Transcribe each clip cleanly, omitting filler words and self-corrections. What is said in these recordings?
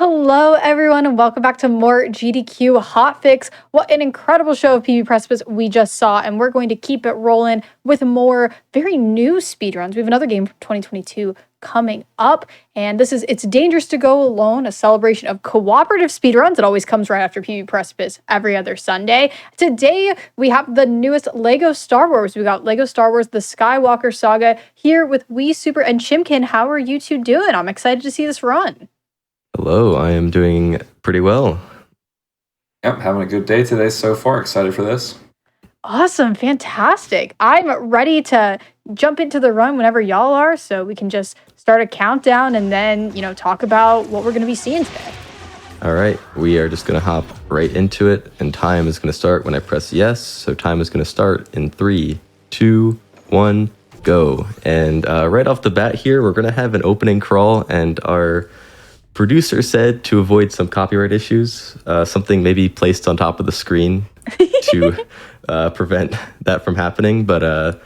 Hello, everyone, and welcome back to more GDQ Hotfix. What an incredible show of PvP Precipice we just saw, and we're going to keep it rolling with more very new speedruns. We have another game from 2022 coming up, and It's Dangerous to Go Alone, a celebration of cooperative speedruns. It always comes right after PvP Precipice every other Sunday. Today, we have the newest LEGO Star Wars. We got LEGO Star Wars, the Skywalker Saga, here with Wee Super and Chimkin. How are you two doing? I'm excited to see this run. Hello, I am doing pretty well. Yep, having a good day today so far. Excited for this. Awesome, fantastic. I'm ready to jump into the run whenever y'all are, so we can just start a countdown and then, talk about what we're going to be seeing today. All right, we are just going to hop right into it, and time is going to start when I press yes. So time is going to start in 3, 2, 1, go. And right off the bat here, we're going to have an opening crawl, and our producer said to avoid some copyright issues, something maybe placed on top of the screen to prevent that from happening. But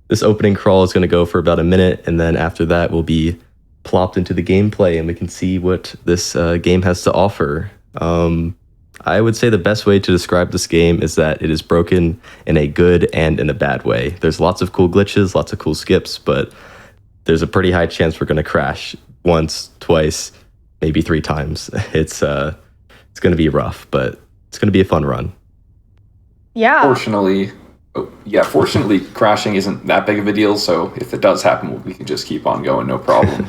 this opening crawl is going to go for about a minute, and then after that we'll be plopped into the gameplay and we can see what this game has to offer. I would say the best way to describe this game is that it is broken in a good and in a bad way. There's lots of cool glitches, lots of cool skips, but there's a pretty high chance we're going to crash once, twice, maybe 3 times. It's going to be rough, but it's going to be a fun run. Yeah. Fortunately, crashing isn't that big of a deal. So if it does happen, we can just keep on going, no problem.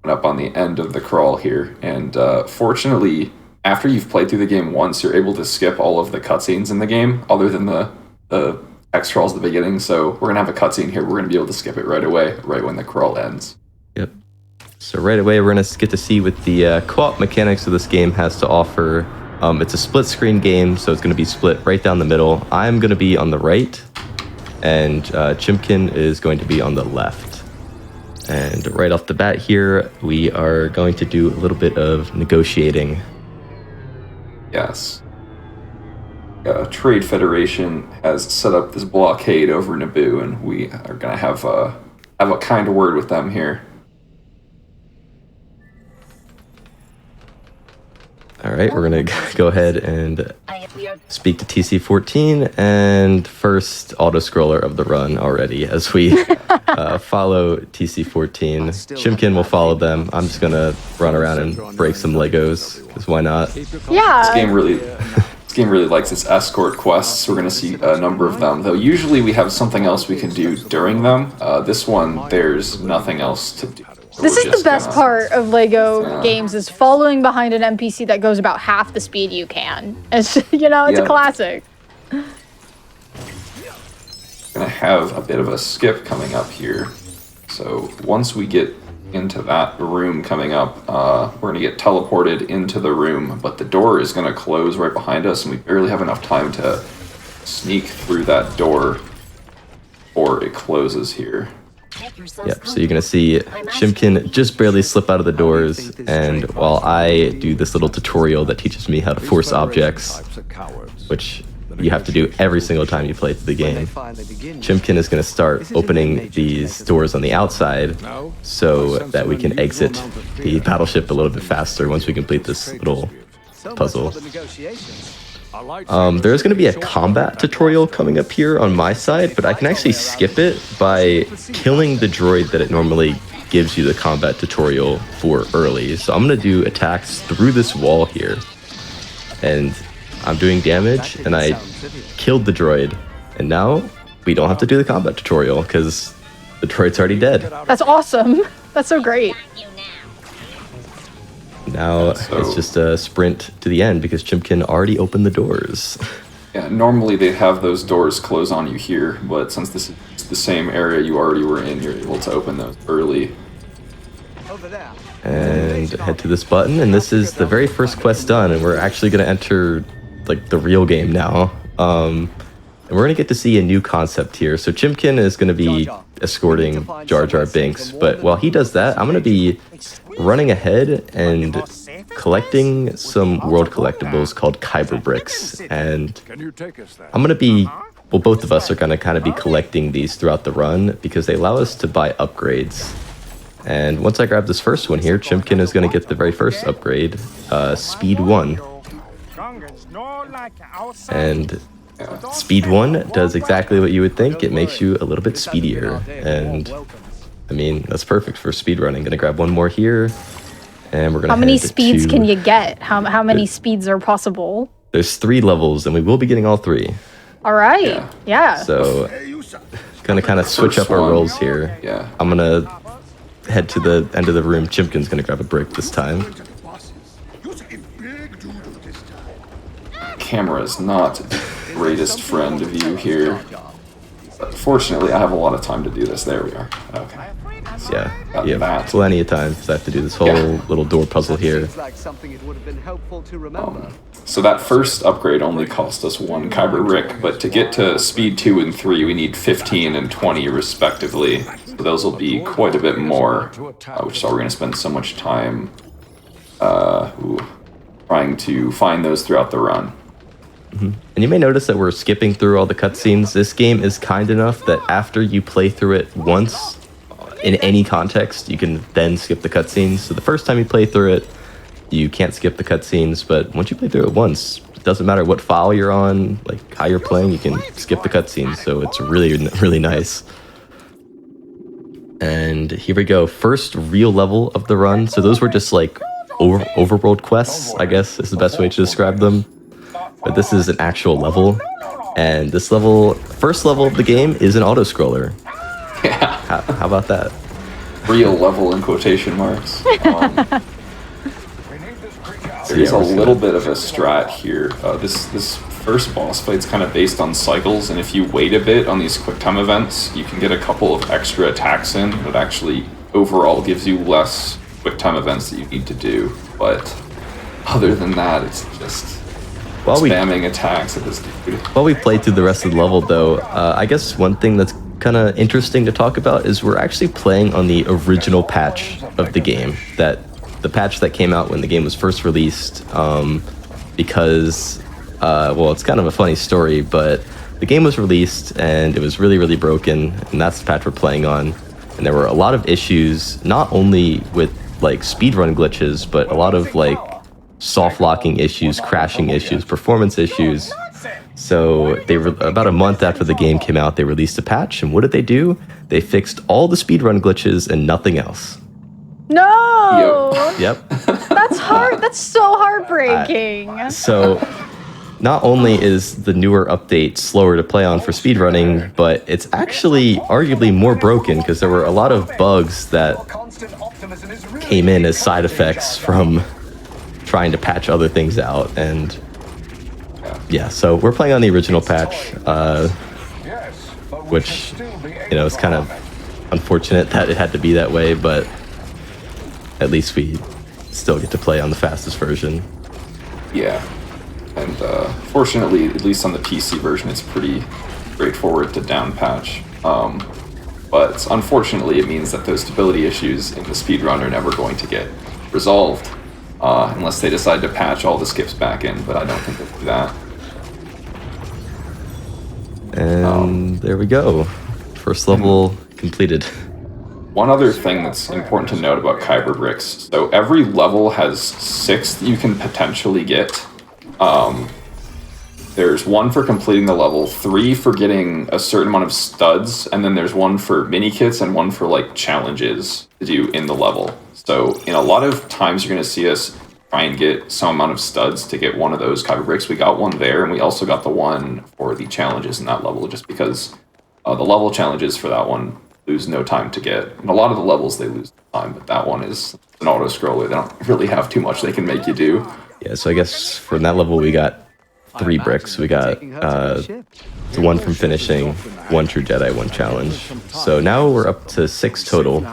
Up on the end of the crawl here, and fortunately, after you've played through the game once, you're able to skip all of the cutscenes in the game, other than the text crawls at the beginning. So we're gonna have a cutscene here. We're gonna be able to skip it right away, right when the crawl ends. Yep. So right away, we're going to get to see what the co-op mechanics of this game has to offer. It's a split-screen game, so it's going to be split right down the middle. I'm going to be on the right, and Chimkin is going to be on the left. And right off the bat here, we are going to do a little bit of negotiating. Yes. Trade Federation has set up this blockade over Naboo, and we are going to have a kind word with them here. All right, we're going to go ahead and speak to TC14, and first auto-scroller of the run already as we follow TC14. Chimkin will follow them. I'm just going to run around and break some Legos, because why not? Yeah. This game really likes its escort quests. We're going to see a number of them, though usually we have something else we can do during them. This one, there's nothing else to do. So this is the best part of LEGO games, is following behind an NPC that goes about half the speed you can. It's, it's a classic. Gonna have a bit of a skip coming up here. So once we get into that room coming up, we're gonna get teleported into the room, but the door is gonna close right behind us, and we barely have enough time to sneak through that door before it closes here. Yep, so you're going to see Chimkin just barely slip out of the doors, and while I do this little tutorial that teaches me how to force objects, which you have to do every single time you play through the game, Chimkin is going to start opening these doors on the outside so that we can exit the battleship a little bit faster once we complete this little puzzle. There's going to be a combat tutorial coming up here on my side, but I can actually skip it by killing the droid that it normally gives you the combat tutorial for early. So I'm going to do attacks through this wall here, and I'm doing damage, and I killed the droid, and now we don't have to do the combat tutorial because the droid's already dead. That's awesome. That's so great. Now it's just a sprint to the end because Chimkin already opened the doors. Yeah, normally they'd have those doors close on you here, but since this is the same area you already were in, you're able to open those early. And head to this button, and this is the very first quest done, and we're actually going to enter like the real game now. And we're going to get to see a new concept here. So Chimkin is going to be escorting Jar Jar Binks, but while he does that, I'm going to be running ahead and collecting some world collectibles called Kyber Bricks. And I'm going to be, well, both of us are going to kind of be collecting these throughout the run because they allow us to buy upgrades. And once I grab this first one here, Chimkin is going to get the very first upgrade, Speed 1. And Speed 1 does exactly what you would think. It makes you a little bit speedier. And I mean, that's perfect for speedrunning. Gonna grab one more here. And we're gonna How many speeds can you get? How many speeds are possible? There's 3 levels, and we will be getting all 3. All right. Yeah. So, gonna kind of switch up our roles here. Yeah. I'm gonna head to the end of the room. Chimkin's gonna grab a brick this time. Camera is not the greatest friend of you here. But fortunately, I have a lot of time to do this. There we are. Okay. Yeah, Got you have that. plenty of time, because I have to do this whole little door puzzle here. So that first upgrade only cost us 1 Kyber Rick, but to get to speed 2 and 3, we need 15 and 20 respectively. So those will be quite a bit more, which is why we're going to spend so much time trying to find those throughout the run. And you may notice that we're skipping through all the cutscenes. This game is kind enough that after you play through it once, in any context, you can then skip the cutscenes. So the first time you play through it, you can't skip the cutscenes, but once you play through it once, it doesn't matter what file you're on, like how you're playing, you can skip the cutscenes. So it's really, really nice. And here we go. First real level of the run. So those were just like overworld quests, I guess is the best way to describe them. But this is an actual level. And this level, first level of the game is an auto-scroller. Yeah. How about that? Real level in quotation marks. There's a little bit of a strat here. This first boss fight's kind of based on cycles, and if you wait a bit on these quick time events, you can get a couple of extra attacks in that actually overall gives you less quick time events that you need to do. But other than that, it's just spamming attacks at this dude. While we play through the rest of the level, though, I guess one thing that's kind of interesting to talk about is we're actually playing on the original patch of the game, the patch that came out when the game was first released, because, well, it's kind of a funny story, but the game was released and it was really, really broken, and that's the patch we're playing on. And there were a lot of issues, not only with like speedrun glitches, but a lot of like soft locking issues, crashing issues, performance issues. So they were about a month after the game came out, they released a patch, and what did they do? They fixed all the speedrun glitches and nothing else. No. Yep. That's hard. That's so heartbreaking. So not only is the newer update slower to play on for speedrunning, but it's actually arguably more broken because there were a lot of bugs that came in as side effects from trying to patch other things out. And yeah, so we're playing on the original patch, which, you know, is kind of unfortunate that it had to be that way, but at least we still get to play on the fastest version. Yeah, and fortunately, at least on the PC version, it's pretty straightforward to down patch. But unfortunately, it means that those stability issues in the speedrun are never going to get resolved unless they decide to patch all the skips back in, but I don't think they'll do that. And there we go. First level completed. One other thing that's important to note about Kyber bricks, so every level has 6 that you can potentially get. There's 1 for completing the level, 3 for getting a certain amount of studs, and then there's 1 for mini kits and 1 for like challenges to do in the level. So in a lot of times you're going to see us try and get some amount of studs to get one of those Kyber bricks. We got one there, and we also got the one for the challenges in that level, just because the level challenges for that one lose no time to get. And a lot of the levels they lose time, but that one is an auto-scroller. They don't really have too much they can make you do. Yeah, so I guess for that level we got 3 bricks. We got the 1 from finishing, 1 true Jedi, 1 challenge. So now we're up to 6 total.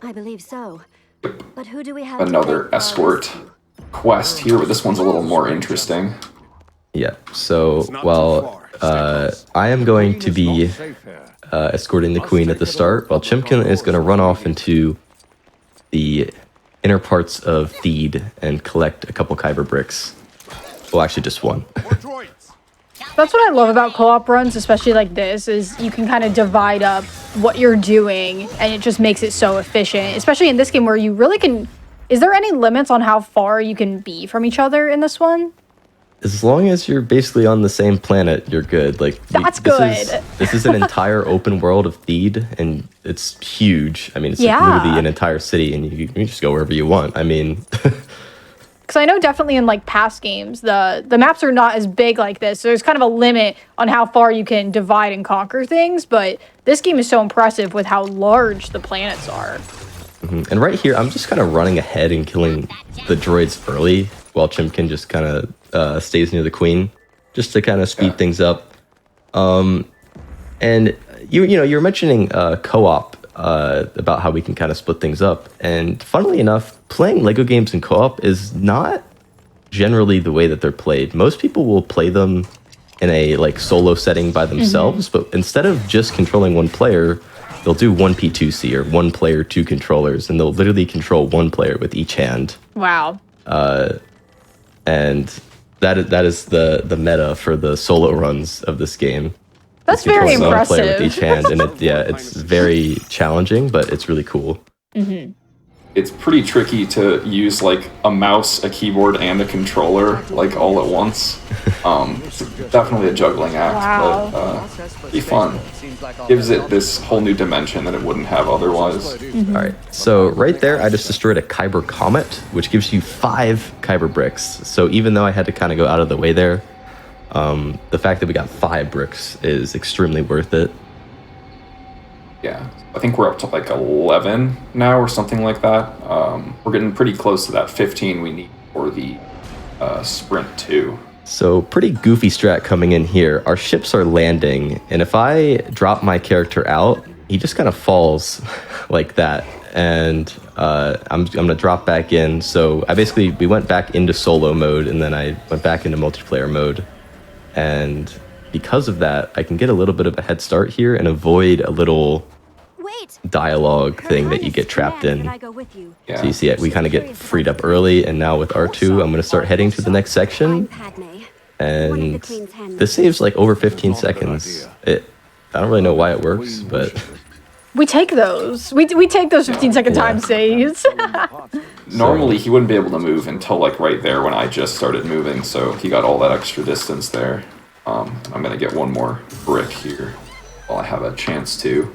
I believe so. But who do we have? Another escort quest here, but this one's a little more interesting. Yeah, so while I am going to be escorting the queen at the start, while Chimkin is going to run off into the inner parts of Theed and collect a couple Kyber bricks. Well, actually just 1. That's what I love about co-op runs, especially like this, is you can kind of divide up what you're doing, and it just makes it so efficient, especially in this game where you really can... Is there any limits on how far you can be from each other in this one? As long as you're basically on the same planet, you're good. Like That's good. This is an entire open world of Theed, and it's huge. I mean, it's like Yeah. literally an entire city, and you can just go wherever you want. I mean, Because I know definitely in like past games, the maps are not as big like this. So there's kind of a limit on how far you can divide and conquer things. But this game is so impressive with how large the planets are. and right here, I'm just kind of running ahead and killing the droids early, while Chimkin just kind of stays near the queen, just to kind of speed things up. And you're mentioning co-op about how we can kind of split things up. And funnily enough, playing Lego games in co-op is not generally the way that they're played. Most people will play them in a like solo setting by themselves, but instead of just controlling one player, they'll do 1P2C or one player, two controllers, and they'll literally control one player with each hand. Wow. And that is the meta for the solo runs of this game. That's very Controlling one player impressive. with each hand, and it's very challenging, but it's really cool. It's pretty tricky to use like a mouse, a keyboard, and a controller like all at once. It's definitely a juggling act, Wow. but be fun. Gives it this whole new dimension that it wouldn't have otherwise. All right, so right there, I just destroyed a Kyber Comet, which gives you 5 Kyber bricks. So even though I had to kind of go out of the way there, the fact that we got 5 bricks is extremely worth it. Yeah, I think we're up to like 11 now or something like that. We're getting pretty close to that 15 we need for the sprint 2. So pretty goofy strat coming in here. Our ships are landing, and if I drop my character out, he just kind of falls like that. And I'm gonna drop back in. So we went back into solo mode, and then I went back into multiplayer mode. And because of that, I can get a little bit of a head start here and avoid a little dialogue thing that you get trapped in. Yeah. So you see it, we kind of get freed up early, and now with R2, I'm going to start heading to the next section, and this saves like over 15 seconds. I don't really know why it works, but... We take those. We take those 15-second time saves. Normally, he wouldn't be able to move until like right there when I just started moving, so he got all that extra distance there. I'm going to get one more brick here while I have a chance to.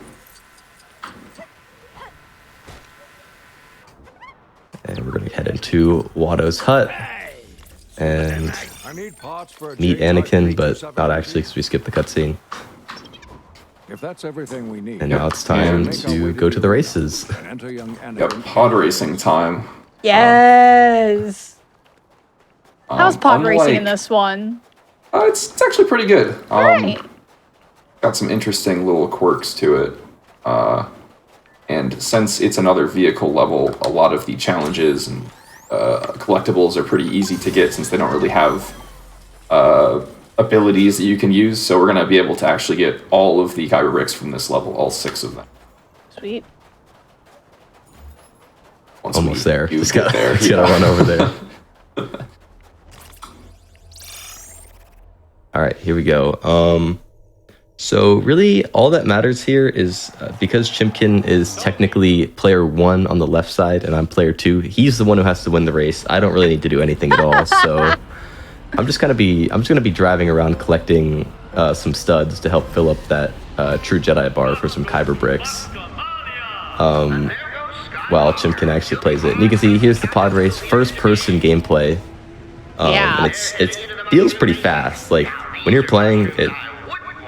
And we're going to head into Watto's hut and meet Anakin, but not actually because we skipped the cutscene. If that's everything we need. And now it's time to go to the races. Yep, pod racing time. Yes. How's pod racing in unlike- this one? It's actually pretty good. Right. Got some interesting little quirks to it. And since it's another vehicle level, a lot of the challenges and collectibles are pretty easy to get since they don't really have abilities that you can use. So we're going to be able to actually get all of the Kyber bricks from this level, all 6 of them. Sweet. Once Almost we there. do Just get gotta, there. just gotta run over there. All right, here we go. So really all that matters here is because Chimkin is technically player 1 on the left side and I'm player 2, he's the one who has to win the race. I don't really need to do anything at all. So I'm just gonna be driving around collecting some studs to help fill up that True Jedi bar for some Kyber bricks. While Chimkin actually plays it. And you can see here's the pod race, first person gameplay. Yeah. And it feels pretty fast. Like when you're playing it.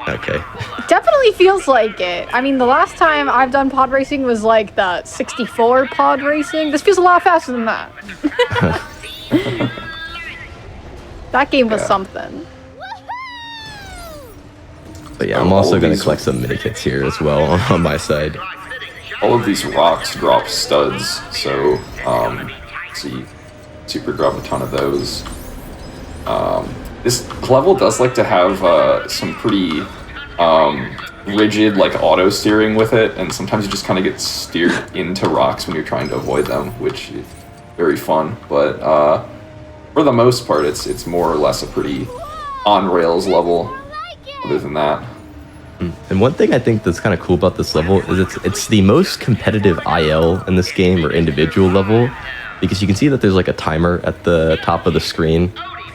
Okay. It definitely feels like it. I mean, the last time I've done pod racing was like the 64 pod racing. This feels a lot faster than that. That game was something. But yeah, I'm also going to collect some mini kits here as well on my side. All of these rocks drop studs, so see, super grab a ton of those. This level does like to have some pretty rigid like auto steering with it, and sometimes you just kind of get steered into rocks when you're trying to avoid them, which is very fun. But for the most part, it's more or less a pretty on rails level. other than that. And one thing I think that's kind of cool about this level is it's the most competitive IL in this game, or individual level, because you can see that there's like a timer at the top of the screen,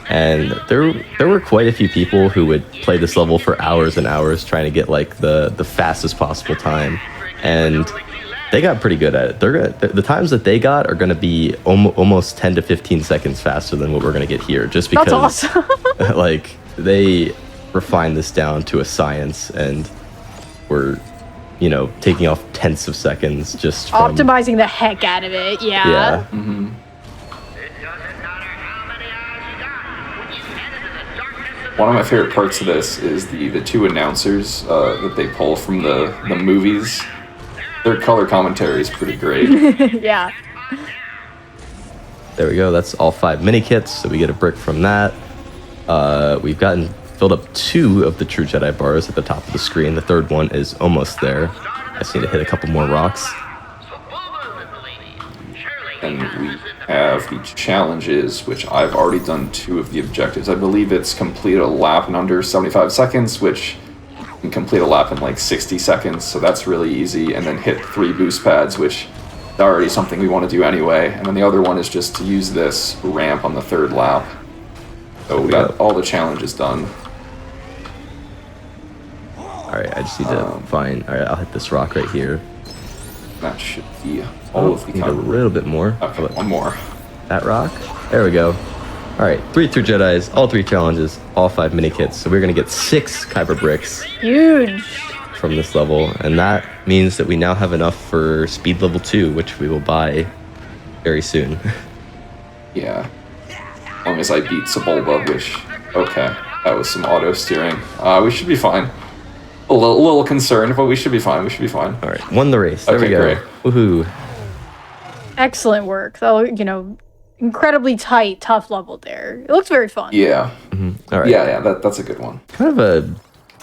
and there were quite a few people who would play this level for hours and hours trying to get like the fastest possible time, and they got pretty good at it. The times that they got are going to be almost 10 to 15 seconds faster than what we're going to get here, just because That's awesome. like they refine this down to a science, and we're, you know, taking off tenths of seconds just from Optimizing the heck out of it. Yeah. Mm-hmm. One of my favorite parts of this is the two announcers that they pull from the movies. Their color commentary is pretty great. Yeah. There we go. That's all 5 mini kits, so we get a brick from that. We've filled up 2 of the True Jedi bars at the top of the screen. The third one is almost there. I just need to hit a couple more rocks. And we have the challenges, which I've already done 2 of the objectives. I believe it's complete a lap in under 75 seconds, which you can complete a lap in like 60 seconds, so that's really easy. And then hit 3 boost pads, which is already something we want to do anyway. And then the other one is just to use this ramp on the 3rd lap. So we got all the challenges done. Alright, I just need to find... Alright, I'll hit this rock right here. That should be all of the need a cover. little bit more. Okay, one more. That rock. There we go. Alright, 3 True Jedis, all 3 challenges, all 5 mini kits. So we're going to get 6 Kyber bricks Huge. from this level. And that means that we now have enough for speed level 2, which we will buy very soon. Yeah. As long as I beat Sebulba, which... Okay, that was some auto steering. We should be fine. A little concerned, but we should be fine. We should be fine. Alright, won the race. There Okay, we go. great. Woohoo. Excellent work. Though, you know, incredibly tight, tough level there. It looks very fun. Yeah. Alright. Yeah, that's a good one. Kind of a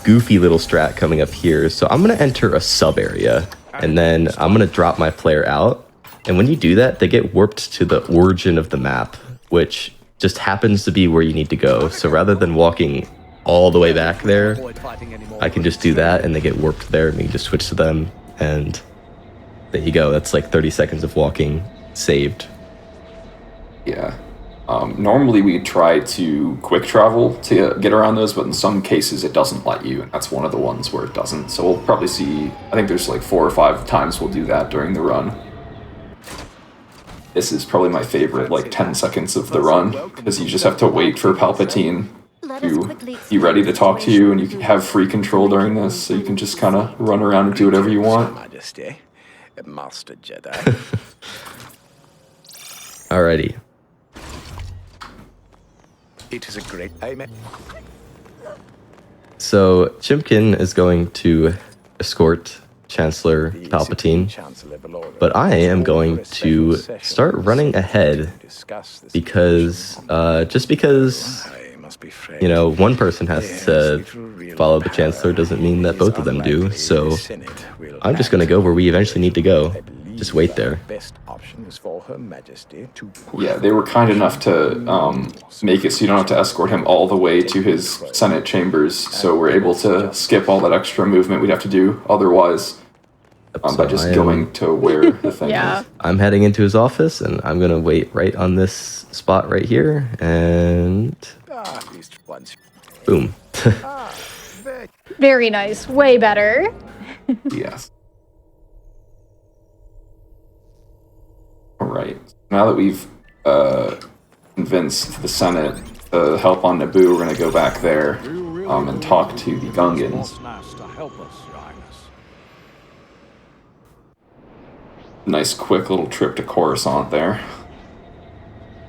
goofy little strat coming up here. So I'm going to enter a sub area, and then I'm going to drop my player out. And when you do that, they get warped to the origin of the map, which just happens to be where you need to go. So rather than walking all the way back there, I can just do that, and they get warped there, and you can just switch to them, and there you go. That's like 30 seconds of walking saved. Yeah. Normally we try to quick travel to get around those, but in some cases it doesn't let you, and that's one of the ones where it doesn't. So we'll probably see, I think there's like 4 or 5 times we'll do that during the run. This is probably my favorite, like 10 seconds of the run, because you just have to wait for Palpatine to be ready to talk to you, and you can have free control during this, so you can just kind of run around and do whatever you want. Majesty, Master Jedi. Alrighty. It is a great amen. So Chimkin is going to escort Chancellor Palpatine, but I am going to start running ahead because, you know, one person has to follow the Chancellor doesn't mean that both of them do, so I'm just going to go where we eventually need to go. Just wait there. Yeah, they were kind enough to make it so you don't have to escort him all the way to his Senate chambers, so we're able to skip all that extra movement we'd have to do otherwise by just going to where the thing is. I'm heading into his office, and I'm going to wait right on this spot right here, and boom. Very nice. Way better. Yes. Alright, now that we've convinced the Senate to help on Naboo, we're going to go back there and talk to the Gungans. Nice quick little trip to Coruscant there.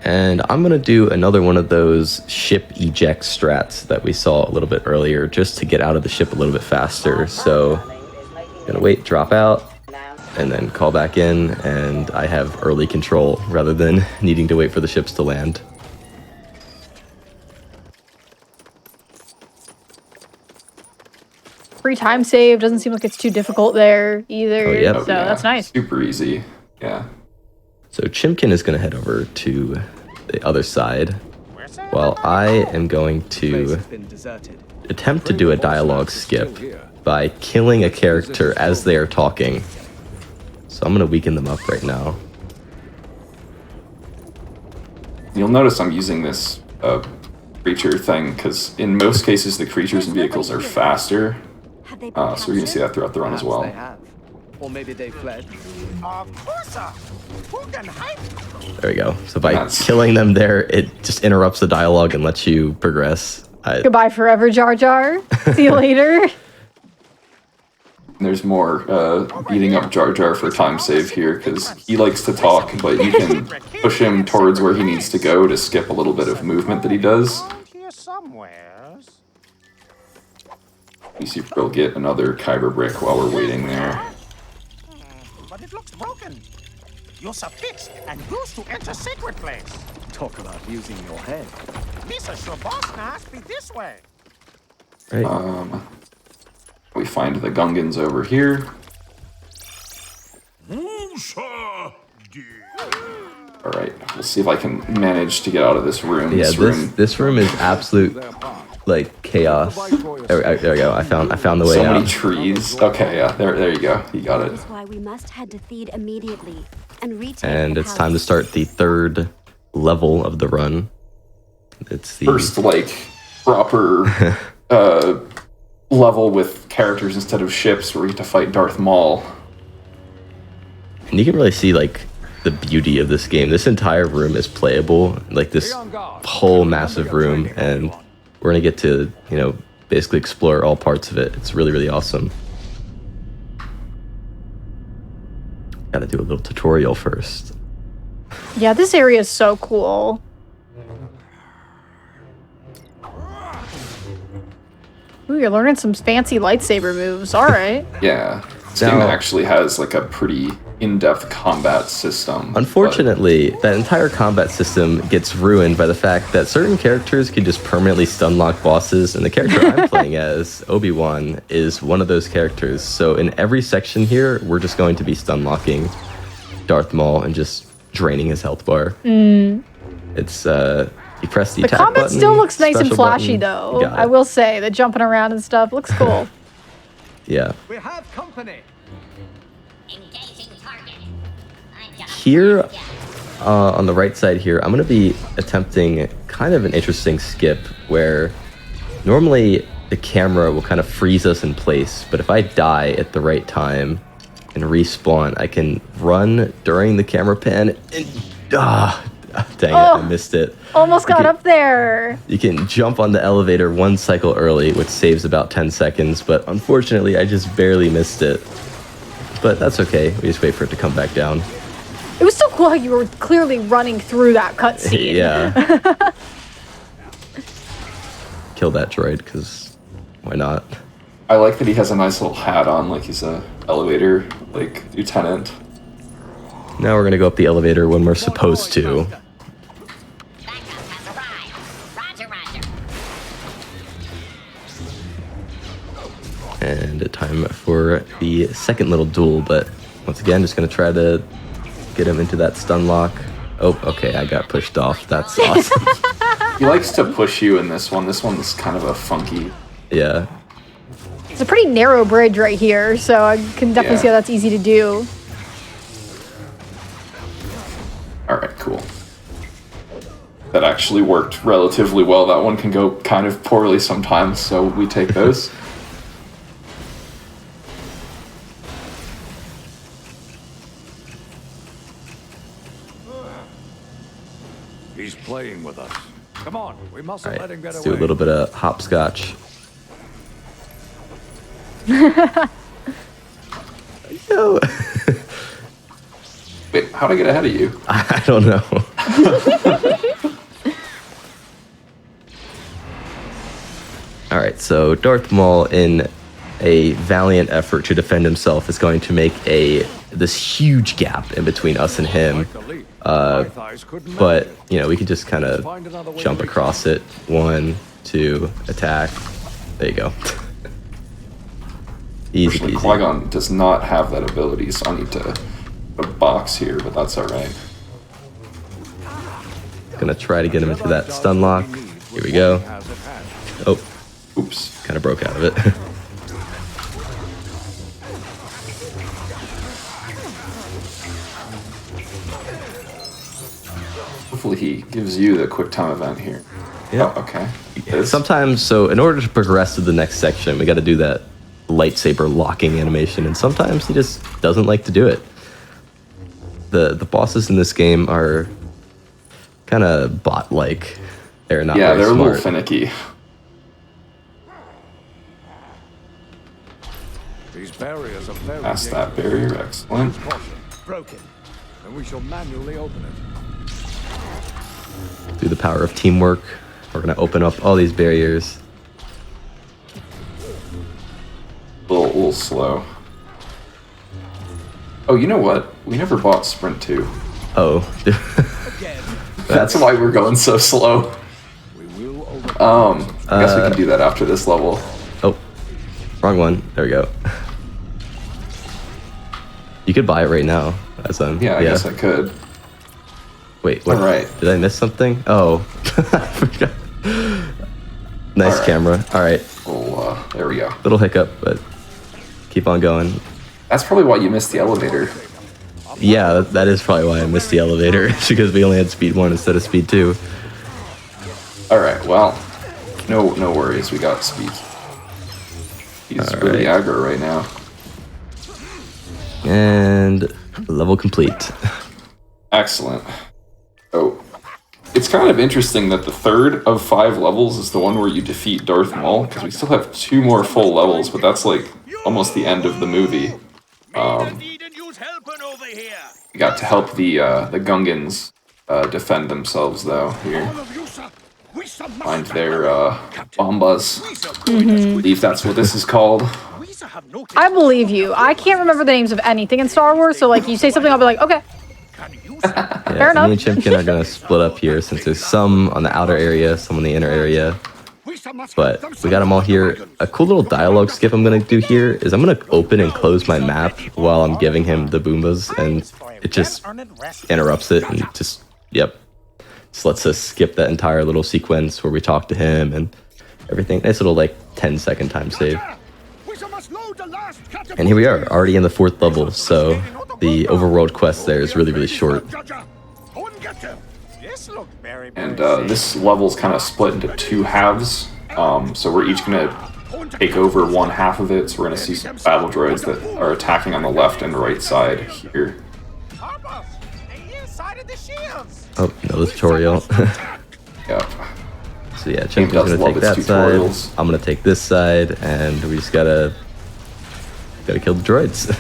And I'm going to do another one of those ship eject strats that we saw a little bit earlier, just to get out of the ship a little bit faster. So I'm going to wait, drop out, and then call back in, and I have early control rather than needing to wait for the ships to land. Free time save. Doesn't seem like it's too difficult there either. Oh, yep. So that's nice. Super easy. Yeah. So Chimkin is going to head over to the other side, Well, I am going to attempt to do a dialogue skip by killing a character as they are talking. So I'm going to weaken them up right now. You'll notice I'm using this creature thing, because in most cases the creatures and vehicles are faster. Have they been So we're going to see captured? that throughout the run as well. They have. Or maybe they fled. Of course, sir. Who can hide? There we go. So by That's- killing them there, it just interrupts the dialogue and lets you progress. Goodbye forever, Jar Jar. See you later. There's more beating up Jar Jar for time save here, because he likes to talk, but you can push him towards where he needs to go to skip a little bit of movement that he does. Around here somewheres. You see if we'll get another Kyber brick while we're waiting there. But it looks broken. You're fixed and used to enter sacred place. Talk about using your head. Misa Shabosnas be this way. Right. We find the Gungans over here. Alright, we'll see if I can manage to get out of this room. Yeah, room. this room is absolute like chaos. There we go. I found the way So out. many trees. Okay, yeah, there you go. You got That it. is why we must head to Theed immediately and retake And the it's time to palace. start the third level of the run. It's the First, like, proper level with characters instead of ships where we get to fight Darth Maul. and you can really see like the beauty of this game. This entire room is playable, like this whole massive room, and we're gonna get to, you know, basically explore all parts of it. It's really, really awesome. Gotta do a little tutorial first. Yeah, this area is so cool. Ooh, you're learning some fancy lightsaber moves. All right. Yeah. This game Now- actually has, like, a pretty in-depth combat system. Unfortunately, that entire combat system gets ruined by the fact that certain characters can just permanently stun lock bosses, and the character I'm playing as, Obi-Wan, is one of those characters. So in every section here, we're just going to be stun locking Darth Maul and just draining his health bar. It's you press the The attack combat button, still looks nice and special flashy, button, though. you got I it. will say, the jumping around and stuff looks cool. Yeah. We have company. Engaging target. Here, on the right side here, I'm going to be attempting kind of an interesting skip where normally the camera will kind of freeze us in place, but if I die at the right time and respawn, I can run during the camera pan and dang it, I missed it. Almost got Okay. up there. You can jump on the elevator one cycle early, which saves about 10 seconds, but unfortunately I just barely missed it. But that's okay, we just wait for it to come back down. It was so cool how you were clearly running through that cutscene. Yeah. Kill that droid, because why not? I like that he has a nice little hat on, like he's a elevator, like, lieutenant. Now we're gonna go up the elevator when we're supposed to. Backup has arrived. Roger, roger. And a time for the second little duel, but once again, just gonna try to get him into that stun lock. Oh, okay, I got pushed off. That's awesome. He likes to push you in this one. This one's kind of a funky. Yeah. It's a pretty narrow bridge right here, so I can definitely Yeah. see how that's easy to do. Alright, cool. That actually worked relatively well. That one can go kind of poorly sometimes, so we take those. He's playing with us. Come on, we mustn't Alright, let him get let's away. do a little bit of hopscotch. Yo. Wait, how'd I get ahead of you? I don't know. Alright, so Darth Maul, in a valiant effort to defend himself, is going to make this huge gap in between us and him. Like the leap. My thighs couldn't But, manage you know, we can just kind of Find another way jump to across it. 1, 2, attack. There you go. Easy Unfortunately, peasy. Qui-Gon does not have that ability, so I need to put a box here, but that's alright. Gonna try to get him into that stun lock. Here we go. Oh, Oops. kind of broke out of it. Hopefully he gives you the quick time event here. Yeah. Oh, okay. Sometimes, so in order to progress to the next section, we got to do that lightsaber locking animation, and sometimes he just doesn't like to do it. The bosses in this game are kind of bot-like. They're not Yeah, very they're a smart. little finicky. These barriers are very Past that barrier, excellent. broken, and we shall manually open it. Through the power of teamwork, we're gonna open up all these barriers. A little slow. Oh, you know what? We never bought Sprint 2. Oh, That's why we're going so slow. We will open I guess we can do that after this level. oh, wrong one. There we go. You could buy it right now. As Yeah, I guess I could. Wait, what? All right. Did I miss something? Oh, I forgot. Nice All right. camera. All right, Well, there we go. little hiccup, but keep on going. That's probably why you missed the elevator. Yeah, that is probably why I missed the elevator. It's because we only had speed 1 instead of speed 2. All right, well, no worries. We got speed. He's All really right. aggro right now. And level complete. Excellent. Oh, it's kind of interesting that the third of 5 levels is the one where you defeat Darth Maul, because we still have 2 more full levels, but that's like almost the end of the movie. We got to help the Gungans defend themselves though here. Find their bombas. I believe that's what this is called. I believe you. I can't remember the names of anything in Star Wars, so like you say something, I'll be like, okay. Yeah, enough. me and Chimkin are gonna split up here since there's some on the outer area, some on the inner area. But we got them all here. A cool little dialogue skip I'm gonna do here is I'm gonna open and close my map while I'm giving him the Boombas, and it just interrupts it and just, yep. Just lets us skip that entire little sequence where we talk to him and everything. Nice little like 10-second time save. And here we are, already in the 4th level, so the overworld quest there is really, really short. And this level's kind of split into 2 halves. So we're each gonna take over one half of it. So we're gonna see some battle droids that are attacking on the left and right side here. Oh, no tutorial. Yep. So yeah, Game Chimkin's does gonna love take its that side. tutorials. I'm gonna take this side, and we just gotta kill the droids.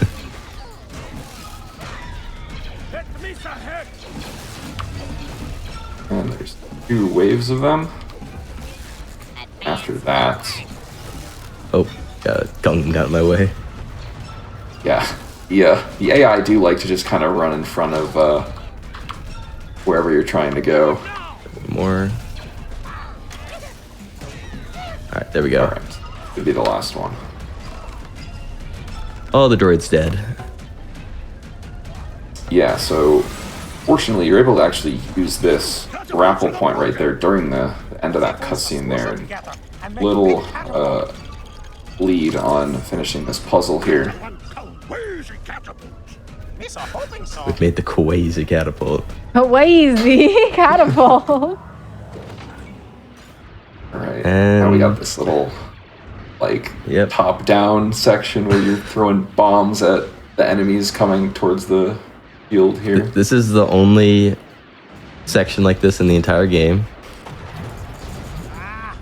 And there's 2 waves of them. After that, Oh, Gungan got in my way. yeah, the AI do like to just kind of run in front of wherever you're trying to go. More. Alright, there we go. All right, could be the last one. Oh, the droid's dead. Yeah, so fortunately, you're able to actually use this grapple point right there during the end of that cutscene there. And little lead on finishing this puzzle here. We've made the Quasi catapult. Wazy catapult. All right, now we got this little like Yep. top-down section where you're throwing bombs at the enemies coming towards the field here. This is the only section like this in the entire game.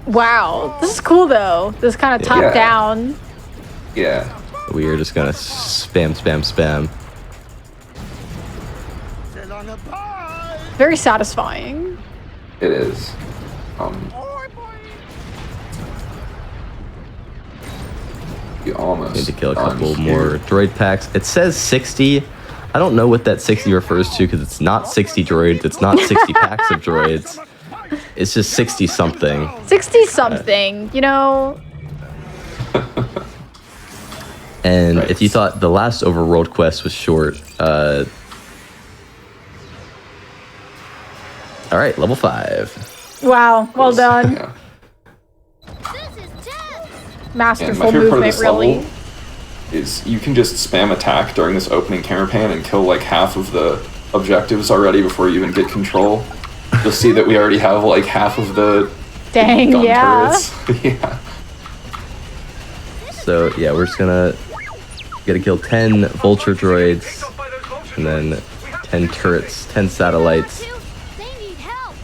Wow, this is cool though. This kind of top Yeah. down. Yeah, We are just gonna spam, spam, spam. Very satisfying. it is. You almost Need to kill a done couple here. more droid packs. It says 60. I don't know what that 60 refers to because it's not 60 droids. It's not 60 packs of droids. It's just 60 something. 60 something, you know. And Right. if you thought the last overworld quest was short, All right, level 5. Wow, well done. Yeah. And my Masterful favorite part of movement, this really. level is you can just spam attack during this opening camera pan and kill like half of the objectives already before you even get control. You'll see that we already have like half of the Dang, gun yeah. turrets. Yeah. So yeah, we're just gonna kill 10 vulture droids, and then 10 turrets, 10 satellites. They need help.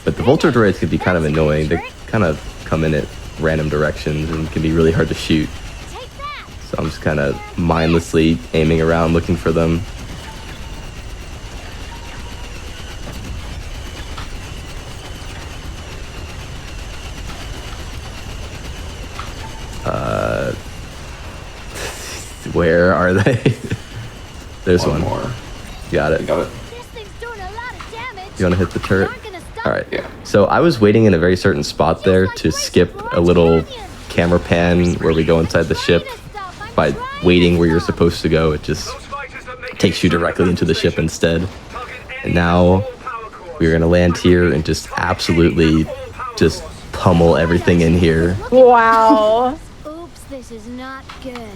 But the vulture droids can be kind of annoying. They kind of come in at random directions and can be really hard to shoot. Take that. So I'm just kind of mindlessly aiming around looking for them. Where are they? There's one. More. Got it. You got it. This thing's doing a lot of damage. You want to hit the turret? Aren't gonna stop. All right. Yeah. So I was waiting in a very certain spot there to skip a little camera pan where we go inside the ship. By waiting where you're supposed to go, it just takes you directly into the ship instead. And now we're gonna land here and just absolutely just pummel everything in here. Wow. Oops, this is not good.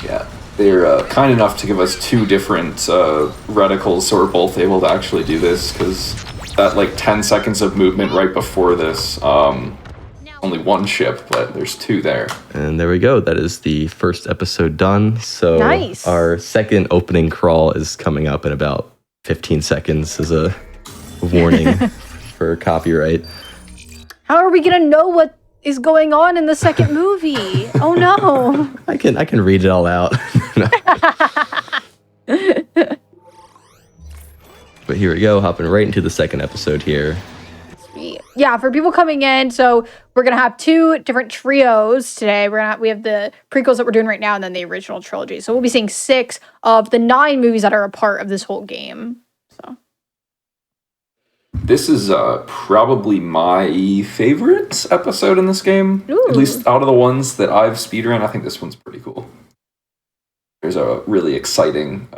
Yeah. They're kind enough to give us 2 different reticles, so we're both able to actually do this, because that like 10 seconds of movement right before this, only 1 ship, but there's 2 there. And there we go. That is the first episode done. So Nice. our second opening crawl is coming up in about 15 seconds as a warning for copyright. How are we gonna know what is going on in the second movie? Oh no. I can read it all out. But here we go, hopping right into the second episode here. Yeah, for people coming in, so we're gonna have 2 different trios today. We have the prequels that we're doing right now, and then the original trilogy. So we'll be seeing 6 of the 9 movies that are a part of this whole game. So This is probably my favorite episode in this game. Ooh. At least out of the ones that I've speedrun, I think this one's pretty cool. There's a really exciting,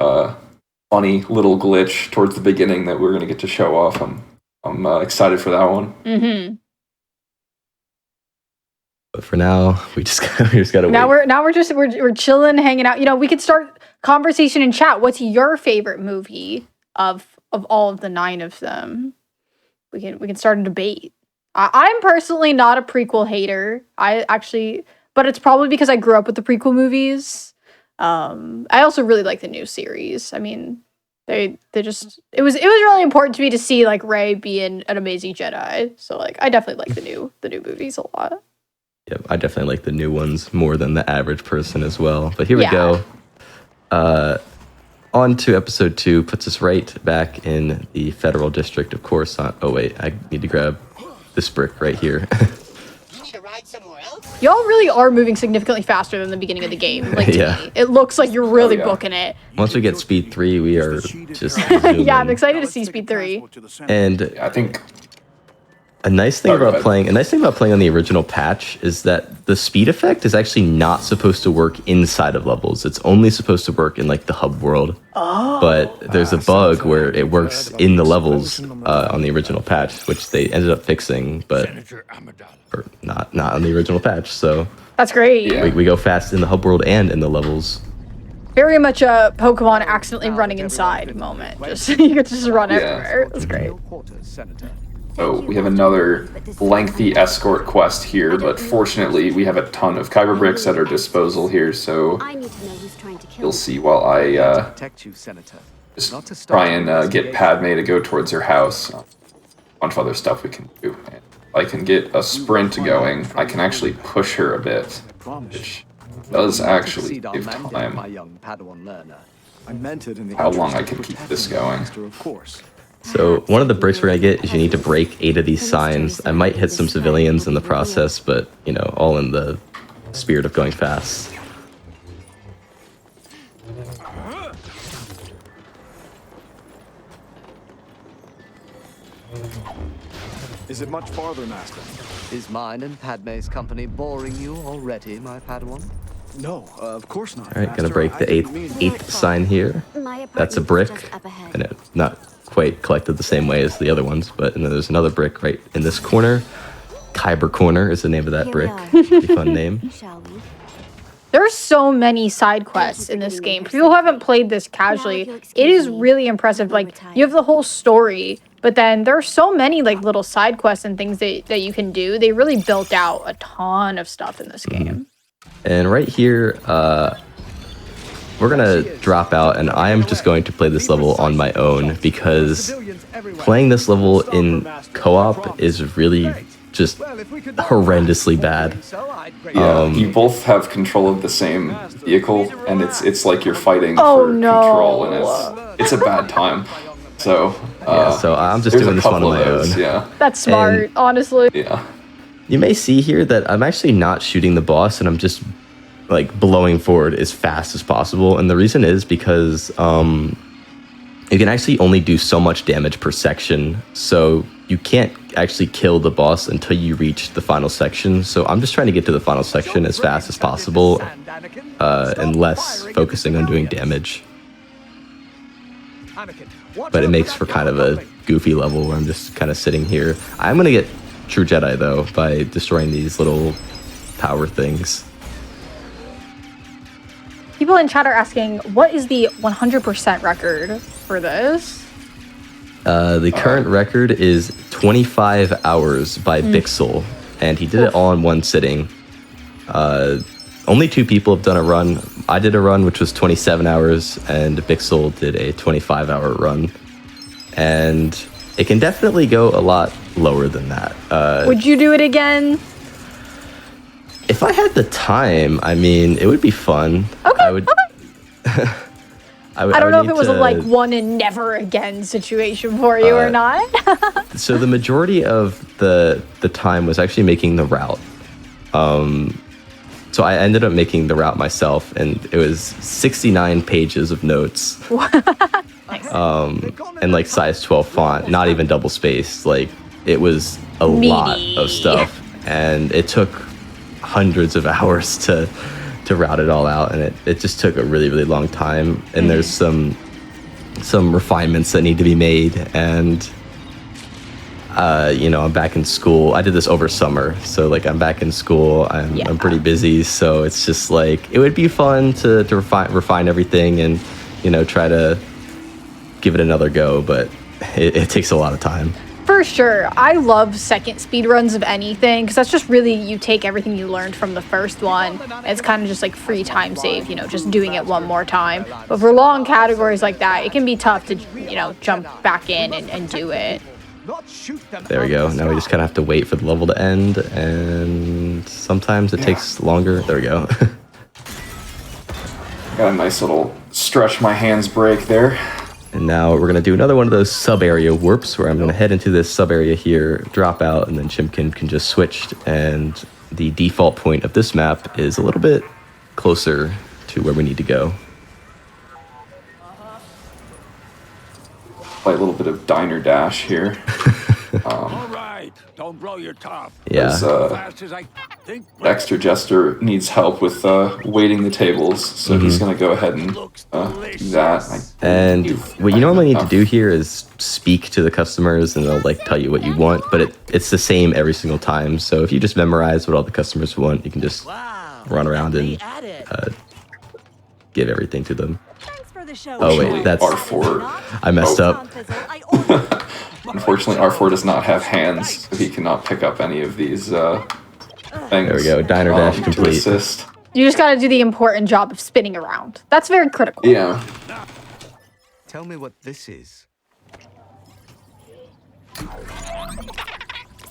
funny little glitch towards the beginning that we're going to get to show off. I'm excited for that one. mm-hmm. But for now, we just gotta Now wait. we're chilling, hanging out. You know, we could start conversation in chat. What's your favorite movie of all of the 9 of them? We can start a debate. I'm personally not a prequel hater. But it's probably because I grew up with the prequel movies. I also really like the new series. I mean, they just it was really important to me to see like Rey be an amazing Jedi. So like I definitely like the new movies a lot. Yep, I definitely like the new ones more than the average person as well. But here we Yeah. go. On to episode 2, puts us right back in the federal district, of course. Oh wait, I need to grab this brick right here. Y'all really are moving significantly faster than the beginning of the game. Like to Yeah. me. It looks like you're really Oh, yeah. booking it. Once we get speed 3, we are just Yeah, I'm zooming. excited to see Speed 3. And I think a nice thing Oh, go about ahead. playing on the original patch is that the speed effect is actually not supposed to work inside of levels. It's only supposed to work in like the hub world. Oh. But there's a bug where it works in the levels on the original patch, which they ended up fixing, but or not on the original patch. So That's great. Yeah. we go fast in the hub world and in the levels. Very much a Pokemon accidentally running inside moment. Just you could just run Yeah. everywhere. That's great. So we have another lengthy escort quest here, but fortunately we have a ton of kyber bricks at our disposal here, so I need to know who's trying to kill you'll me. see while I Protect you, Senator. just try and get Padme to go towards her house. A bunch of other stuff we can do. And if I can get a sprint going, I can actually push her a bit, which does actually give time. My young Padawan learner. I meant it in the How long interest I of can keep protecting this the going. master, of course. So one of the bricks we're gonna get is you need to break 8 of these signs. I might hit some civilians in the process, but you know, all in the spirit of going fast. Is it much farther, Master? Is mine and Padme's company boring you already, my Padawan? No, of course not. All right, gonna Master. break I the didn't mean- eighth sign here. My that's a brick, and it's not quite collected the same way as the other ones, but and then there's another brick right in this corner. Kyber Corner is the name of that brick. Pretty fun name. There are so many side quests in this game. For people who haven't played this casually, it is really impressive. Like, you have the whole story, but then there are so many like little side quests and things that you can do. They really built out a ton of stuff in this game. And right here, we're gonna drop out, and I am just going to play this level on my own because playing this level in co-op is really just horrendously bad. Yeah, you both have control of the same vehicle, and it's like you're fighting Oh, for no. control, and it's a bad time. So So I'm just there's doing a this one couple on of my those, own. Yeah, That's smart, And- honestly. yeah. You may see here that I'm actually not shooting the boss, and I'm just like blowing forward as fast as possible. And the reason is because you can actually only do so much damage per section, so you can't actually kill the boss until you reach the final section. So I'm just trying to get to the final section as fast as possible, and less focusing on doing damage. But it makes for kind of a goofy level where I'm just kind of sitting here. I'm gonna get True Jedi though by destroying these little power things. People in chat are asking, what is the 100% record for this? The current record is 25 hours by Bixel, and he did it all in one sitting. Only 2 people have done a run. I did a run which was 27 hours, and Bixel did a 25-hour run. And it can definitely go a lot lower than that. Would you do it again? If I had the time, I mean, it would be fun. Okay, I would. I don't know if need it was a to- like one and never again situation for you or not. So the majority of the time was actually making the route. So I ended up making the route myself, and it was 69 pages of notes. And like size 12 font, not even double spaced. Like, it was a lot of stuff, and it took hundreds of hours to route it all out, and it just took a really, really long time. And there's some refinements that need to be made, and I'm back in school. I did this over summer, so like I'm back in school. I'm pretty busy, so it's just like it would be fun to refine everything and try to give it another go, but it takes a lot of time. For sure. I love second speedruns of anything, because that's just really, you take everything you learned from the first one. It's kind of just like free time save, just doing it one more time. But for long categories like that, it can be tough to, jump back in and do it. There we go. Now we just kind of have to wait for the level to end, and sometimes it takes longer. There we go. Got a nice little stretch my hands break there. And now we're going to do another one of those sub-area warps where I'm going to head into this sub-area here, drop out, and then Chimkin can just switch. And the default point of this map is a little bit closer to where we need to go. Play a little bit of Diner Dash here. All right, don't blow your top. Yeah. As, Fast as I think. Dexter Jester needs help with waiting the tables, so he's going to go ahead and do that. And what you normally need to do here is speak to the customers, and they'll like tell you what you want, but it's the same every single time. So if you just memorize what all the customers want, you can just run around and give everything to them. Oh wait, that's R4. I messed up. Unfortunately, R4 does not have hands, so he cannot pick up any of these things. There we go, Diner Dash to complete. assist. You just got to do the important job of spinning around. That's very critical. Yeah. Tell me what this is.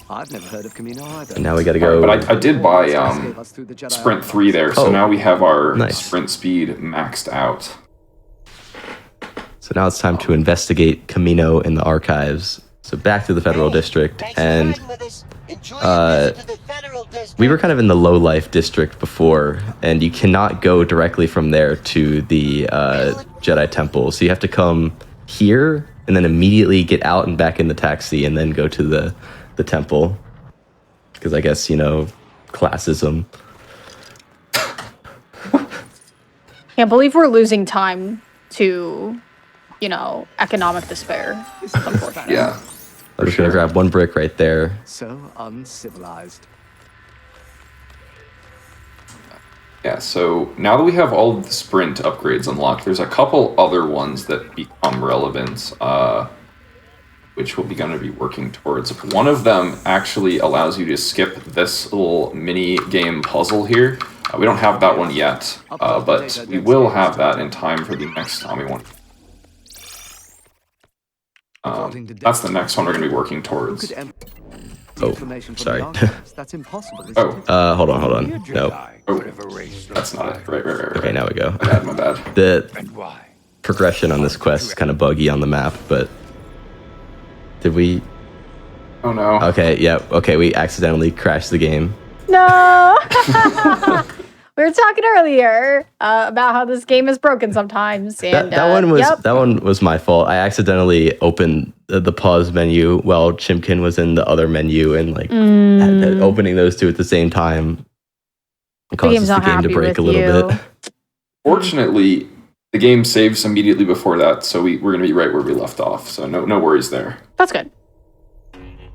I've never heard of Camino either. And now we got to go. But I did buy Sprint 3 there, so Oh, now we have our nice. sprint speed maxed out. So now it's time to investigate Camino in the archives. So back to the Federal District, and we were kind of in the low life district before, and you cannot go directly from there to the Jedi Temple. So you have to come here and then immediately get out and back in the taxi and then go to the temple. Because I guess, classism. Can't believe we're losing time to you know, economic despair. Unfortunately. Yeah. I'm just gonna grab one brick right there. So uncivilized. Yeah, so now that we have all of the sprint upgrades unlocked, there's a couple other ones that become relevant, which we'll be going to be working towards. One of them actually allows you to skip this little mini game puzzle here. We don't have that one yet, but we will have that in time for the next time we want. That's the next one we're going to be working towards. Oh, sorry. That's impossible. Oh, hold on. No. Oh, that's not it. Right. Okay, now we go. My bad. The progression on this quest is kind of buggy on the map, but did we? Oh no. Okay, yeah. Okay, we accidentally crashed the game. No. We were talking earlier about how this game is broken sometimes, and that one was my fault. I accidentally opened the pause menu while Chimkin was in the other menu, and like opening those two at the same time causes the game to break a little bit. Fortunately, the game saves immediately before that, so we're going to be right where we left off. So no worries there. That's good.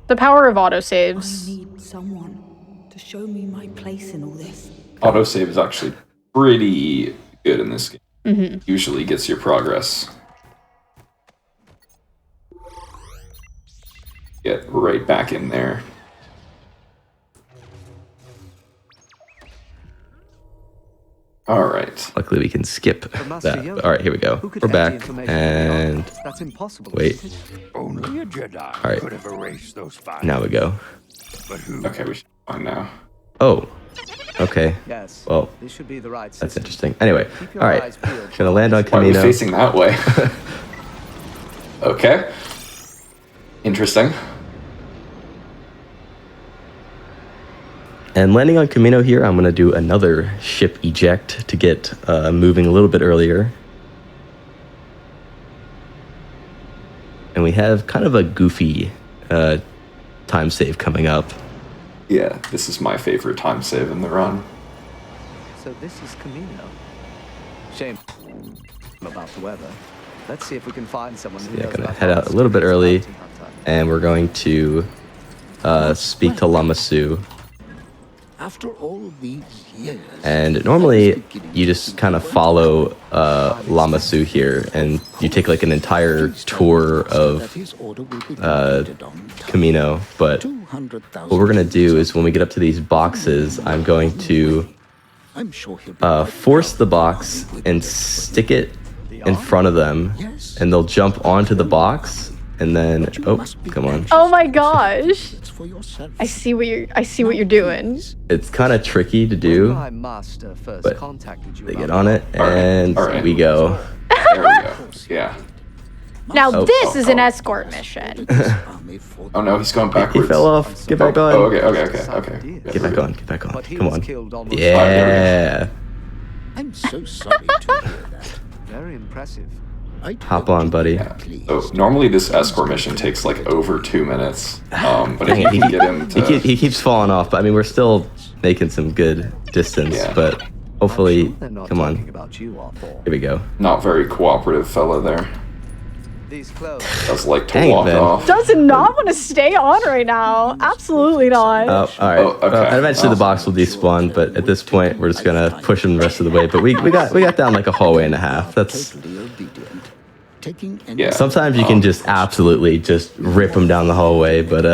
The power of autosaves. I need someone to show me my place in all this. Autosave is actually pretty good in this game. Mm-hmm. Usually gets your progress. Get right back in there. All right. Luckily, we can skip that. All right, here we go. We're back, and that's impossible. Wait. Only a Jedi All right. could have erased those files. Now we go. But who? Okay, we should be fine now. Oh. Okay. Yes. Well, this should be the right that's system. interesting. Anyway, all right. eyes peeled. Gonna land on Why are we Camino. facing that way? Okay. Interesting. And landing on Camino here, I'm gonna do another ship eject to get moving a little bit earlier. And we have kind of a goofy time save coming up. Yeah, this is my favorite time save in the run. So this is Camino. Shame about the weather. Let's see if we can find someone who Yeah, knows gonna about head out a little bit early, and we're going to speak to Lamasu. After all these years. And normally you just kind of follow Lamasu here, and you take like an entire tour of Camino. But what we're gonna do is when we get up to these boxes, I'm going to force the box and stick it in front of them, and they'll jump onto the box, and then come on. Oh my gosh! I see what you're doing. It's kind of tricky to do, but they get on it, and All right. we go. There we go. Yeah. Now this is an escort mission. Oh no, he's going He backwards. fell off. Get back on. Oh, okay. Get back on. Get back on. But he Come was on. killed almost Yeah. I'm so sorry to hear that. Very impressive. Hop on, buddy. Yeah. So normally this escort mission takes like over 2 minutes. But if Dang you it, can get him to... He keeps falling off, but I mean, we're still making some good distance. Yeah. But hopefully, They're not come on. talking about you, Arthur. Here we go. Not very cooperative fella there. These clothes. Does like to Dang it, walk Ben. off. Does not want to stay on right now. Absolutely not. Oh, all right. Oh, okay. And eventually the box will despawn, but at this point, we're just gonna push him the rest of the way. But we got down like a hallway and a half. That's Yeah. sometimes you can just absolutely just rip him down the hallway, but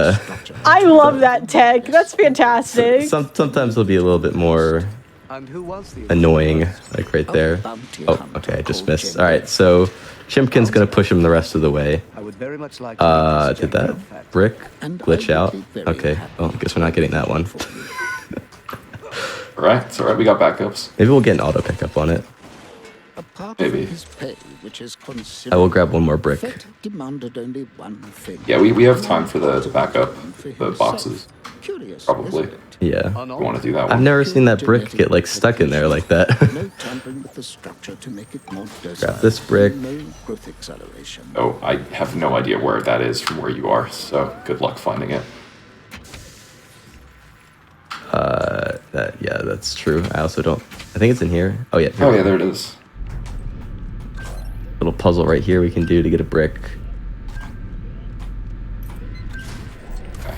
I love that tech. That's fantastic. sometimes it'll be a little bit more And who was the annoying, like right there. Oh, okay, I just missed. All right, so Chimkin's gonna push him the rest of the way. I would very much like to Did that brick glitch out? Okay, well, I guess we're not getting that one. Alright, it's alright, we got backups. Maybe we'll get an auto pickup on it. Maybe. I will grab one more brick. Yeah, we have time for the backup, the boxes. Probably. Yeah. You want to do that I've one? never seen that brick get like stuck in there like that. Grab this brick. Oh, I have no idea where that is from where you are, so good luck finding it. Yeah, that's true. I also don't. I think it's in here. Oh yeah. Oh yeah, there it is. A little puzzle right here we can do to get a brick. Okay.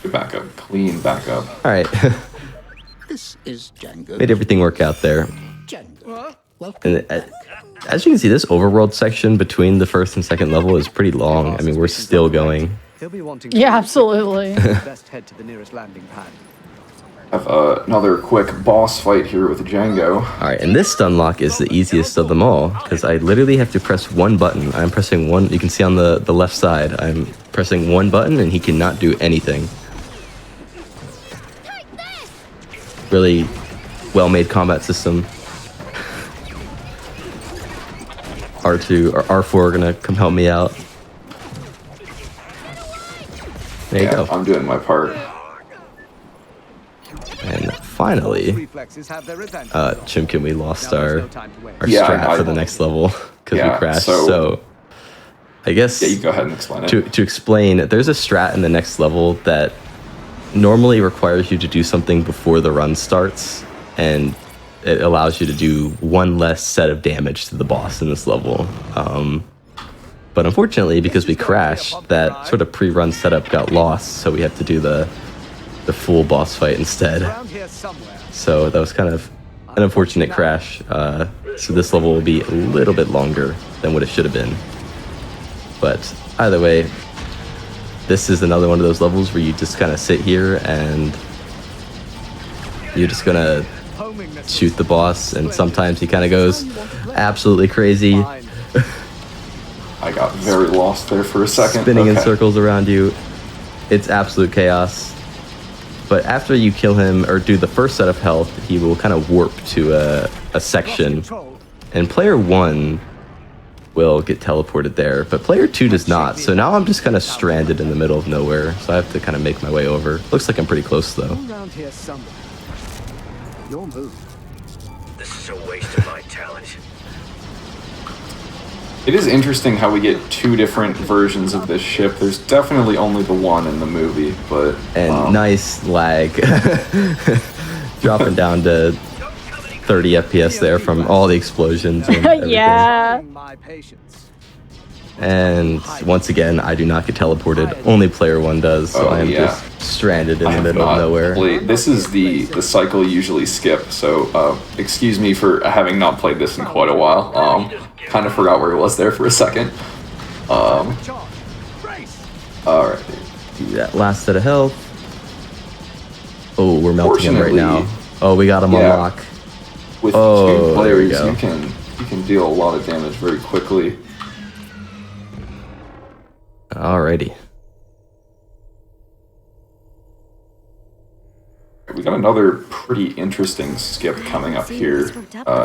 Good backup. Clean backup. All right. This is Django. Made everything work out there. Django. And as you can see, this overworld section between the first and second level is pretty long. I mean, we're still going. He'll be wanting Yeah, absolutely. best head to the nearest landing pad. Have another quick boss fight here with Django. All right, and this stun lock is the easiest of them all because I literally have to press one button. I'm pressing one. You can see on the left side, I'm pressing one button and he cannot do anything. Really well-made combat system. R2 or R4 are gonna come help me out. There you go. I'm doing my part. And finally, Reflexes have their advantage. Chimkin, we lost our Yeah, strat for the next level because Yeah, we crashed. so- So I guess Yeah, you go ahead and explain it. to explain, there's a strat in the next level that normally requires you to do something before the run starts, and it allows you to do one less set of damage to the boss in this level. But unfortunately, because we crashed, that sort of pre-run setup got lost, so we have to do the full boss fight instead. Around here somewhere. So that was kind of an unfortunate crash. So this level will be a little bit longer than what it should have been. But either way, this is another one of those levels where you just kind of sit here and you're just gonna shoot the boss, and sometimes he kind of goes absolutely crazy, I got very lost there for a second. spinning in Okay. circles around you. It's absolute chaos. But after you kill him or do the first set of health, he will kind of warp to a section, and player 1 will get teleported there, but player 2 does not. So now I'm just kind of stranded in the middle of nowhere, so I have to kind of make my way over. Looks like I'm pretty close though. Around here somewhere. Your move. This is a waste of my talent. It is interesting how we get two different versions of this ship. There's definitely only the one in the movie, but... And nice lag. Dropping down to 30 FPS there from all the explosions and everything. Yeah. My patience. And once again, I do not get teleported. Only player 1 does, so Oh, I am yeah. just stranded in I the have middle of not nowhere. played- This is the cycle you usually skip, so excuse me for having not played this in quite a while. Kind of forgot where it was there for a second. Alright. Do that last set of health. Oh, we're melting him right now. Oh, we got him on Yeah. lock. With Oh, two there we players, go. you can deal a lot of damage very quickly. Alrighty. We got another pretty interesting skip coming up here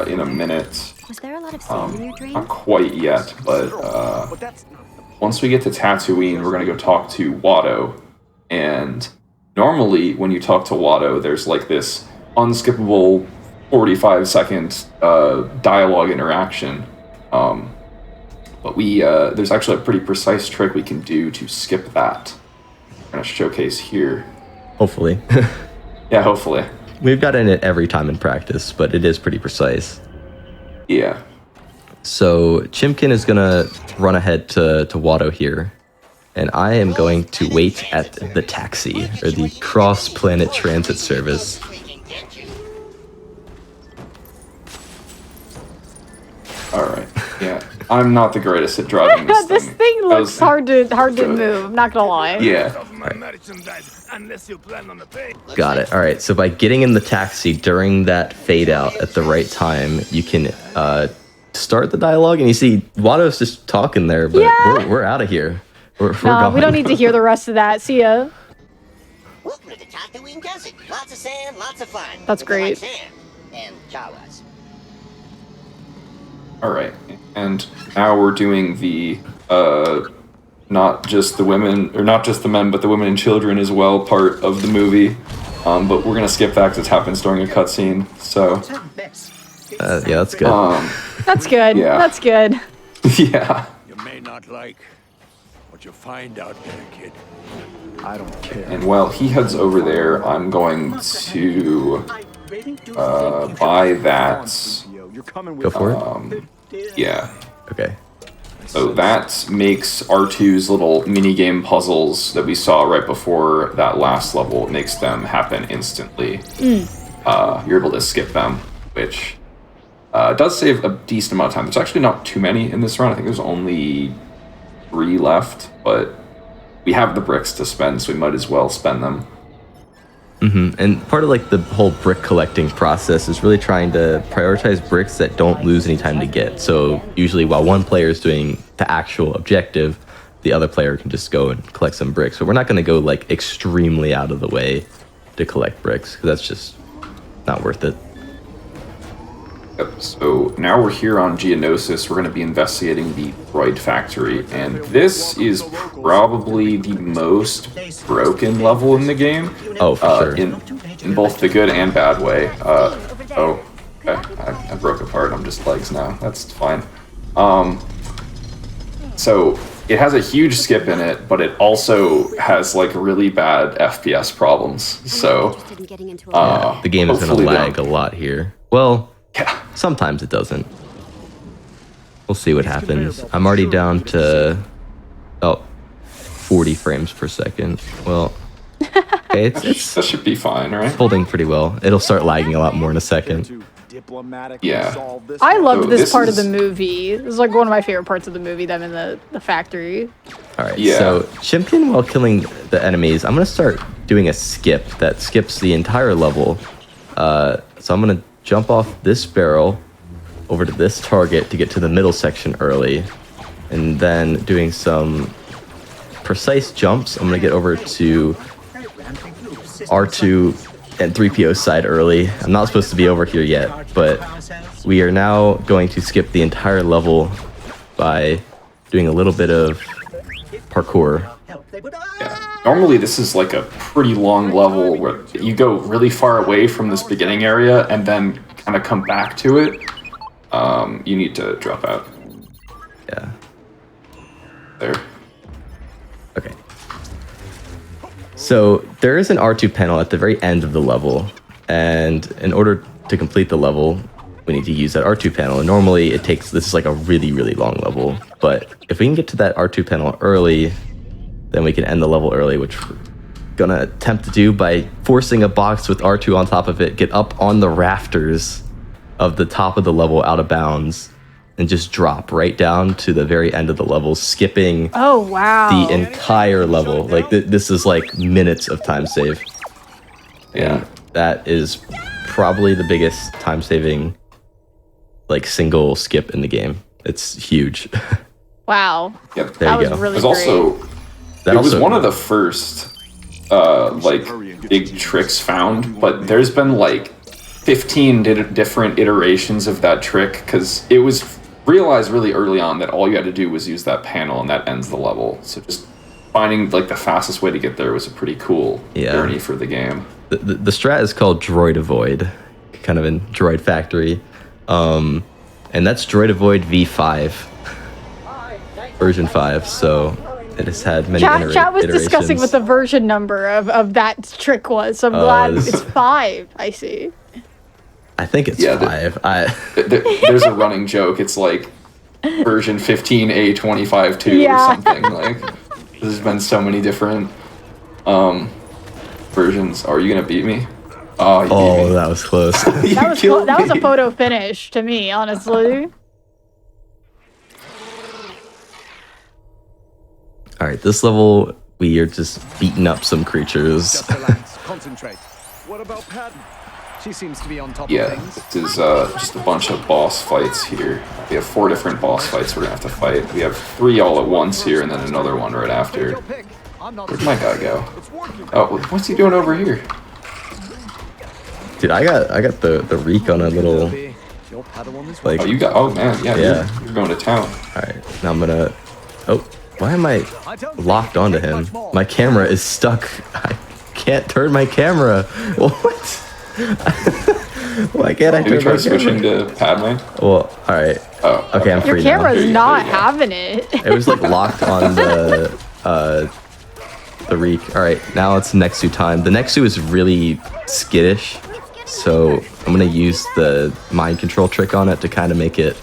in a minute. Was there a lot of sand in your dream? Not quite yet, but once we get to Tatooine, we're gonna go talk to Watto. And normally, when you talk to Watto, there's like this unskippable 45-second dialogue interaction. But there's actually a pretty precise trick we can do to skip that. I'm gonna showcase here. Hopefully. Yeah, hopefully. We've gotten it every time in practice, but it is pretty precise. Yeah. So Chimkin is gonna run ahead to Watto here, and I am going to wait at the taxi, or the cross-planet transit service. Alright. Yeah. I'm not the greatest at driving this This thing That looks was- hard to good. move. I'm not gonna lie. Yeah. Got it. All right. So by getting in the taxi during that fade out at the right time, you can start the dialogue, and you see Watto's just talking there, but Yeah. we're out of here. We're No, gone. we don't need to hear the rest of that. See ya. Welcome to the Tatooine Desert. Lots of sand, lots of fun. That's If you like great. sand and Jawas. Alright. And now we're doing the not just the women, or not just the men, but the women and children as well part of the movie. But we're gonna skip that because it happens during a cutscene. So Yeah, that's good. That's good. Yeah. That's good. yeah. You may not like what you find out there, kid. I don't care. And while he heads over there, I'm going to buy that. You're coming Go with for it. Yeah. Okay. So that makes R2's little mini-game puzzles that we saw right before that last level, it makes them happen instantly. You're able to skip them, which does save a decent amount of time. There's actually not too many in this run. I think there's only 3 left, but we have the bricks to spend, so we might as well spend them. And part of like the whole brick collecting process is really trying to prioritize bricks that don't lose any time to get. So usually while one player is doing the actual objective, the other player can just go and collect some bricks. But we're not going to go like extremely out of the way to collect bricks because that's just not worth it. Yep. So now we're here on Geonosis. We're going to be investigating the droid factory, and this is probably the most broken level in the game. Oh, for sure. In both the good and bad way. Okay. I broke apart. I'm just legs now. That's fine. So it has a huge skip in it, but it also has like really bad FPS problems. So the game is going to lag a lot here. Well, yeah. Sometimes it doesn't. We'll see what happens. I'm already down to 40 frames per second. Well, okay, it's that should be fine, right? Holding pretty well. It'll start lagging a lot more in a second. Yeah. I loved this part of the movie. It was like one of my favorite parts of the movie, them in the factory. All right, yeah. So Chimkin, while killing the enemies, I'm going to start doing a skip that skips the entire level. So I'm going to jump off this barrel over to this target to get to the middle section early, and then doing some precise jumps. I'm going to get over to R2 and 3PO side early. I'm not supposed to be over here yet, but we are now going to skip the entire level by doing a little bit of parkour. Yeah. Normally this is like a pretty long level where you go really far away from this beginning area and then kind of come back to it. You need to drop out. Yeah. There. Okay. So there is an R2 panel at the very end of the level, and in order to complete the level, we need to use that R2 panel. And normally it takes, this is like a really, really long level, but if we can get to that R2 panel early, then we can end the level early, which we're gonna attempt to do by forcing a box with R2 on top of it, get up on the rafters of the top of the level out of bounds, and just drop right down to the very end of the level, skipping the entire level. Like this is like minutes of time save. Yeah. And that is probably the biggest time saving like single skip in the game. It's huge. Wow. Yep. There you go. Really it was one of the first like big tricks found, but there's been like 15 different iterations of that trick because it was realized really early on that all you had to do was use that panel and that ends the level. So just finding like the fastest way to get there was a pretty cool journey for the game. The strat is called Droid Avoid, kind of in Droid Factory, and that's Droid Avoid V5 version 5. So it has had many Chat was iterations. discussing what the version number of that trick was, so I'm glad it's 5. I see. I think it's 5. There's a running joke. It's like version 15A25-2 or something. Like there's been so many different versions. Are you gonna beat me? Oh, you beat me. That was close. that was a photo finish to me, honestly. All right, this level we are just beating up some creatures. Concentrate. What about Patton? She seems to be on top of Yeah, things. this is just a bunch of boss fights here. We have 4 different boss fights we're gonna have to fight. We have 3 all at once here, and then another one right after. Where'd my guy go? Oh, what's he doing over here? Dude, I got the reek on a little like. Oh, you got. Oh man, yeah. You're going to town. All right, now I'm gonna. Oh, why am I locked onto him? My camera is stuck. I can't turn my camera. What? Why can't I turn my camera? Maybe try switching to Padme. Well, all right. Oh, okay, I'm free now. Your camera's not There you go. having it. It was like locked on the reek. All right, now it's Nexu time. The Nexu is really skittish, so I'm gonna use the mind control trick on it to kind of make it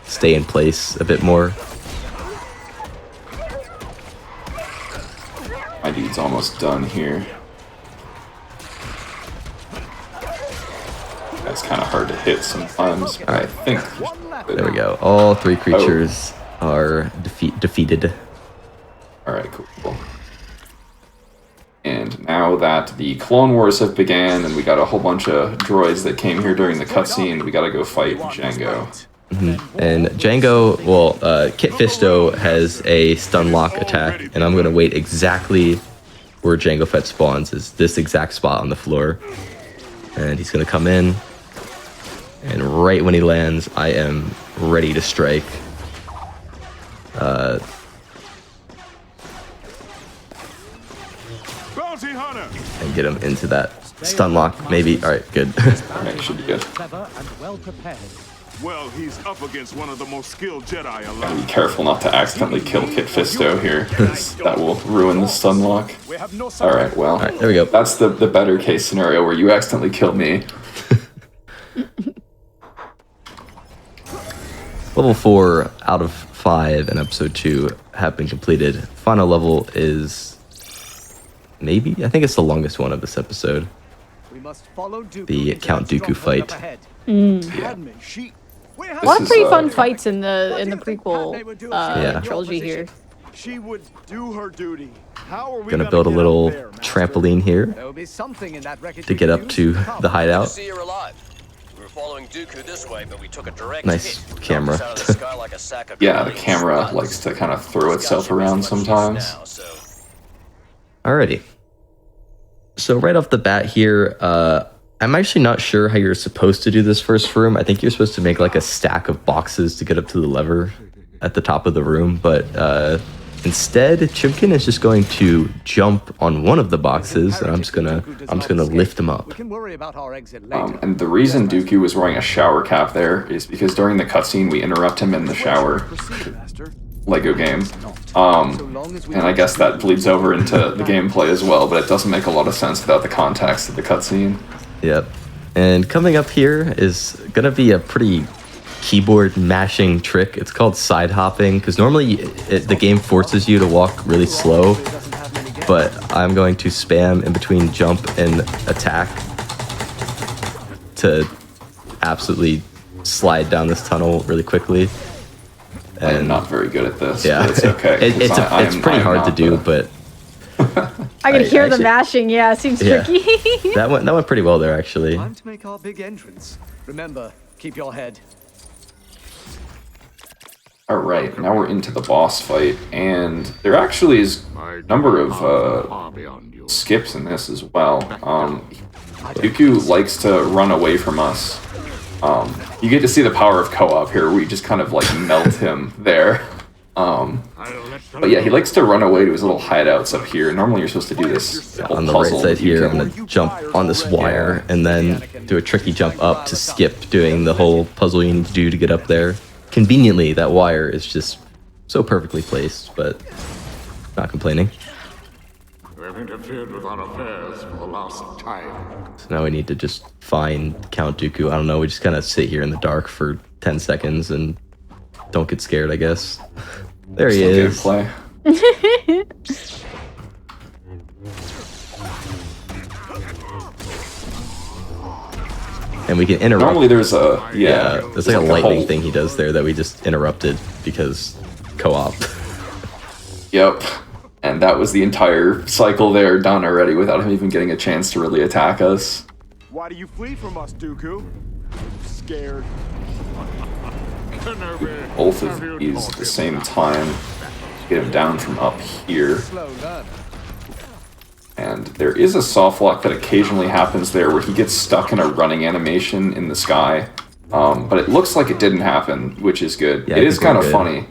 stay in place a bit more. dude's almost done here. That's kind of hard to hit sometimes, but I think... There we go. All 3 creatures are defeated. Alright, cool. And now that the Clone Wars have began, and we got a whole bunch of droids that came here during the cutscene, we gotta go fight Django. And Django, well, Kit Fisto has a stun lock attack, and I'm gonna wait exactly where Jango Fett spawns, is this exact spot on the floor. And he's gonna come in, and right when he lands, I am ready to strike. And get him into that stun lock, maybe. All right, good. Alright, should be good. Well, he's up against one of the most skilled Jedi alive. Gotta be careful not to accidentally kill Kit Fisto here, because that will ruin the stun lock. Alright, well, There we go. that's the better case scenario where you accidentally kill me. Level 4 out of 5 in episode 2 have been completed. Final level is maybe, I think it's the longest one of this episode. We must follow Dooku The Count Dooku fight. A lot of pretty fun fights in the prequel trilogy here. She would do her duty. How are we Gonna build a little trampoline here There will be something in that wreckage to get up to the hideout. See, you're alive. We were following Dooku this way, but we took a direct Nice hit. camera. Knocked us out of the sky like a sack of Yeah, the grenades. camera likes to kind of throw itself around sometimes. Now, so Alrighty. So right off the bat here, I'm actually not sure how you're supposed to do this first room. I think you're supposed to make like a stack of boxes to get up to the lever at the top of the room, but instead Chimkin is just going to jump on one of the boxes, and I'm just gonna lift him up. We can worry about our exit later. And the reason Dooku was wearing a shower cap there is because during the cutscene we interrupt him in the shower. Lego game. And I guess that bleeds over into the gameplay as well, but it doesn't make a lot of sense without the context of the cutscene. Yep. And coming up here is gonna be a pretty keyboard mashing trick. It's called side hopping, because normally the game forces you to walk really slow, but I'm going to spam in between jump and attack to absolutely slide down this tunnel really quickly. I am not very good at this, Yeah, but it's okay. it's pretty hard to do, but I can hear the actually- mashing. Yeah, it seems Yeah. tricky. that went pretty well there actually. Time to make our big entrance. Remember, keep your head. Alright, now we're into the boss fight, and there actually is a number of skips in this as well. Dooku likes to run away from us. You get to see the power of co-op here, where we just kind of like melt him there. But yeah, he likes to run away to his little hideouts up here. Normally you're supposed to do this little On the right puzzle. side You here, I'm can- gonna jump on this wire and then do a tricky jump up to skip doing the whole puzzle you need to do to get up there. Conveniently, that wire is just so perfectly placed, but not complaining. We've interfered with our affairs for the last time. So now we need to just find Count Dooku. I don't know, we just kind of sit here in the dark for 10 seconds and don't get scared, I guess. There he is. Gameplay. And we can interrupt. Normally there's a there's like a lightning whole- thing he does there that we just interrupted because co-op. Yep. And that was the entire cycle there done already without him even getting a chance to really attack us. Why do you flee from us, Dooku? Scared. Both of these at the same time. Get him down from up here. Slow learner. And there is a soft lock that occasionally happens there where he gets stuck in a running animation in the sky. But it looks like it didn't happen, which is good. Yeah, it is kind of good. funny.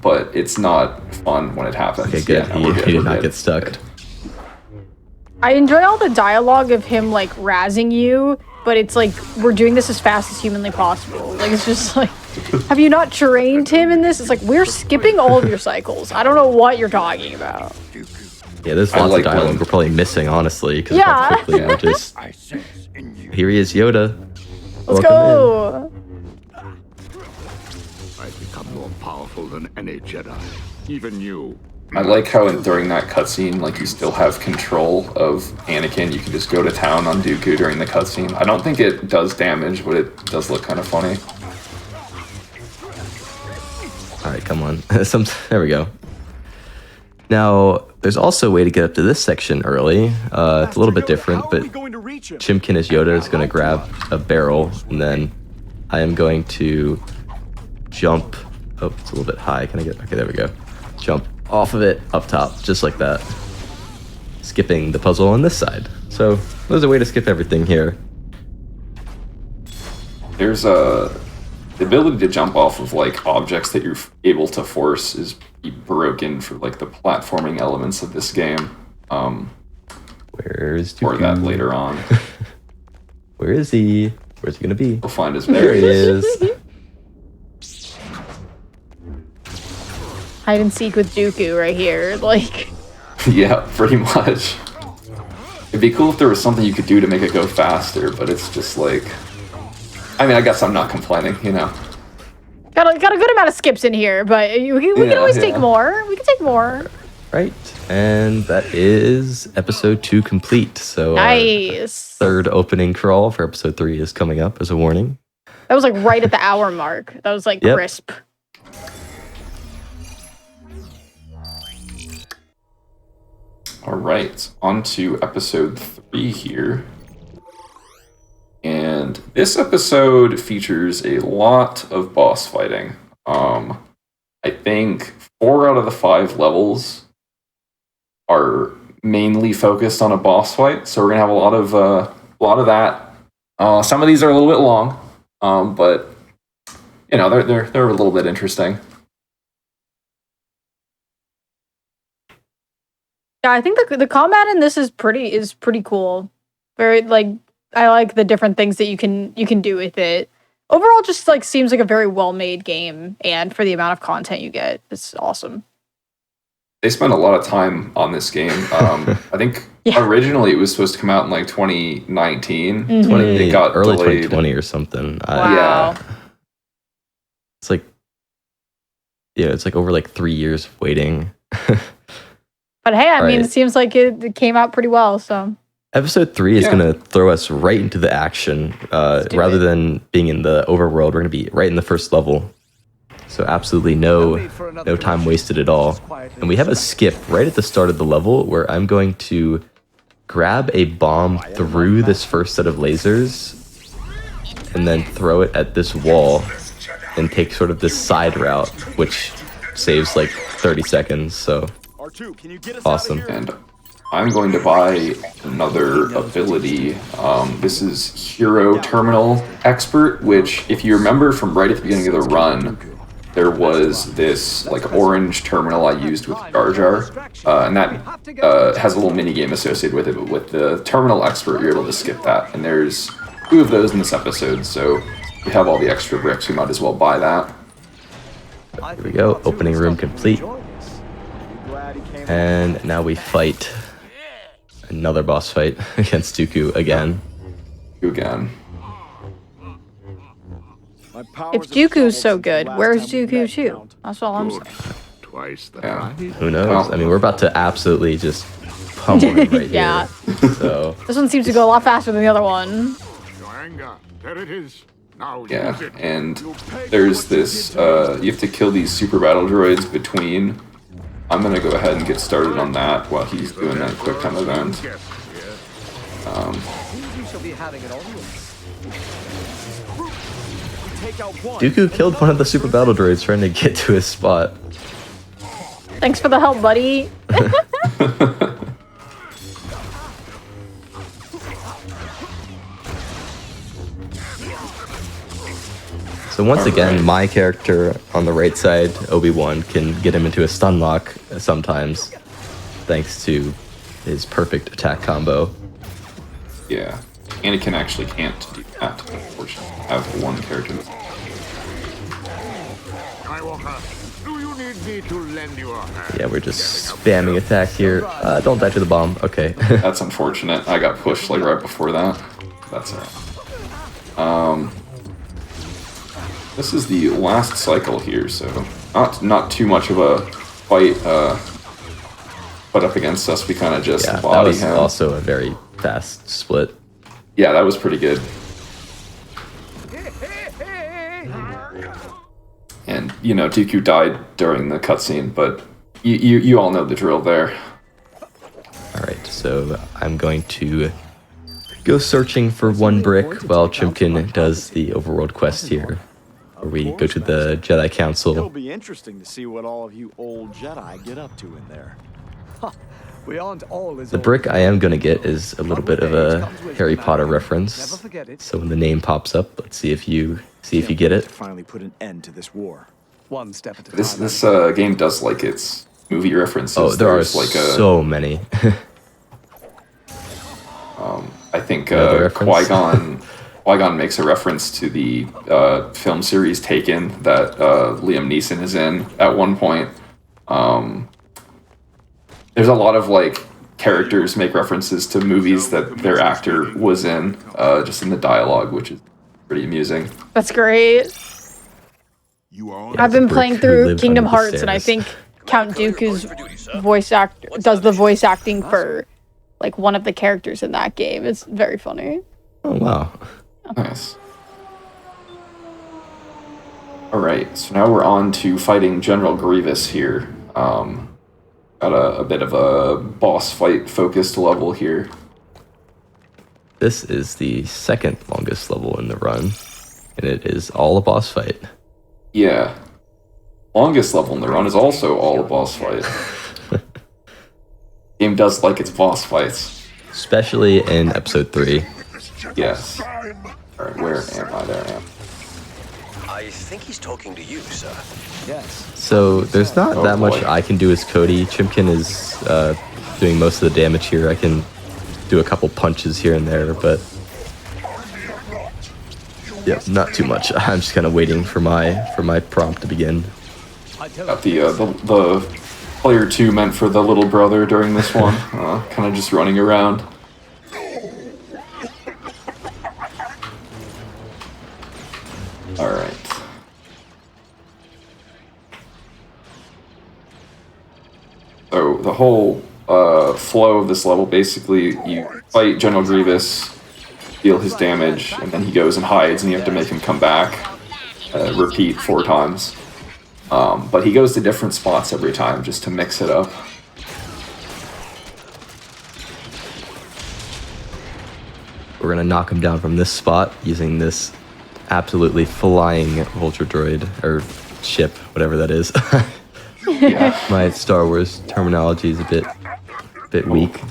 But it's not fun when it happens. Okay, good. Yeah, we're good, He did we're not good. get stuck. Good. I enjoy all the dialogue of him like razzing you, but it's like we're doing this as fast as humanly possible. Like it's just like, have you not trained him in this? It's like we're skipping all of your cycles. I don't know what you're talking about. Yeah, there's I lots like of dialogue when- we're probably missing, honestly, because Yeah. how quickly we're just... I sense in you. Here he is, Yoda. Let's Welcome go. I've become more powerful than any Jedi. Even you. I like how during that cutscene, like, you still have control of Anakin. You can just go to town on Dooku during the cutscene. I don't think it does damage, but it does look kind of funny. All right, come on. There we go. Now, there's also a way to get up to this section early. It's a little bit different, but Chimkin as Yoda is going to grab a barrel, and then I am going to jump. Oh, it's a little bit high. Can I get... Okay, there we go. Jump off of it, up top, just like that. Skipping the puzzle on this side. So, there's a way to skip everything here. There's the ability to jump off of, like, objects that you're able to force is broken for, like, the platforming elements of this game. Where's Dooku? Or that later on. Where is he? Where's he gonna be? We'll find his There he is. Hide and seek with Dooku right here. Like, Yeah, pretty much. It'd be cool if there was something you could do to make it go faster, but it's just like... I mean, I guess I'm not complaining, you know. got a good amount of skips in here, but we can always take more. We can take more. Right, and that is episode 2 complete. So nice. Third opening crawl for episode 3 is coming up as a warning. That was like right at the hour mark. That was like crisp. All right, on to episode 3 here. And this episode features a lot of boss fighting. I think 4 out of the 5 levels are mainly focused on a boss fight, so we're gonna have a lot of that. Some of these are a little bit long, but you know they're a little bit interesting. Yeah, I think the combat in this is pretty cool. Very like I like the different things that you can do with it. Overall, just like seems like a very well made game, and for the amount of content you get, it's awesome. They spent a lot of time on this game. I think originally it was supposed to come out in like 2019. It got early delayed. 2020 or something. Wow. Yeah. It's like it's like over like 3 years of waiting. But hey, I mean, it seems like it came out pretty well. So episode 3 is going to throw us right into the action. Rather than being in the overworld, we're going to be right in the first level. So absolutely no time wasted at all. And we have a skip right at the start of the level where I'm going to grab a bomb through this first set of lasers and then throw it at this wall and take sort of this side route, which saves like 30 seconds. So awesome. And I'm going to buy another ability. This is Hero Terminal Expert, which, if you remember from right at the beginning of the run, there was this like orange terminal I used with Jar Jar, and that has a little mini game associated with it. But with the Terminal Expert, you're able to skip that. And there's 2 of those in this episode, so we have all the extra bricks. We might as well buy that. Here we go. Opening room complete. And now we fight another boss fight against Dooku again. If Dooku's so good, where's Dooku 2? That's all I'm saying. Twice the Who knows? I mean, we're about to absolutely just pummel him right here. So this one seems to go a lot faster than the other one. There it is. Now yeah, and there's this, you have to kill these super battle droids between. I'm gonna go ahead and get started on that while he's doing that quick time event. Dooku killed one of the super battle droids trying to get to his spot. Thanks for the help, buddy. So once again, my character on the right side, Obi-Wan, can get him into a stun lock sometimes, thanks to his perfect attack combo. Yeah, Anakin actually can't do that, unfortunately. I have one character. Skywalker, do you need me to lend you a hand? Yeah, we're just spamming attack here. Don't die to the bomb. Okay. That's unfortunate. I got pushed like right before that. That's alright. This is the last cycle here, so not too much of a fight put up against us, we kind of just Yeah, that body was him. also a very fast split. Yeah, that was pretty good. And, you know, Dooku died during the cutscene, but you all know the drill there. Alright, so I'm going to go searching for one brick while Chimkin does the overworld quest here. Where we go to the Jedi It'll Council. be interesting to see what all of you old Jedi get up to in there. We aren't all as The old brick as I am going to get is a little bit of a Harry Potter reference. Never forget it. So when the name pops up, let's see if you get it. Finally put an end to this war. One step at a time. This game does like its movie references. Oh, there are There's like so many. I think Another reference? Qui-Gon makes a reference to the film series Taken that Liam Neeson is in at one point. There's a lot of like characters make references to movies that their actor was in, just in the dialogue, which is pretty amusing. That's great. I've been playing through Kingdom Hearts, and I think Count Dooku's does the voice acting for like one of the characters in that game. It's very funny. Oh, wow. Nice. Alright, so now we're on to fighting General Grievous here. Got a bit of a boss fight focused level here. This is the second longest level in the run, and it is all a boss fight. Yeah. Longest level in the run is also all a boss fight. Game does like its boss fights. Especially in episode 3. Yes. Alright, where am I? There I am. I think he's talking to you, sir. Yes. So there's not Oh, that much boy. I can do as Cody. Chimkin is doing most of the damage here. I can do a couple punches here and there, but yeah, not too much. I'm just kind of waiting for my prompt to begin. Got the player 2 meant for the little brother during this one. Kind of just running around. Alright. So the whole flow of this level, basically, you fight General Grievous, deal his damage, and then he goes and hides, and you have to make him come back. Repeat 4 times. But he goes to different spots every time, just to mix it up. We're gonna knock him down from this spot using this absolutely flying Vulture droid, or ship, whatever that is. Yeah. My Star Wars terminology is a bit weak.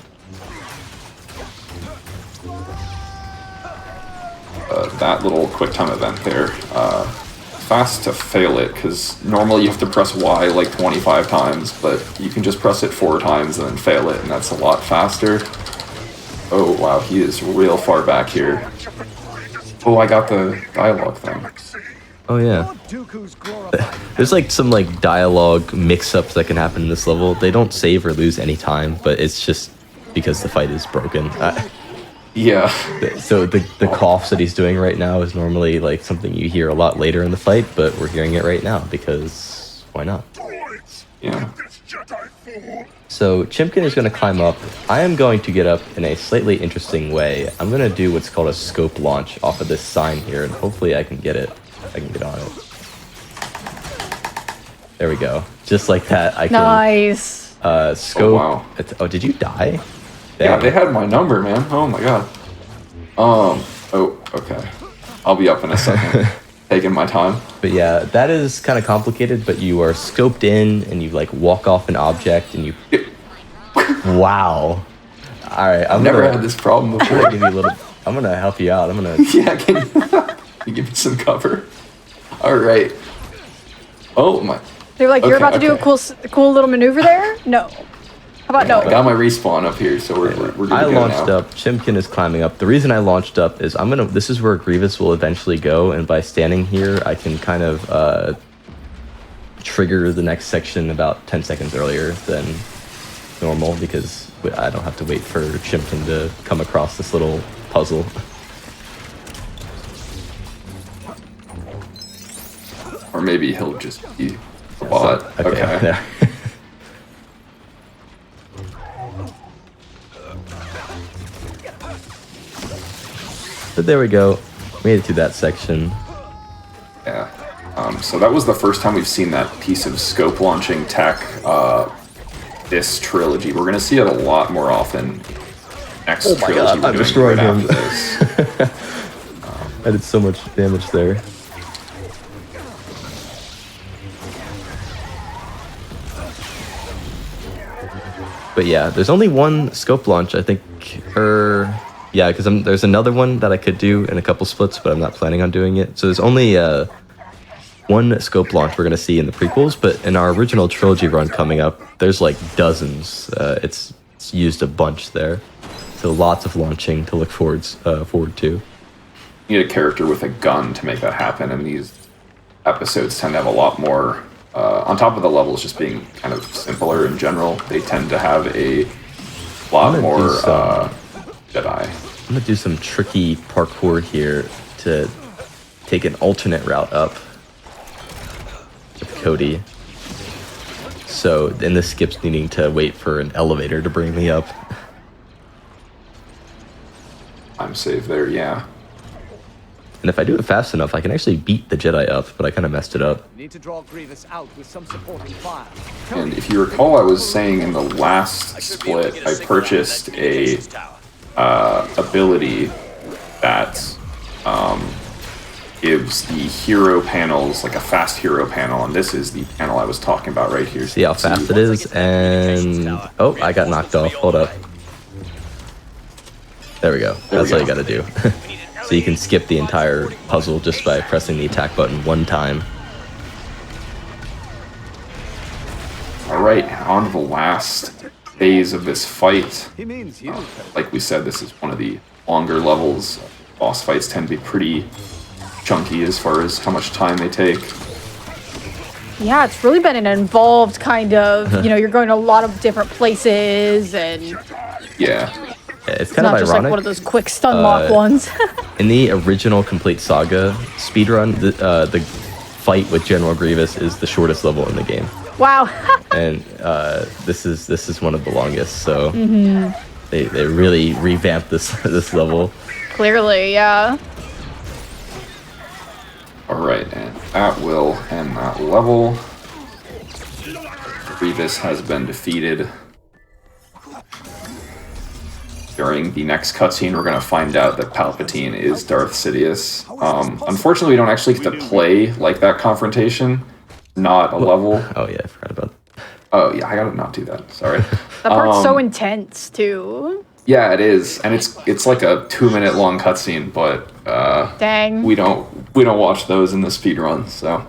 That little quick time event there, fast to fail it, because normally you have to press Y like 25 times, but you can just press it 4 times and then fail it, and that's a lot faster. Oh wow, he is real far back here. Oh, I got the dialogue thing. Oh yeah. There's like some like dialogue mix-ups that can happen in this level. They don't save or lose any time, but it's just because the fight is broken. Yeah. So the coughs that he's doing right now is normally like something you hear a lot later in the fight, but we're hearing it right now because why not? Yeah. So Chimkin is going to climb up. I am going to get up in a slightly interesting way. I'm going to do what's called a scope launch off of this sign here, and hopefully I can get it. I can get on it. There we go. Just like that, I can Nice. scope. Oh, wow. Oh, did you die? Yeah, Dang. they had my number, man. Oh my god. Oh, okay. I'll be up in a second. Taking my time. But yeah, that is kind of complicated, but you are scoped in and you like walk off an object and you... Wow. Alright, I've never had this problem before. I'm gonna give you a little... I'm gonna help you out. I'm gonna... Yeah, can you give me some cover? Alright. Oh my... They're like, you're Okay, about to do a okay. cool little maneuver there? No. How about I no? got my respawn up here, so we're good to I go launched now. up. Chimkin is climbing up. The reason I launched up is this is where Grievous will eventually go, and by standing here, I can kind of trigger the next section about 10 seconds earlier than normal, because I don't have to wait for Chimkin to come across this little puzzle. Or maybe he'll just be a bot. Okay. Okay. Yeah. But there we go. Made it to that section. Yeah. So that was the first time we've seen that piece of scope launching tech this trilogy. We're going to see it a lot more often next trilogy. God, I'm destroying him. After this. I did so much damage there. But yeah, there's only one scope launch, I think, yeah, because there's another one that I could do in a couple splits, but I'm not planning on doing it. So there's only one scope launch we're going to see in the prequels, but in our original trilogy run coming up, there's like dozens. It's used a bunch there. So lots of launching to look forward to. You need a character with a gun to make that happen, and these episodes tend to have a lot more, on top of the levels just being kind of simpler in general, they tend to have a lot more Jedi. I'm going to do some tricky parkour here to take an alternate route up with Cody. So, and this skips needing to wait for an elevator to bring me up. I'm safe there, yeah. And if I do it fast enough, I can actually beat the Jedi up, but I kind of messed it up. Need to draw Grievous out with some supporting fire. And if you recall, I was saying in the last split, I purchased a ability that gives the hero panels like a fast hero panel, and this is the panel I was talking about right here. See how fast it is, and oh, I got knocked off. Hold up. There we go. That's all you gotta do. So you can skip the entire puzzle just by pressing the attack button one time. Alright, on to the last phase of this fight. He means you. Like we said, this is one of the longer levels. Boss fights tend to be pretty chunky as far as how much time they take. Yeah, it's really been an involved kind of, you're going to a lot of different places and... Yeah. It's kind of not just ironic. like one of those quick stun lock ones. In the original complete Saga speedrun, the fight with General Grievous is the shortest level in the game. Wow. And this is one of the longest, so they really revamped this level. Clearly, yeah. Alright, and that will end that level. Grievous has been defeated. During the next cutscene, we're going to find out that Palpatine is Darth Sidious. Unfortunately, we don't actually get to play like that confrontation. Not a level. Oh yeah, I forgot about that. Oh yeah, I gotta not do that. Sorry. That part's so intense too. Yeah, it is, and it's like a 2-minute long cutscene, but dang, we don't watch those in the speedrun, so.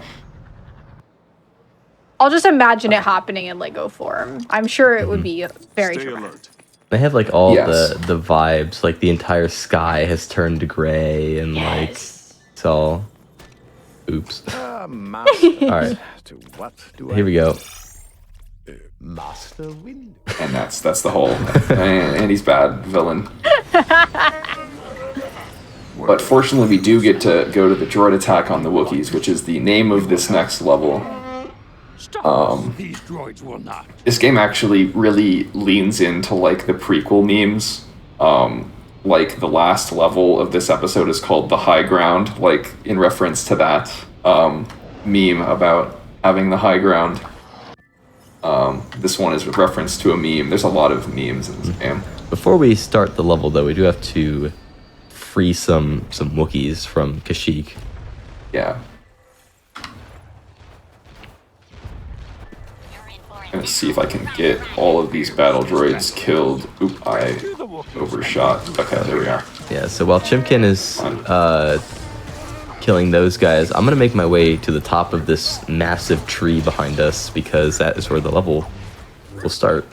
I'll just imagine it happening in Lego form. I'm sure it would be very dramatic. They have like all the vibes, like the entire sky has turned to gray, and like it's all. Oops. All right. Here we go. Master Wind. And that's the whole. And he's bad villain. But fortunately, we do get to go to the droid attack on the Wookiees, which is the name of this next level. These droids will not. This game actually really leans into like the prequel memes. Like the last level of this episode is called The High Ground, like in reference to that meme about having the high ground. This one is with reference to a meme. There's a lot of memes in this game. Before we start the level, though, we do have to free some Wookiees from Kashyyyk. Yeah. I'm gonna see if I can get all of these battle droids killed. Oop, I overshot. Okay, there we are. Yeah, so while Chimkin is killing those guys, I'm gonna make my way to the top of this massive tree behind us because that is where the level will start.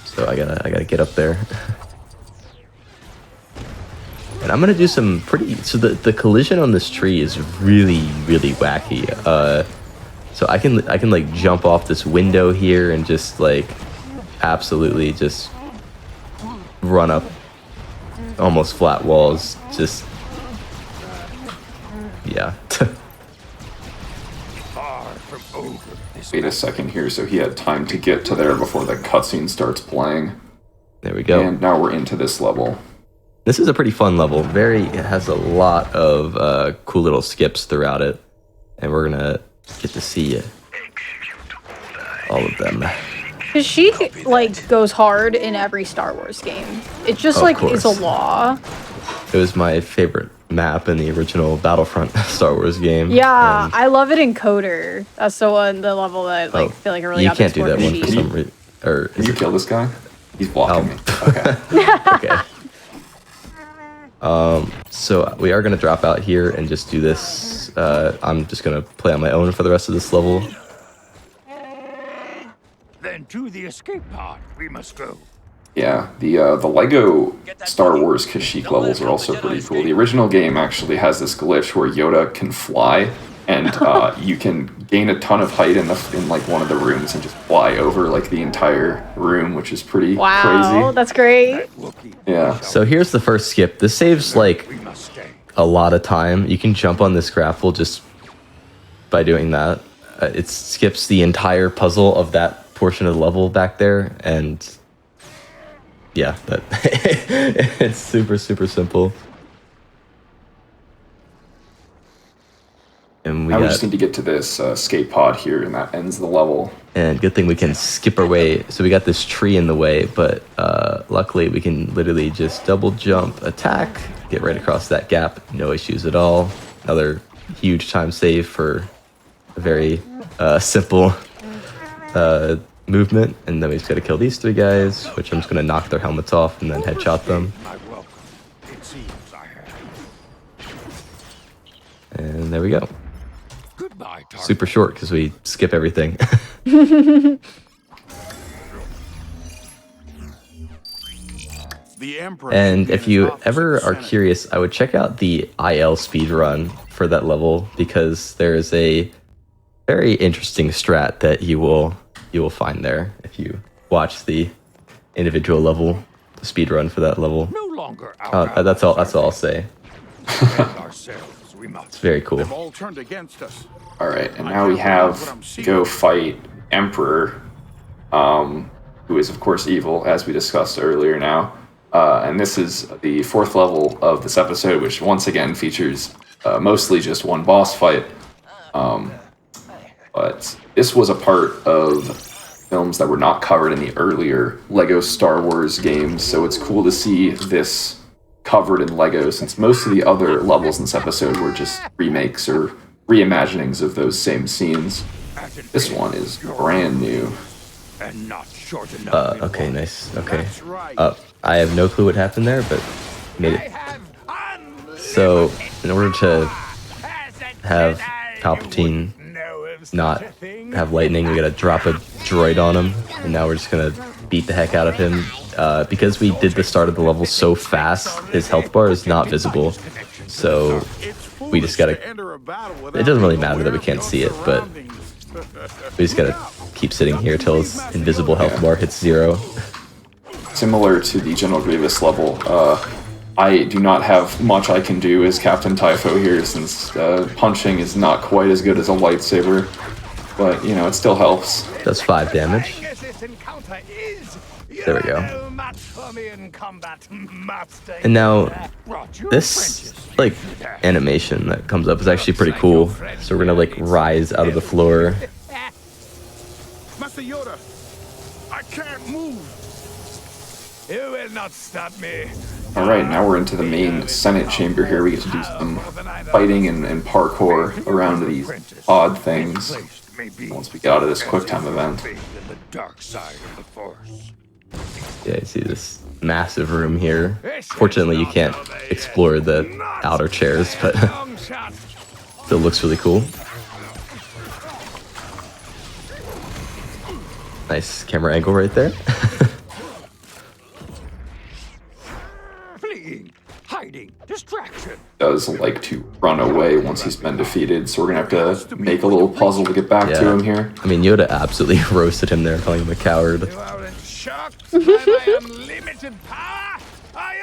So I gotta get up there. And I'm gonna do some pretty. So the collision on this tree is really wacky. So I can like jump off this window here and just like absolutely just run up almost flat walls. Just yeah. Wait a second here, so he had time to get to there before the cutscene starts playing. There we go. And now we're into this level. This is a pretty fun level. It has a lot of cool little skips throughout it, and we're gonna get to see all of them. Kashyyyk like goes hard in every Star Wars game. It just is a law. It was my favorite map in the original Battlefront Star Wars game. Yeah, I love it in Coder. That's the level that I feel like I really got to explore. You can't do that one for some reason. Or can you kill this guy? He's blocking me. Okay. Okay. So we are gonna drop out here and just do this. I'm just gonna play on my own for the rest of this level. Then to the escape pod we must go. Yeah, the Lego Star Wars Kashyyyk levels are also pretty cool. The original game actually has this glitch where Yoda can fly, and you can gain a ton of height in like one of the rooms and just fly over like the entire room, which is pretty crazy. That's great. Yeah. So here's the first skip. This saves like a lot of time. You can jump on this grapple just by doing that. It skips the entire puzzle of that portion of the level back there, and yeah, it's super simple. And we just need to get to this escape pod here, and that ends the level. And good thing we can skip our way. So we got this tree in the way, but luckily we can literally just double jump, attack, get right across that gap, no issues at all. Another huge time save for a very simple movement. And then we just got to kill these 3 guys, which I'm just going to knock their helmets off and then headshot them. And there we go. Super short because we skip everything. And if you ever are curious, I would check out the IL speedrun for that level, because there is a very interesting strat that you will find there if you watch the individual level speedrun for that level. That's all I'll say. It's very cool. All right, and now we have to go fight Emperor, who is of course evil, as we discussed earlier now. And this is the 4th level of this episode, which once again features mostly just one boss fight. But this was a part of films that were not covered in the earlier LEGO Star Wars games, so it's cool to see this covered in LEGO, since most of the other levels in this episode were just remakes or reimaginings of those same scenes. This one is brand new. Okay, nice. Okay. I have no clue what happened there, but made it. So, in order to have Palpatine not have lightning, we gotta drop a droid on him, and now we're just gonna beat the heck out of him. Because we did the start of the level so fast, his health bar is not visible, so we just gotta... It doesn't really matter that we can't see it, but we just gotta keep sitting here till his invisible health bar hits 0. Similar to the General Grievous level, I do not have much I can do as Captain Typho here, since punching is not quite as good as a lightsaber, but, you know, it still helps. Does 5 damage. There we go. And now, this, like, animation that comes up is actually pretty cool. So we're gonna, like, rise out of the floor. Master Yoda, I can't move. You will not stop me. Alright, now we're into the main Senate chamber here. We get to do some fighting and parkour around these odd things once we get out of this QuickTime event. Yeah, you see this massive room here. Fortunately, you can't explore the outer chairs, but still looks really cool. Nice camera angle right there. Hiding, distraction. Does like to run away once he's been defeated, so we're gonna have to make a little puzzle to get back to him here. I mean, Yoda absolutely roasted him there, calling him a coward.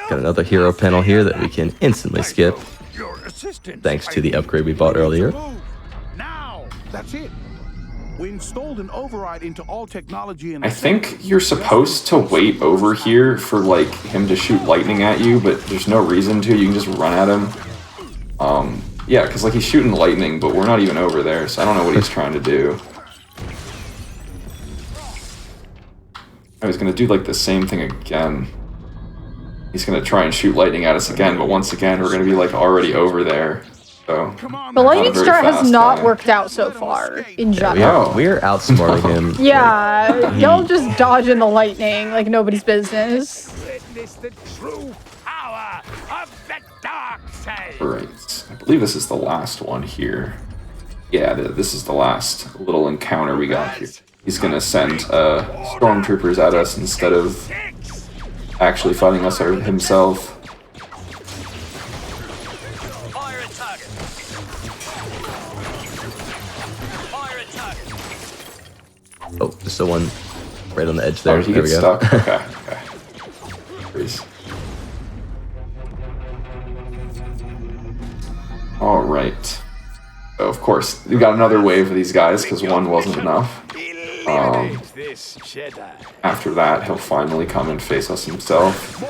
Got another hero panel here that we can instantly skip, thanks to the upgrade we bought earlier. Now, that's it. We installed an override into all technology and I think you're supposed to wait over here for like him to shoot lightning at you, but there's no reason to. You can just run at him. Yeah, because like he's shooting lightning, but we're not even over there, so I don't know what he's trying to do. I was gonna do like the same thing again. He's gonna try and shoot lightning at us again, but once again we're gonna be like already over there. So the lightning start has not worked out so far in general. We are outsmarting him. Yeah, y'all just dodging the lightning like nobody's business. witness the true power of the dark side. Right. I believe this is the last one here. Yeah, this is the last little encounter we got here. He's gonna send stormtroopers at us instead of actually fighting us himself. Fire at target. Fire at target. Oh, just the one right on the edge there. Oh, he there we gets go. stuck? Okay, okay. Please. Alright. So, of course, we got another wave of these guys, because one wasn't enough. After that, he'll finally come and face us himself.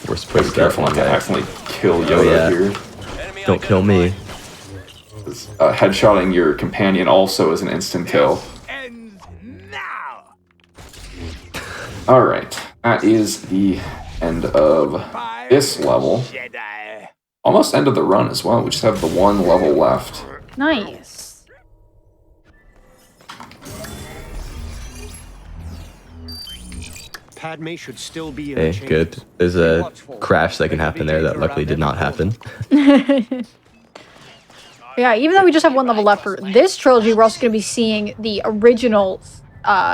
We're supposed to careful not to accidentally kill Yoda here. Don't kill me. Headshotting your companion also is an instant kill. Alright, that is the end of this level. Almost end of the run as well. We just have the one level left. Nice. Padme should still be in Hey, the chambers. good. There's a crash that can happen there that luckily did not happen. Yeah, even though we just have one level left for this trilogy, we're also going to be seeing the original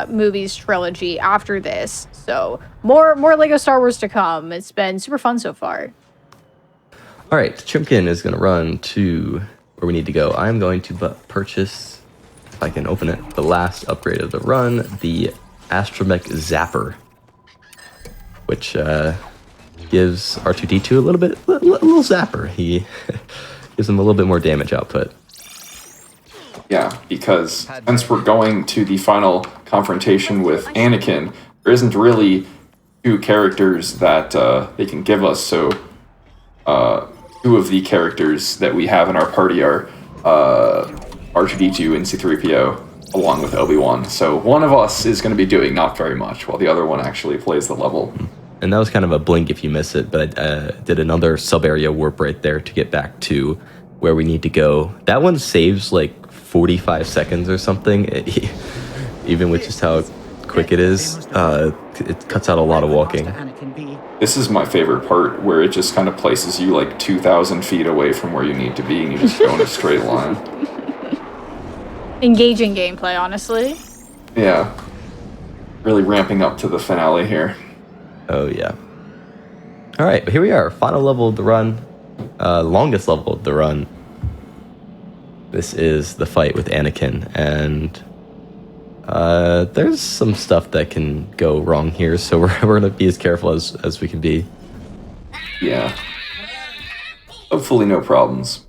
movies trilogy after this. So more Lego Star Wars to come. It's been super fun so far. All right, Chimkin is going to run to where we need to go. I'm going to purchase, if I can open it, the last upgrade of the run, the Astromech Zapper, which gives R2-D2 a little zapper. He gives him a little bit more damage output. Yeah, because since we're going to the final confrontation with Anakin, there isn't really two characters that they can give us, so two of the characters that we have in our party are R2-D2 and C-3PO, along with Obi-Wan. So one of us is going to be doing not very much, while the other one actually plays the level. And that was kind of a blink if you miss it, but I did another sub-area warp right there to get back to where we need to go. That one saves like 45 seconds or something, even with just how quick it is. It cuts out a lot of walking. This is my favorite part, where it just kind of places you like 2,000 feet away from where you need to be, and you just go in a straight line. Engaging gameplay, honestly. Yeah. Really ramping up to the finale here. Oh, yeah. All right, but here we are. Final level of the run. Longest level of the run. This is the fight with Anakin, and there's some stuff that can go wrong here, so we're going to be as careful as we can be. Yeah. Hopefully no problems.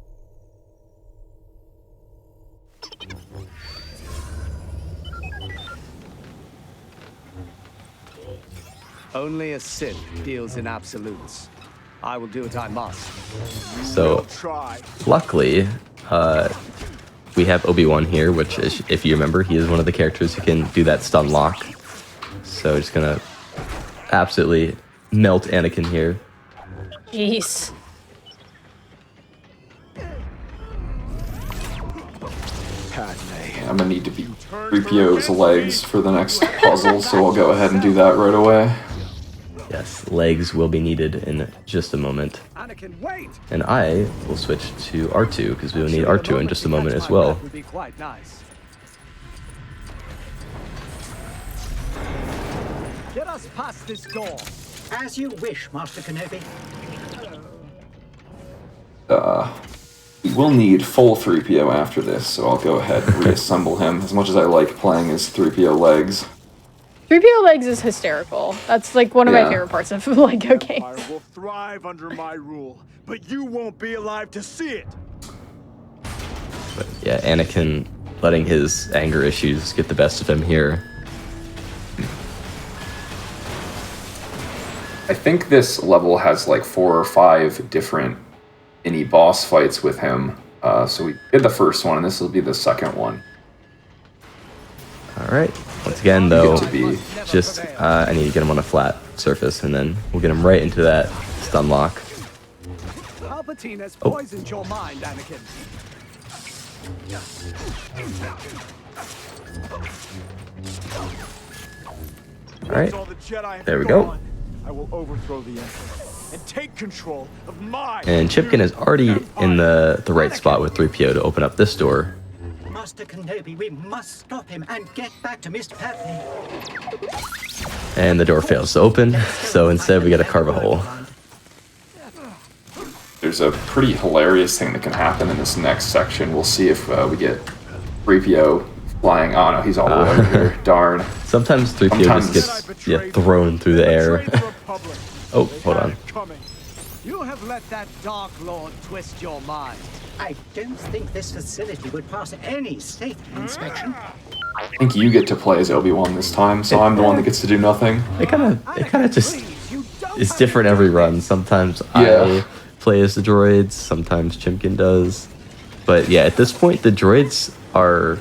Only a Sith deals in absolutes. I will do what I must. So, luckily, we have Obi-Wan here, which is, if you remember, he is one of the characters who can do that stun lock. So just gonna absolutely melt Anakin here. Jeez. I'm gonna need to beat 3PO's legs for the next puzzle, so I'll go ahead and do that right away. Yes, legs will be needed in just a moment. And I will switch to R2, because we will need R2 in just a moment as well. Get us past this door. As you wish, Master Kenobi. We will need full 3PO after this, so I'll go ahead and reassemble him, as much as I like playing as 3PO legs. 3PO legs is hysterical. That's like one of my favorite parts of Lego games. I will thrive under my rule, but you won't be alive to see it. But yeah, Anakin letting his anger issues get the best of him here. I think this level has like 4 or 5 different mini boss fights with him. So we did the first one, and this will be the second one. All right. Once again, though, To be just I need to get him on a flat surface, and then we'll get him right into that stun lock. Palpatine has poisoned your mind, Anakin. All right. All the Jedi There we go. gone, I will overthrow the Emperor and take control of my. And Chipkin is already in the right spot with 3PO to open up this door. Master Kenobi, we must stop him and get back to Mr. Padme. And the door fails to open, so instead we gotta carve a hole. There's a pretty hilarious thing that can happen in this next section. We'll see if we get 3PO flying. Oh no, he's all the way over here. Darn. Sometimes 3PO just gets thrown through the air. Oh, hold on. You have let that Dark Lord twist your mind. I don't think this facility would pass any safety inspection. I think you get to play as Obi-Wan this time, so I'm the one that gets to do nothing. It kind of just is different every run. Sometimes Yeah. I play as the droids, sometimes Chimkin does. But yeah, at this point, the droids are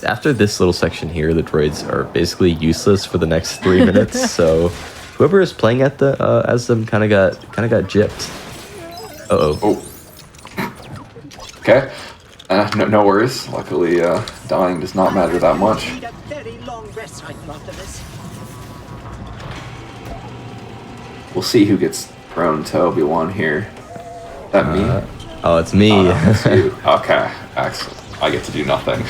after this little section here, the droids are basically useless for the next 3 minutes. So whoever is playing at the as them kind of got gypped. Oh. Okay. No worries. Luckily, dying does not matter that much. Need a very long rest cycle after this. We'll see who gets thrown to Obi-Wan here. Is that me? Oh, it's me. Oh, no, it's you. Okay. Excellent. I get to do nothing.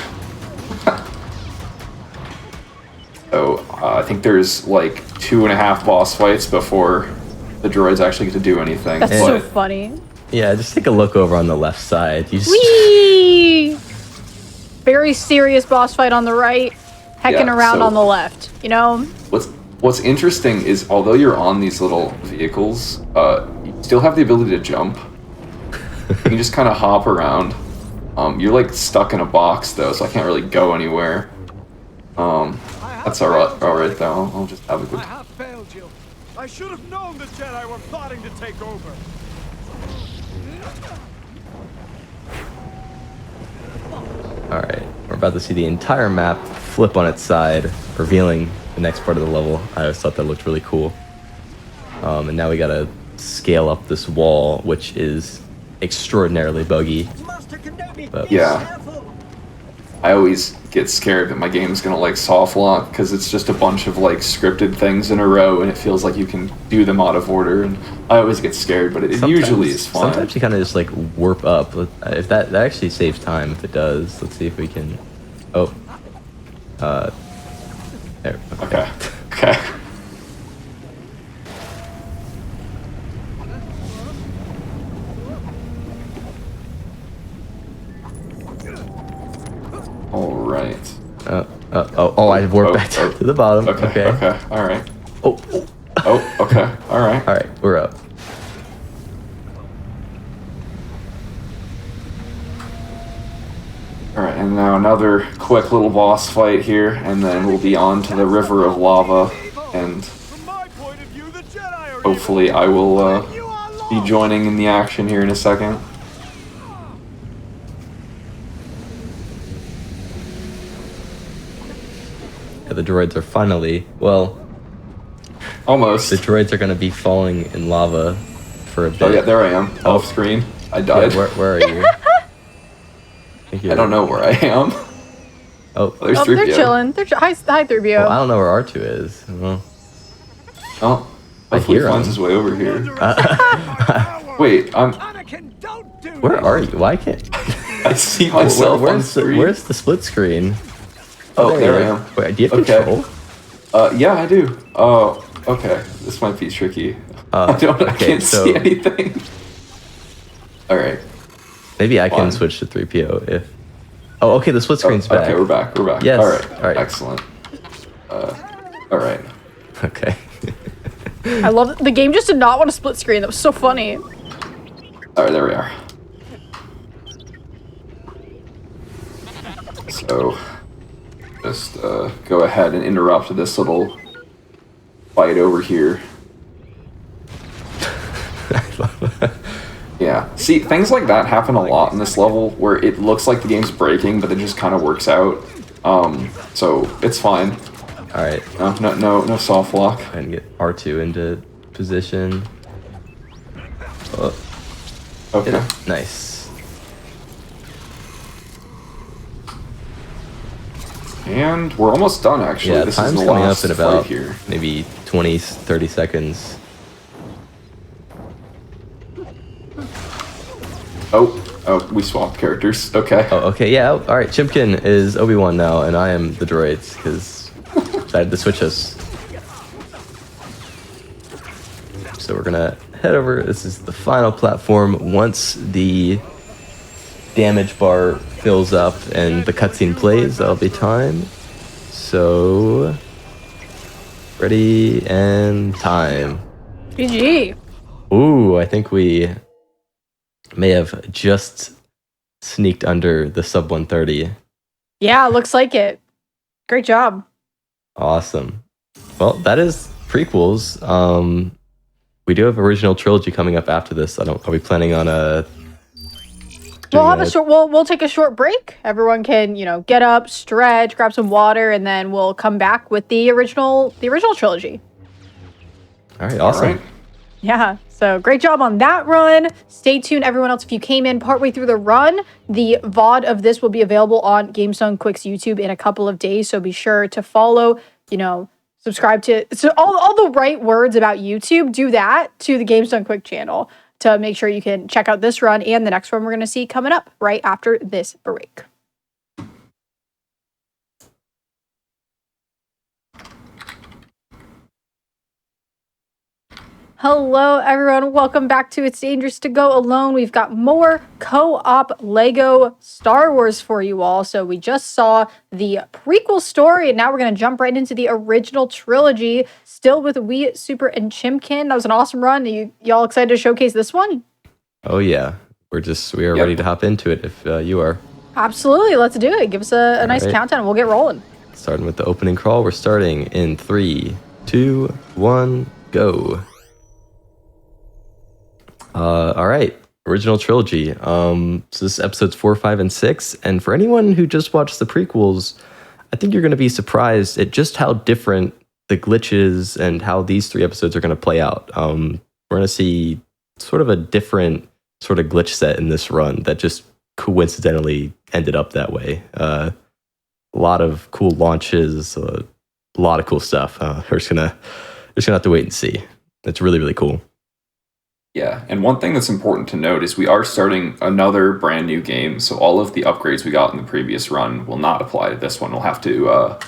So, I think there's like 2.5 boss fights before the droids actually get to do anything. That's so funny. Yeah, just take a look over on the left side. You just Whee! Very serious boss fight on the right, hecking around on the left, you know? What's interesting is, although you're on these little vehicles, you still have the ability to jump. You can just kind of hop around. You're like stuck in a box though, so I can't really go anywhere. That's alright though. I'll just have a good I have failed you. I should have known the Jedi were plotting to take over. Alright, we're about to see the entire map flip on its side, revealing the next part of the level. I always thought that looked really cool. And now we gotta scale up this wall, which is extraordinarily buggy. But Yeah. I always get scared that my game's gonna like soft lock because it's just a bunch of like scripted things in a row and it feels like you can do them out of order, and I always get scared, but it usually is fine. Sometimes you kind of just like warp up. If that actually saves time, if it does. Let's see if we can. Oh. There. Okay. Okay. All right. I warped back to the bottom. Okay. All right. Oh. Okay. All right. All right. We're up. All right, and now another quick little boss fight here, and then we'll be on to the river of lava, and hopefully I will be joining in the action here in a second. Yeah, the droids are finally, well, almost. The droids are going to be falling in lava for a bit. Oh yeah, there I am, off screen. I died. Yeah, where are you? I don't know where I am. Oh, there's 3PO. They're chilling. Hi 3PO. Well, I don't know where R2 is. Well, hopefully he finds his way over here. Wait, where are you? Why can't I see myself on screen? Where's the split screen? Oh, there I am. Wait, do you have control? Yeah, I do. Oh, okay. This might be tricky. I can't see anything. All right. Maybe I can switch to 3PO if. Oh, okay. The split screen's back. Okay, we're back. Yes. All right. Excellent. All right. Okay. I love it. The game just did not want to split screen. That was so funny. All right, there we are. So just go ahead and interrupt this little fight over here. Yeah, see, things like that happen a lot in this level where it looks like the game's breaking, but it just kind of works out. So it's fine. All right. No soft lock. And get R2 into position. Oh. Okay. Nice. And we're almost done, actually. Yeah, this time's is the coming last up in about fight here. maybe 20, 30 seconds. Oh, we swapped characters. Okay. Oh, okay, yeah. All right, Chimkin is Obi-Wan now, and I am the droids, because decided to switch us. So we're gonna head over. This is the final platform. Once the damage bar fills up and the cutscene plays, that'll be time. So, ready and time. GG. Ooh, I think we may have just sneaked under the sub 130. Yeah, looks like it. Great job. Awesome. Well, that is prequels. We do have original trilogy coming up after this. Are we planning on We'll take a short break. Everyone can, get up, stretch, grab some water, and then we'll come back with the original trilogy. All right, awesome. All right. Yeah, so great job on that run. Stay tuned, everyone else. If you came in partway through the run, the VOD of this will be available on GameStone Quick's YouTube in a couple of days. So be sure to follow, subscribe to all the right words about YouTube. Do that to the GameStone Quick channel to make sure you can check out this run and the next one we're going to see coming up right after this break. Hello, everyone. Welcome back to It's Dangerous to Go Alone. We've got more co-op Lego Star Wars for you all. So we just saw the prequel story, and now we're going to jump right into the original trilogy, still with Wee, Super, and Chimkin. That was an awesome run. Y'all excited to showcase this one? Oh, yeah. We are ready to hop into it if you are. Absolutely. Let's do it. Give us a nice countdown, and we'll get rolling. Starting with the opening crawl. We're starting in 3, 2, 1, go. All right, original trilogy. So this is episodes 4, 5, and 6. And for anyone who just watched the prequels, I think you're going to be surprised at just how different the glitches and how these 3 episodes are going to play out. We're going to see sort of a different sort of glitch set in this run that just coincidentally ended up that way. A lot of cool launches, a lot of cool stuff. We're just gonna have to wait and see. It's really, really cool. Yeah, and one thing that's important to note is we are starting another brand new game, so all of the upgrades we got in the previous run will not apply to this one. We'll have to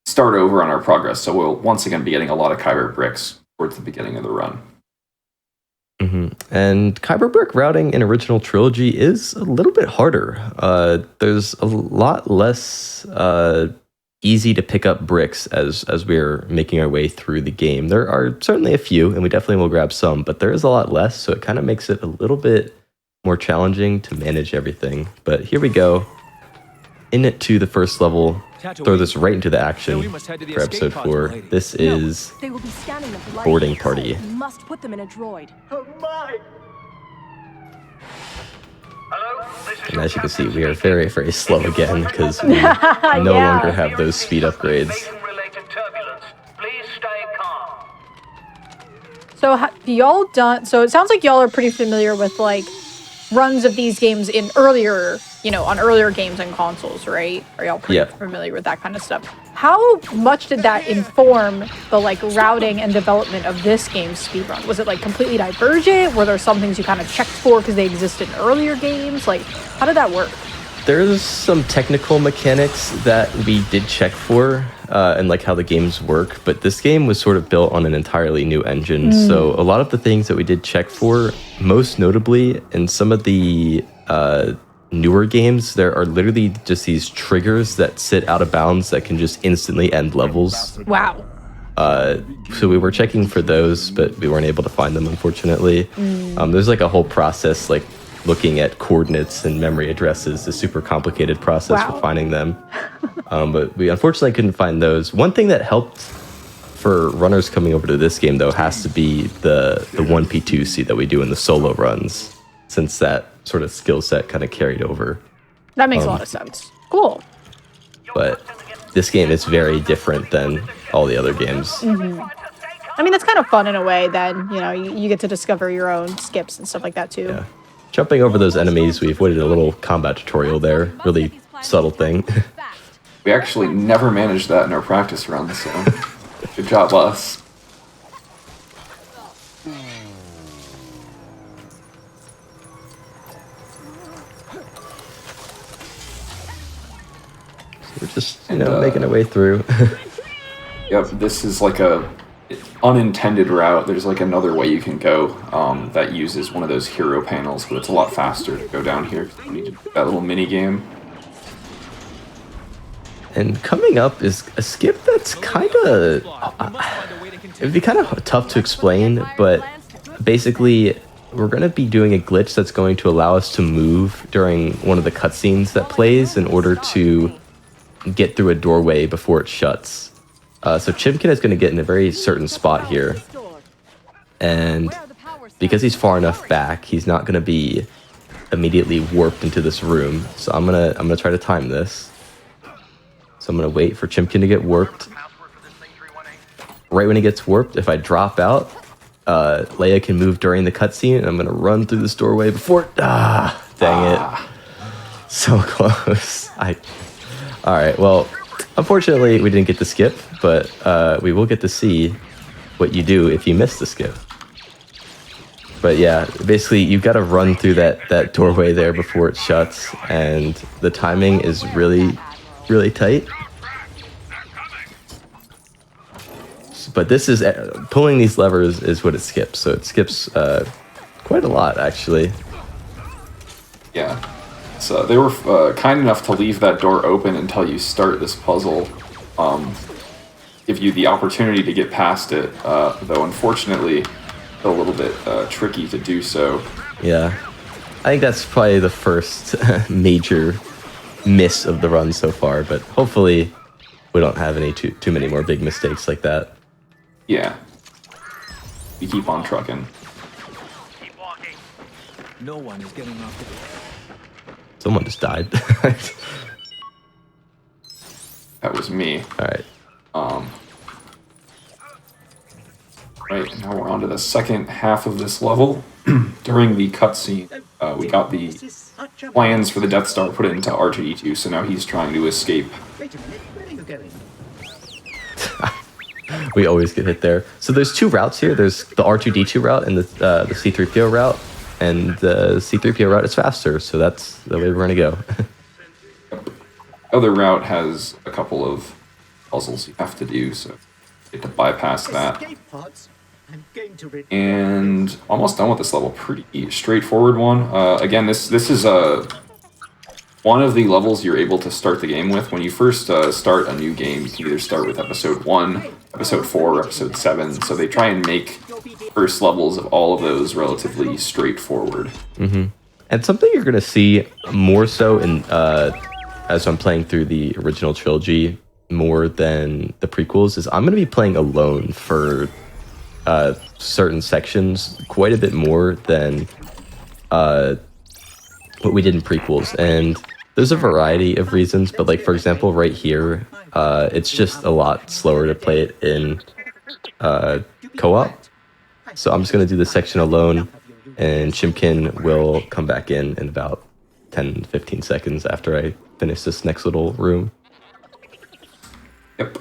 start over on our progress, so we'll once again be getting a lot of Kyber bricks towards the beginning of the run. Mm-hmm. And Kyber brick routing in original trilogy is a little bit harder. There's a lot less easy to pick up bricks as we're making our way through the game. There are certainly a few, and we definitely will grab some, but there is a lot less, so it kind of makes it a little bit more challenging to manage everything. But here we go. In it to the first level. Throw this right into the action for episode 4. This is boarding party. We must put them in a droid. And as you can see, we are very, very slow again because we no longer have those speed upgrades. So have y'all done? So it sounds like y'all are pretty familiar with like runs of these games in earlier, on earlier games and consoles, right? Are y'all pretty familiar with that kind of stuff? How much did that inform the like routing and development of this game's speedrun? Was it like completely divergent? Were there some things you kind of checked for because they existed in earlier games? Like, how did that work? There's some technical mechanics that we did check for and like how the games work, but this game was sort of built on an entirely new engine. So a lot of the things that we did check for, most notably in some of the newer games, there are literally just these triggers that sit out of bounds that can just instantly end levels. Wow. So we were checking for those, but we weren't able to find them, unfortunately. There's like a whole process, like looking at coordinates and memory addresses, a super complicated process for finding them. But we unfortunately couldn't find those. One thing that helped for runners coming over to this game, though, has to be the 1P2C that we do in the solo runs, since that sort of skill set kind of carried over. That makes a lot of sense. Cool. But this game is very different than all the other games. Mm-hmm. I mean, that's kind of fun in a way. Then, you know, you get to discover your own skips and stuff like that, too. Yeah. Jumping over those enemies, we avoided a little combat tutorial there. Really subtle thing. We actually never managed that in our practice runs, so good job, us. We're just, making our way through. Yep, this is like a unintended route. There's like another way you can go that uses one of those hero panels, but it's a lot faster to go down here. You need to do that little mini game. And coming up is a skip that's kind of... it'd be kind of tough to explain, but basically we're going to be doing a glitch that's going to allow us to move during one of the cutscenes that plays in order to get through a doorway before it shuts. So Chimkin is going to get in a very certain spot here. And because he's far enough back, he's not going to be immediately warped into this room. So I'm gonna try to time this. So I'm going to wait for Chimkin to get warped. Right when he gets warped, if I drop out, Leia can move during the cutscene, and I'm going to run through this doorway before... dang it. So close. Alright, well, unfortunately we didn't get to skip, but we will get to see what you do if you miss the skip. But yeah, basically you've got to run through that doorway there before it shuts, and the timing is really tight. But this is pulling these levers is what it skips, so it skips quite a lot actually. Yeah, so they were kind enough to leave that door open until you start this puzzle. Give you the opportunity to get past it, though unfortunately a little bit tricky to do so. Yeah, I think that's probably the first major miss of the run so far, but hopefully we don't have any too many more big mistakes like that. Yeah. We keep on trucking. Keep walking. No one is getting off the... Someone just died. That was me. Alright. Right, now we're on to the second half of this level. During the cutscene, we got the plans for the Death Star put into R2-D2, so now he's trying to escape. Wait a minute, where are you going? We always get hit there. So there's two routes here. There's the R2-D2 route and the C-3PO route. And the C-3PO route is faster, so that's the way we're going to go. The other route has a couple of puzzles you have to do, so you get to bypass that. And almost done with this level. Pretty straightforward one. Again, this is one of the levels you're able to start the game with. When you first start a new game, you can either start with Episode 1, Episode 4, or Episode 7. So they try and make first levels of all of those relatively straightforward. Mm-hmm. And something you're going to see more so in as I'm playing through the original trilogy more than the prequels is I'm going to be playing alone for certain sections quite a bit more than what we did in prequels. And there's a variety of reasons, but like for example right here, it's just a lot slower to play it in co-op. So I'm just going to do this section alone, and Chimkin will come back in about 10-15 seconds after I finish this next little room. Yep.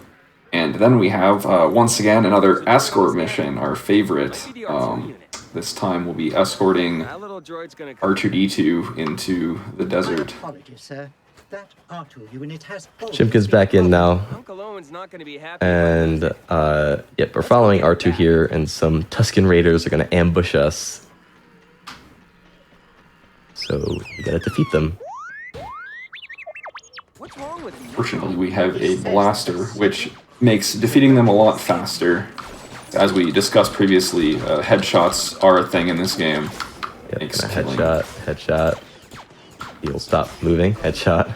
And then we have, once again, another escort mission, our favorite. This time we'll be escorting R2-D2 into the desert. Chimkin's back in now. And, yep, we're following R2 here, and some Tusken Raiders are going to ambush us. So we gotta defeat them. Fortunately, we have a blaster, which makes defeating them a lot faster. As we discussed previously, headshots are a thing in this game. Yep, Makes gonna killing. headshot. He'll stop moving. Headshot.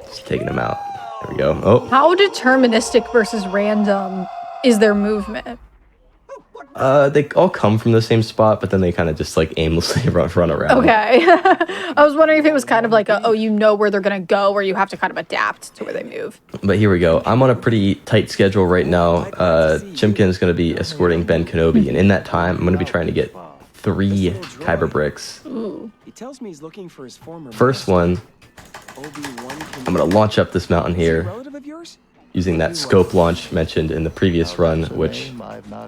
Just taking him out. There we go. Oh. How deterministic versus random is their movement? They all come from the same spot, but then they kind of just like aimlessly run around. Okay. I was wondering if it was kind of like you know where they're gonna go, or you have to kind of adapt to where they move. But here we go. I'm on a pretty tight schedule right now. Chimkin's going to be escorting Ben Kenobi, and in that time, I'm going to be trying to get 3 kyber bricks. Ooh. He tells me he's looking for his former First one, I'm going to launch up this mountain here using that scope launch mentioned in the previous run, which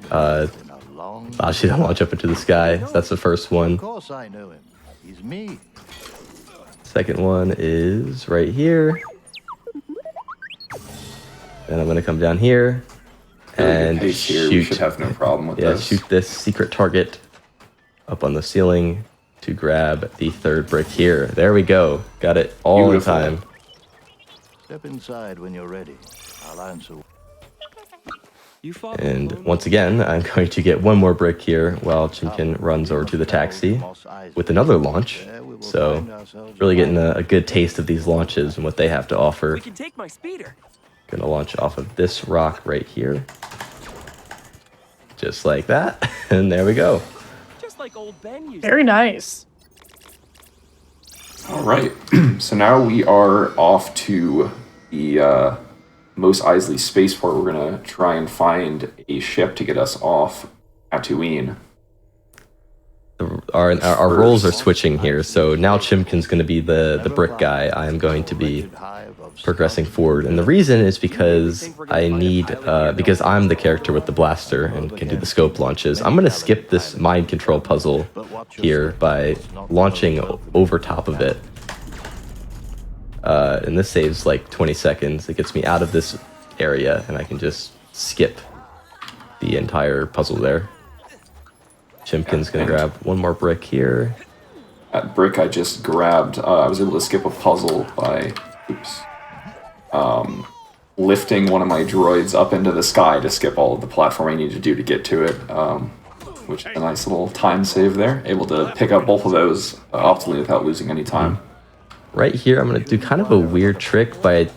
allows you to launch up into the sky. So that's the first one. Of course I know him. He's me. Second one is right here. Then I'm going to come down here and shoot. We should have no problem with this. Shoot this secret target up on the ceiling to grab the 3rd brick here. There we go. Got it all Beautiful. in time. Step inside when you're ready. I'll answer. And once again, I'm going to get 1 more brick here while Chimkin runs over to the taxi with another launch. So really getting a good taste of these launches and what they have to offer. We can take my speeder. Gonna launch off of this rock right here. Just like that. And there we go. Just like old Ben used. Very nice. All right. So now we are off to the Mos Eisley spaceport. We're going to try and find a ship to get us off Tatooine. Our roles are switching here. So now Chimkin's going to be the brick guy. I am going to be progressing forward. And the reason is because because I'm the character with the blaster and can do the scope launches. I'm going to skip this mind control puzzle here by launching over top of it. And this saves like 20 seconds. It gets me out of this area and I can just skip the entire puzzle there. Chimkin's going to grab 1 more brick here. That brick I just grabbed, I was able to skip a puzzle by lifting one of my droids up into the sky to skip all of the platform I needed to do to get to it, which is a nice little time save there. Able to pick up both of those optimally without losing any time. Right here, I'm going to do kind of a weird trick by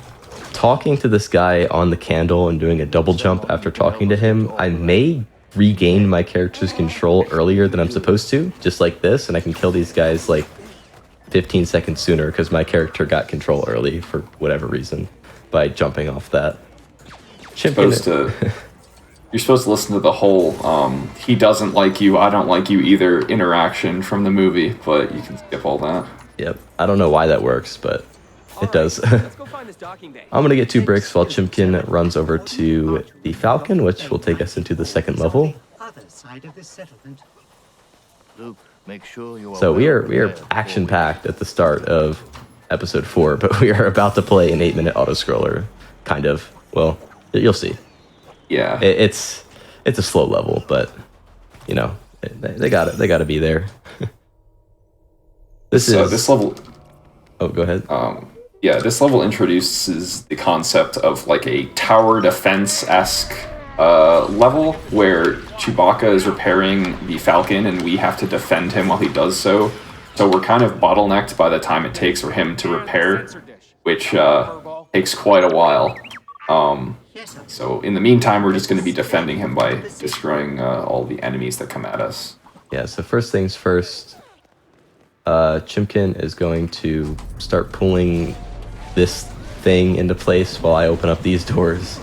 talking to this guy on the candle and doing a double jump after talking to him. I may regain my character's control earlier than I'm supposed to, just like this, and I can kill these guys like 15 seconds sooner because my character got control early for whatever reason by jumping off that. You're supposed to listen to the whole he doesn't like you, I don't like you either interaction from the movie, but you can skip all that. Yep, I don't know why that works, but it does. I'm going to get 2 bricks while Chimkin runs over to the Falcon, which will take us into the 2nd level. Luke, make sure you are So we are action-packed at the start of episode 4, but we are about to play an 8-minute auto-scroller, kind of. Well, you'll see. Yeah. It's a slow level, but, you know, they got to be there. This level... Oh, go ahead. Yeah, this level introduces the concept of like a tower defense-esque level where Chewbacca is repairing the Falcon and we have to defend him while he does so. So we're kind of bottlenecked by the time it takes for him to repair, which takes quite a while. So in the meantime, we're just going to be defending him by destroying all the enemies that come at us. Yeah, so first things first, Chimkin is going to start pulling this thing into place while I open up these doors.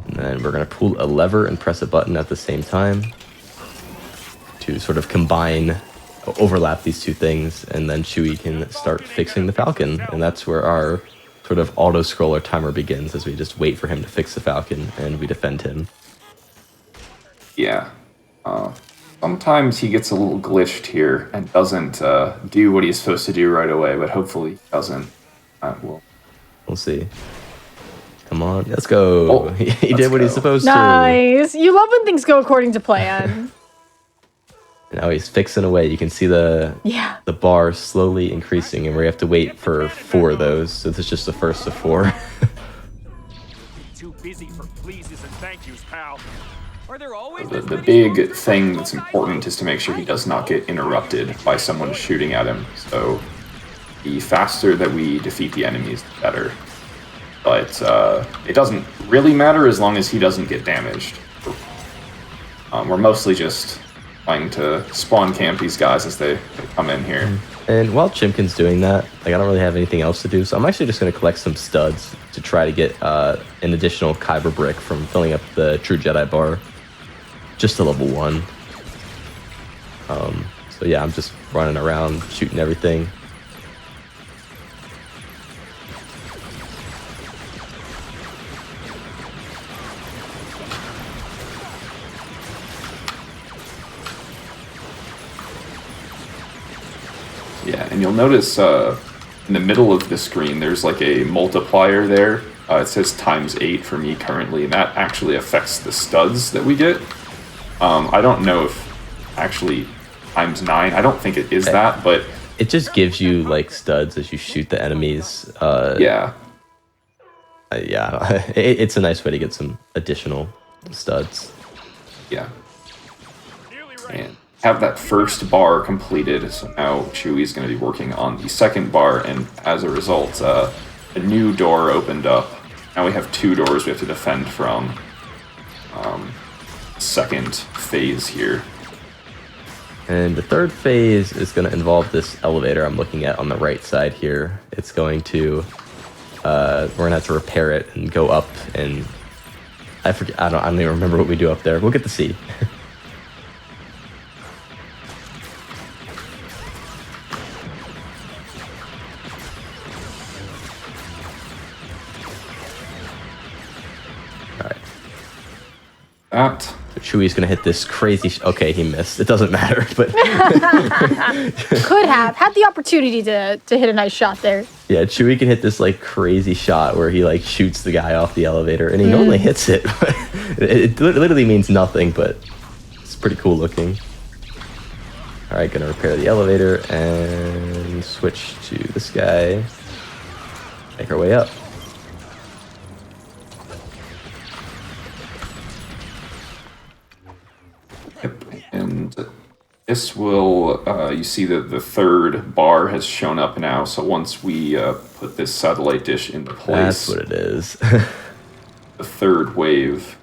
And then we're going to pull a lever and press a button at the same time to sort of overlap these 2 things, and then Chewie can start fixing the Falcon. And that's where our sort of auto-scroller timer begins, as we just wait for him to fix the Falcon and we defend him. Yeah. Sometimes he gets a little glitched here and doesn't do what he's supposed to do right away, but hopefully he doesn't. We'll see. Come on, let's go. Oh, he did what he's supposed to. Nice. You love when things go according to plan. Now he's fixing away. You can see the bar slowly increasing, and we have to wait for 4 of those. So this is just the first of 4. pleases and thank yous, pal. Are there always The big thing that's important is to make sure he does not get interrupted by someone shooting at him. So the faster that we defeat the enemies, the better. But it doesn't really matter as long as he doesn't get damaged. We're mostly just trying to spawn camp these guys as they come in here. And while Chimkin's doing that, like I don't really have anything else to do, so I'm actually just going to collect some studs to try to get an additional Kyber brick from filling up the True Jedi bar, just to level 1. So yeah, I'm just running around shooting everything. Yeah, and you'll notice in the middle of the screen, there's like a multiplier there. It says ×8 for me currently, and that actually affects the studs that we get. I don't know if actually ×9, I don't think it is that, but... It just gives you like studs as you shoot the enemies. Yeah. Yeah, it's a nice way to get some additional studs. Yeah. And have that first bar completed, so now Chewie's going to be working on the second bar, and as a result, a new door opened up. Now we have 2 doors we have to defend from. Second phase here. And the third phase is going to involve this elevator I'm looking at on the right side here. It's going to, we're going to have to repair it and go up, and I forget, I don't even remember what we do up there. We'll get to see. That. So Chewie's gonna hit this crazy. Okay, he missed. It doesn't matter, but could have had the opportunity to hit a nice shot there. Yeah, Chewie can hit this like crazy shot where he like shoots the guy off the elevator, and he normally hits it. It literally means nothing, but it's pretty cool looking. All right, gonna repair the elevator and switch to this guy. Make our way up. Yep, and this will, you see that the third bar has shown up now, so once we put this satellite dish into place... That's what it is. The third wave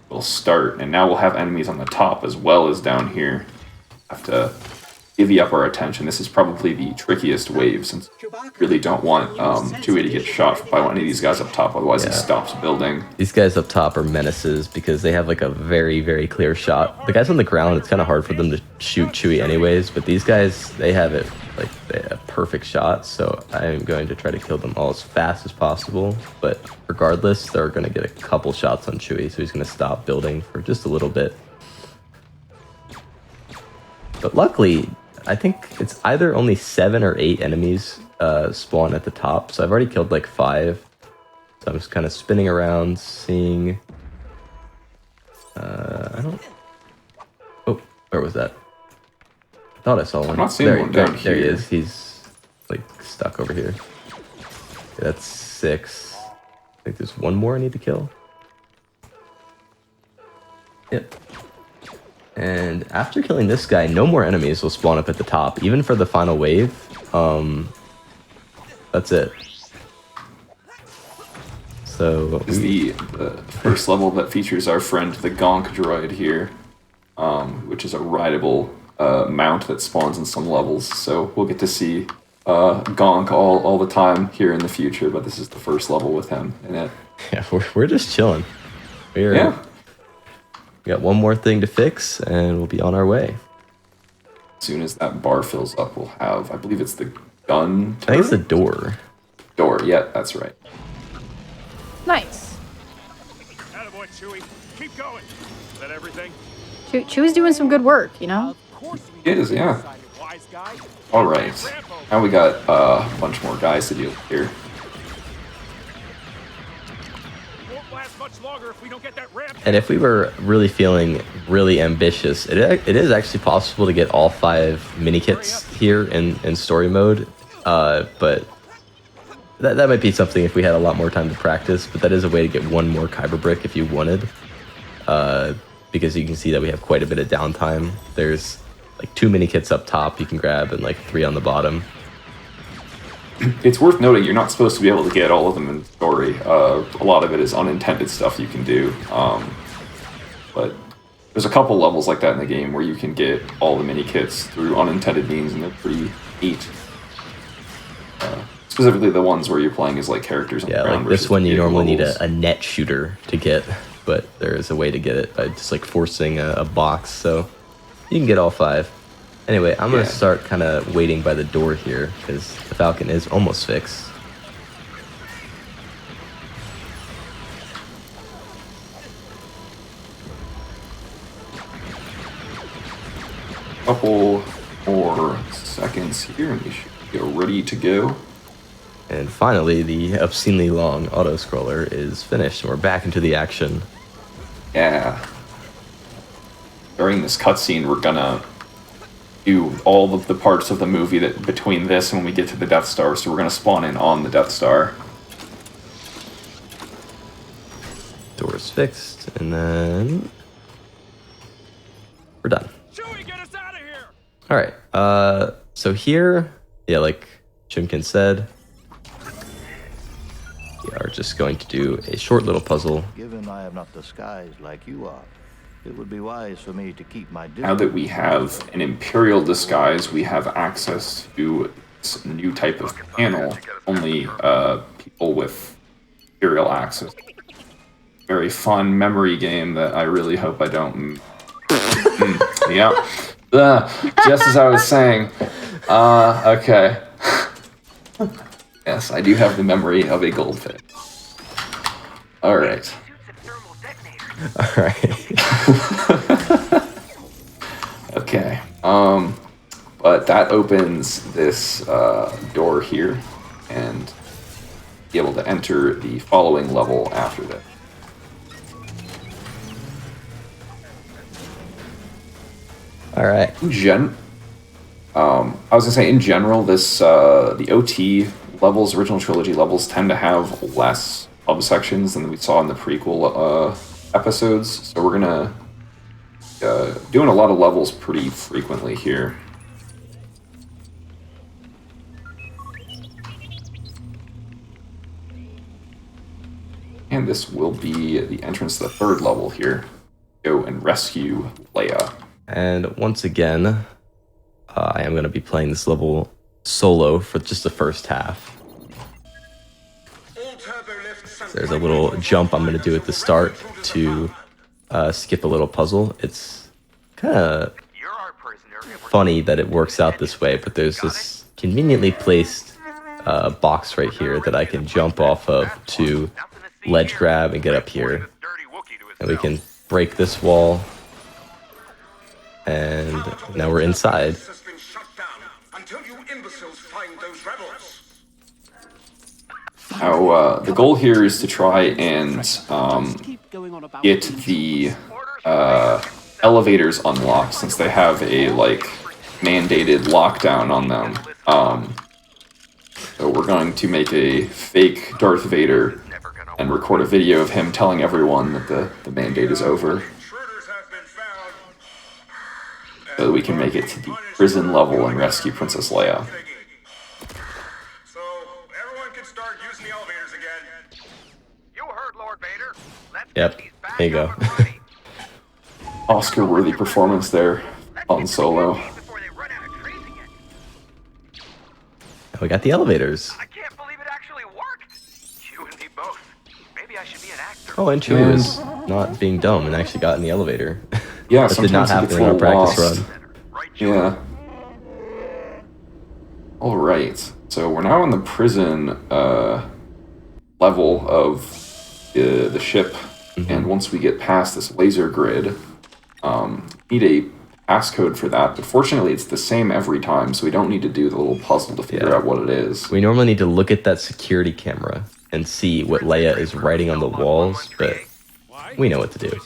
will start, and now we'll have enemies on the top as well as down here. Have to divvy up our attention. This is probably the trickiest wave, since we really don't want Chewie to get shot by one of these guys up top, otherwise he stops building. These guys up top are menaces because they have like a very, very clear shot. The guys on the ground, it's kind of hard for them to shoot Chewie anyways, but these guys, they have it like a perfect shot, so I'm going to try to kill them all as fast as possible, but regardless, they're going to get a couple shots on Chewie, so he's going to stop building for just a little bit. But luckily, I think it's either only 7 or 8 enemies spawn at the top, so I've already killed like 5. So I'm just kind of spinning around, seeing... I don't... Oh, where was that? I thought I saw one. I'm not seeing one down here. There he is. He's like stuck over here. Okay, that's 6. I think there's one more I need to kill. Yep. And after killing this guy, no more enemies will spawn up at the top, even for the final wave. That's it. So this is the first level that features our friend the Gonk droid here, which is a rideable mount that spawns in some levels. So we'll get to see Gonk all the time here in the future, but this is the first level with him in it. Yeah, we're just chilling. We got one more thing to fix, and we'll be on our way. As soon as that bar fills up, we'll have, I believe it's the gun turret? I think it's the door. Door, yeah, that's right. Nice. Attaboy, Chewie. Keep going. Is that everything? Chewie's doing some good work, you know? It is, yeah. All right. Now we got a bunch more guys to deal with here. And if we were really feeling really ambitious, it is actually possible to get all 5 mini kits here in story mode, but that might be something if we had a lot more time to practice, but that is a way to get one more Kyber brick if you wanted. Because you can see that we have quite a bit of downtime. There's like 2 mini kits up top you can grab and like 3 on the bottom. It's worth noting you're not supposed to be able to get all of them in story. A lot of it is unintended stuff you can do. But there's a couple levels like that in the game where you can get all the mini kits through unintended means, and they're pretty neat. Specifically the ones where you're playing as like characters on the ground. Like this one you normally need a net shooter to get, but there is a way to get it by just like forcing a box, so you can get all 5. Anyway, I'm gonna start kind of waiting by the door here because the Falcon is almost fixed. Couple more seconds here and we should be ready to go. And finally, the obscenely long auto-scroller is finished, and we're back into the action. Yeah. During this cutscene, we're gonna do all of the parts of the movie that between this and when we get to the Death Star, so we're gonna spawn in on the Death Star. Door is fixed, and then we're done. Chewie, get us out of here! All right. So here, yeah, like Chimkin said, we are just going to do a short little puzzle. Given I am not disguised like you are, it would be wise for me to keep my distance. Now that we have an Imperial disguise, we have access to this new type of panel. Only people with Imperial access. Very fun memory game that I really hope I don't... yeah. Just as I was saying. Okay. Yes, I do have the memory of a goldfish. Alright. Alright. Okay. But that opens this door here, and be able to enter the following level after that. Alright. I was gonna say, in general, this the OT levels, original trilogy levels, tend to have less subsections than we saw in the prequel episodes. So we're gonna doing a lot of levels pretty frequently here. And this will be the entrance to the 3rd level here. Go and rescue Leia. And once again, I am going to be playing this level solo for just the first half. So there's a little jump I'm going to do at the start to skip a little puzzle. It's kind of funny that it works out this way, but there's this conveniently placed box right here that I can jump off of to ledge grab and get up here. And we can break this wall. And now we're inside. Now, the goal here is to try and get the elevators unlocked, since they have a mandated lockdown on them. So we're going to make a fake Darth Vader and record a video of him telling everyone that the mandate is over, so that we can make it to the prison level and rescue Princess Leia. So everyone can start using the elevators again. You heard Lord Vader. Yep, there you go. Oscar-worthy performance there on Solo. We got the elevators. I can't believe it actually worked. You and me both. Maybe I should be an actor. Oh, and Chewie was not being dumb and actually got in the elevator. Yeah, that did not happen in our practice run. Yeah. Alright, so we're now in the prison level of the ship, and once we get past this laser grid, need a passcode for that, but fortunately it's the same every time, so we don't need to do the little puzzle to figure out what it is. We normally need to look at that security camera and see what Leia is writing on the walls, but we know what to do. He's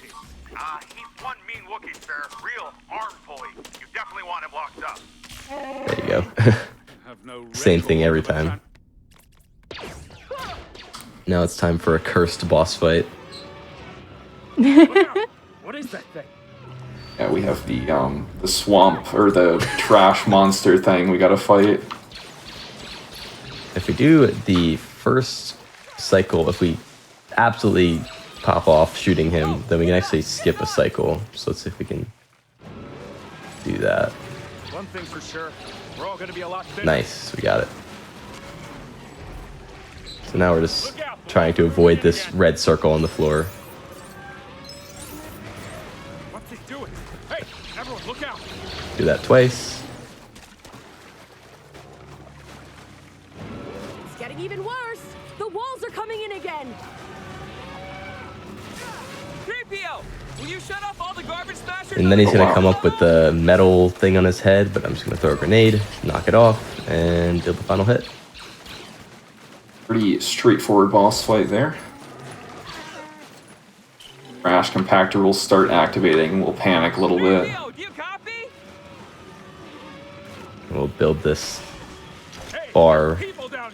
one mean Wookiee, sir. Real arm pulley. You definitely want him locked up. There you go. Same thing every time. Now it's time for a cursed boss fight. What is that thing? Yeah, we have the swamp or the trash monster thing we gotta fight. If we do the first cycle, if we absolutely pop off shooting him, then we can actually skip a cycle. So let's see if we can do that. One thing's for sure, we're all gonna be a lot thinner. Nice, we got it. So now we're just trying to avoid this red circle on the floor. What's he doing? Hey, everyone, look out! Do that twice. It's getting even worse. The walls are coming in again. 3PO, will you shut off all the garbage smashers? And then he's gonna come up with the metal thing on his head, but I'm just gonna throw a grenade, knock it off, and deal the final hit. Pretty straightforward boss fight there. Trash compactor will start activating. We'll panic a little bit. We'll build this bar.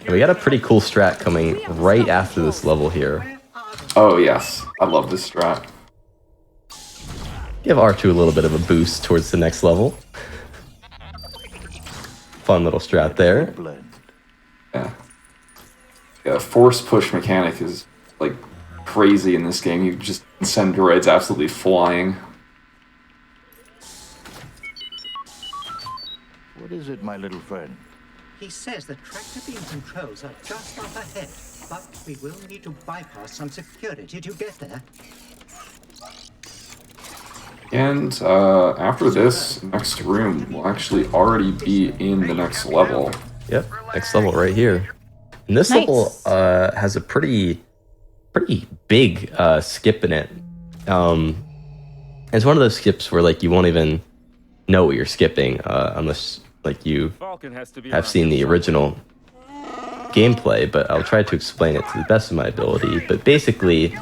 And we got a pretty cool strat coming right after this level here. Oh yes, I love this strat. Give R2 a little bit of a boost towards the next level. Fun little strat there. Yeah, force push mechanic is like crazy in this game. You just send droids absolutely flying. What is it, my little friend? He says the tractor beam controls are just up ahead, but we will need to bypass some security to get there. And after this next room, we'll actually already be in the next level. Yep, next level right here. And this level has a pretty big skip in it. It's one of those skips where like you won't even know what you're skipping unless like you have seen the original gameplay. But I'll try to explain it to the best of my ability. But basically,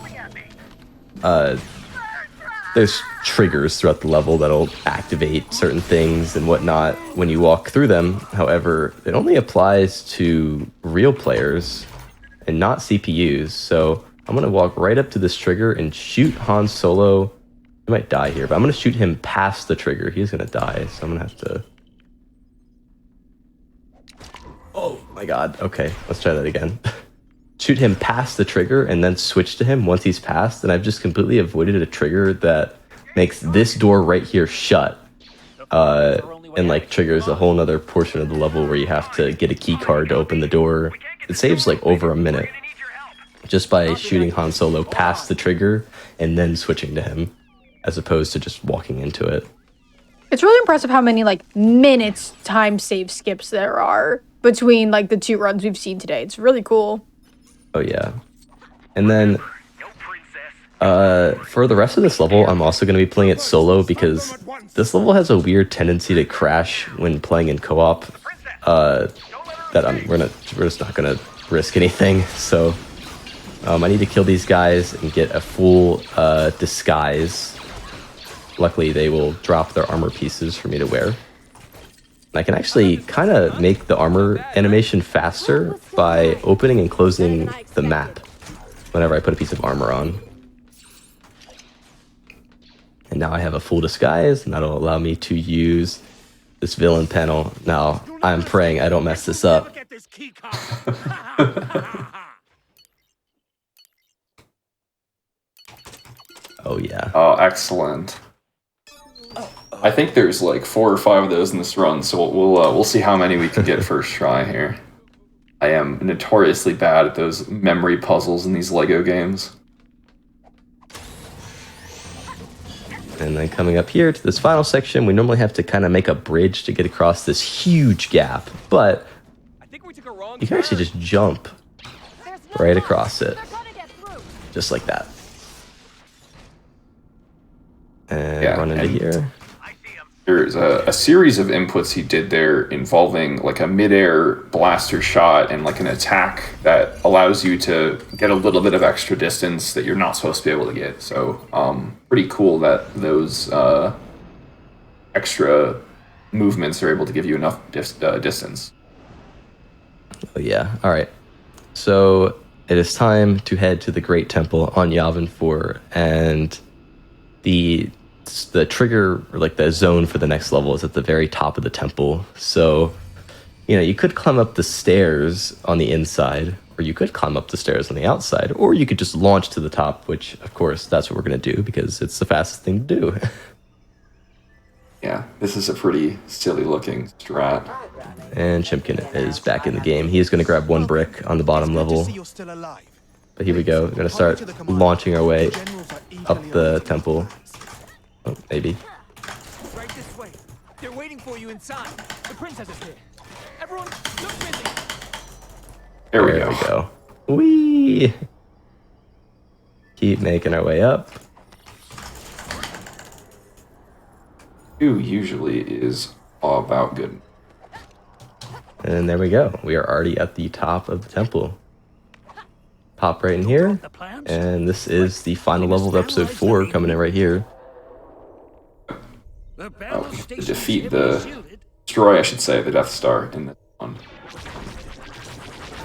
there's triggers throughout the level that'll activate certain things and whatnot when you walk through them. However, it only applies to real players and not CPUs. So I'm going to walk right up to this trigger and shoot Han Solo. He might die here, but I'm going to shoot him past the trigger. He's going to die, so I'm going to have to... Oh my god. Okay, let's try that again. Shoot him past the trigger and then switch to him once he's passed, and I've just completely avoided a trigger that makes this door right here shut, and like triggers a whole nother portion of the level where you have to get a key card to open the door. It saves like over a minute just by shooting Han Solo past the trigger and then switching to him, as opposed to just walking into it. It's really impressive how many like minutes time save skips there are between like the two runs we've seen today. It's really cool. Oh yeah. And then for the rest of this level, I'm also going to be playing it solo because this level has a weird tendency to crash when playing in co-op. We're just not going to risk anything. So I need to kill these guys and get a full disguise. Luckily, they will drop their armor pieces for me to wear. And I can actually kind of make the armor animation faster by opening and closing the map whenever I put a piece of armor on. And now I have a full disguise, and that'll allow me to use this villain panel. Now, I'm praying I don't mess this up. Oh yeah. Oh, excellent. I think there's like 4 or 5 of those in this run, so we'll see how many we can get first try here. I am notoriously bad at those memory puzzles in these Lego games. And then coming up here to this final section, we normally have to kind of make a bridge to get across this huge gap, but you can actually just jump right across it, just like that. And Yeah, run into here. There's a series of inputs he did there involving like a midair blaster shot and like an attack that allows you to get a little bit of extra distance that you're not supposed to be able to get. So pretty cool that those extra movements are able to give you enough distance. Oh yeah. All right. So it is time to head to the Great Temple on Yavin 4, and the trigger, or like the zone for the next level, is at the very top of the temple. So, you could climb up the stairs on the inside, or you could climb up the stairs on the outside, or you could just launch to the top, which, of course, that's what we're going to do because it's the fastest thing to do. Yeah, this is a pretty silly looking strat. And Chimkin is back in the game. He is going to grab one brick on the bottom level. But here we go. We're going to start launching our way up the temple. Oh, maybe. Right this way. They're waiting for you inside. The princess is here. Everyone, look busy. There we go. Whee! Keep making our way up. 2 usually is all about good. And there we go. We are already at the top of the temple. Pop right in here. And this is the final level of episode 4 coming in right here. To defeat destroy, I should say, the Death Star in this one.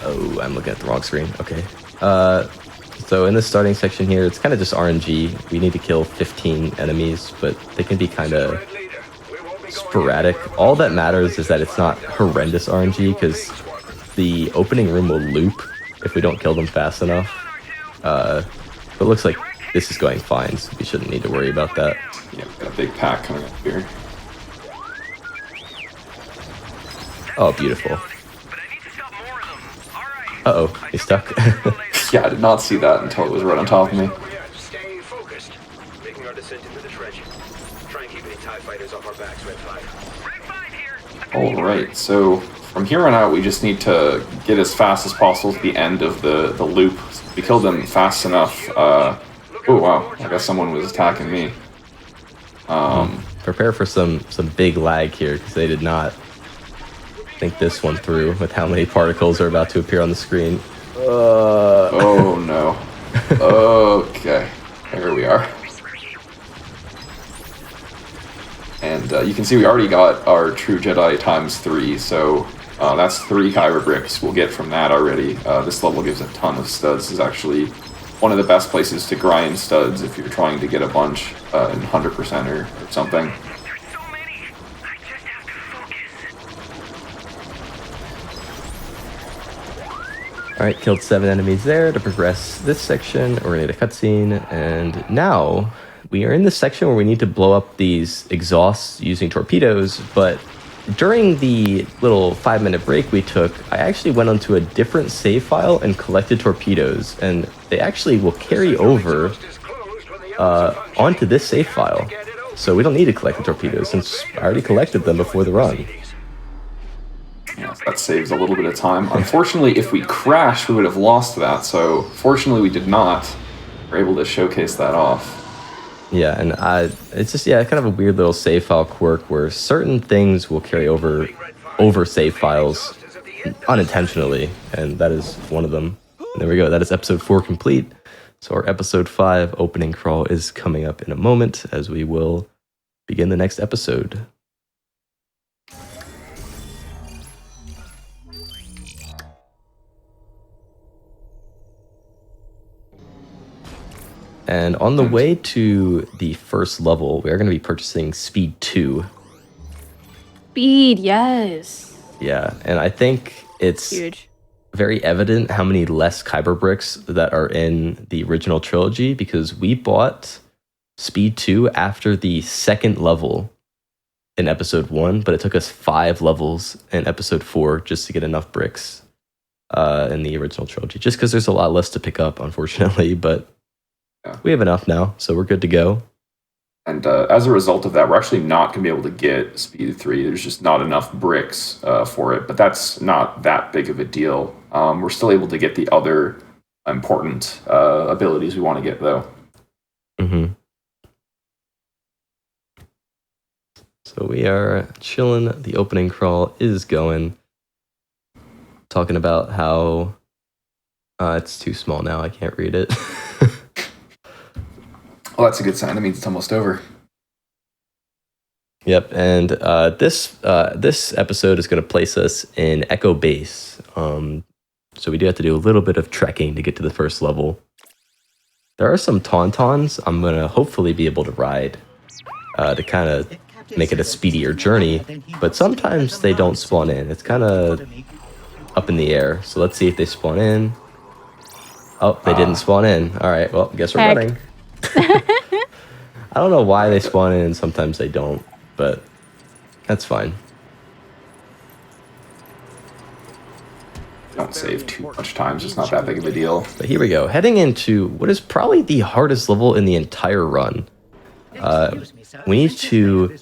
Oh, I'm looking at the wrong screen. Okay. So in this starting section here, it's kind of just RNG. We need to kill 15 enemies, but they can be kind of sporadic. All that matters is that it's not horrendous RNG, because the opening room will loop if we don't kill them fast enough. But it looks like this is going fine, so we shouldn't need to worry about that. Yeah, got a big pack coming up here. Oh, beautiful. Uh-oh, he's stuck. Yeah, I did not see that until it was right on top of me. Staying focused. Making our descent into the trench. Try and keep any TIE fighters off our backs, Red 5. Alright, so from here on out, we just need to get as fast as possible to the end of the loop. We killed them fast enough. Oh, wow. I guess someone was attacking me. Prepare for some big lag here, because they did not think this one through with how many particles are about to appear on the screen. Oh, no. Okay. There we are. And you can see we already got our True Jedi ×3, so that's 3 Kyber bricks we'll get from that already. This level gives a ton of studs. This is actually one of the best places to grind studs if you're trying to get a bunch in 100% or something. Alright, killed 7 enemies there. To progress this section, we're going to need a cutscene, and now we are in the section where we need to blow up these exhausts using torpedoes, but during the little 5-minute break we took, I actually went onto a different save file and collected torpedoes, and they actually will carry over onto this save file. So we don't need to collect the torpedoes since I already collected them before the run. Yeah, that saves a little bit of time. Unfortunately, if we crash, we would have lost that, so fortunately we did not. We're able to showcase that off. Yeah, and it's just, kind of a weird little save file quirk where certain things will carry over save files unintentionally, and that is one of them. And there we go, that is episode 4 complete. So our episode 5 opening crawl is coming up in a moment as we will begin the next episode. And on the way to the first level, we are going to be purchasing Speed 2. Speed, yes. Yeah, and I think it's huge. Very evident how many less Kyber bricks that are in the original trilogy, because we bought Speed 2 after the second level in episode 1, but it took us 5 levels in episode 4 just to get enough bricks in the original trilogy. Just because there's a lot less to pick up, unfortunately, but we have enough now, so we're good to go. And as a result of that, we're actually not going to be able to get Speed 3. There's just not enough bricks for it, but that's not that big of a deal. We're still able to get the other important abilities we want to get, though. Mm-hmm. So we are chilling. The opening crawl is going. Talking about how it's too small now. I can't read it. Well, that's a good sign. That means it's almost over. Yep, and this episode is going to place us in Echo Base. So we do have to do a little bit of trekking to get to the first level. There are some tauntauns I'm going to hopefully be able to ride to kind of make it a speedier journey, but sometimes they don't spawn in. It's kind of up in the air. So let's see if they spawn in. Oh, they didn't spawn in. All right, well, I guess we're running. I don't know why they spawn in and sometimes they don't, but that's fine. Don't save too much time, it's not that big of a deal. But here we go, heading into what is probably the hardest level in the entire run. We need to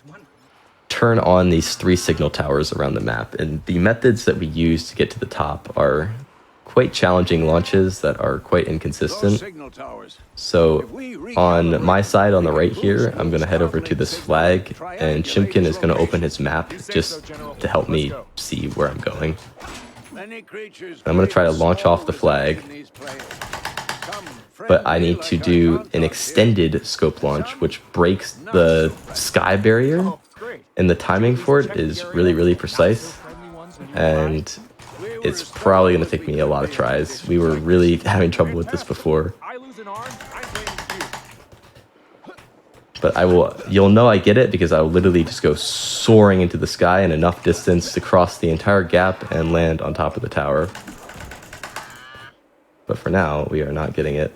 turn on these 3 signal towers around the map, and the methods that we use to get to the top are quite challenging launches that are quite inconsistent. So on my side on the right here, I'm going to head over to this flag, and Chimkin is going to open his map just to help me see where I'm going. I'm going to try to launch off the flag, but I need to do an extended scope launch, which breaks the sky barrier, and the timing for it is really, really precise, and it's probably going to take me a lot of tries. We were really having trouble with this before. But you'll know I get it because I'll literally just go soaring into the sky in enough distance to cross the entire gap and land on top of the tower. But for now, we are not getting it.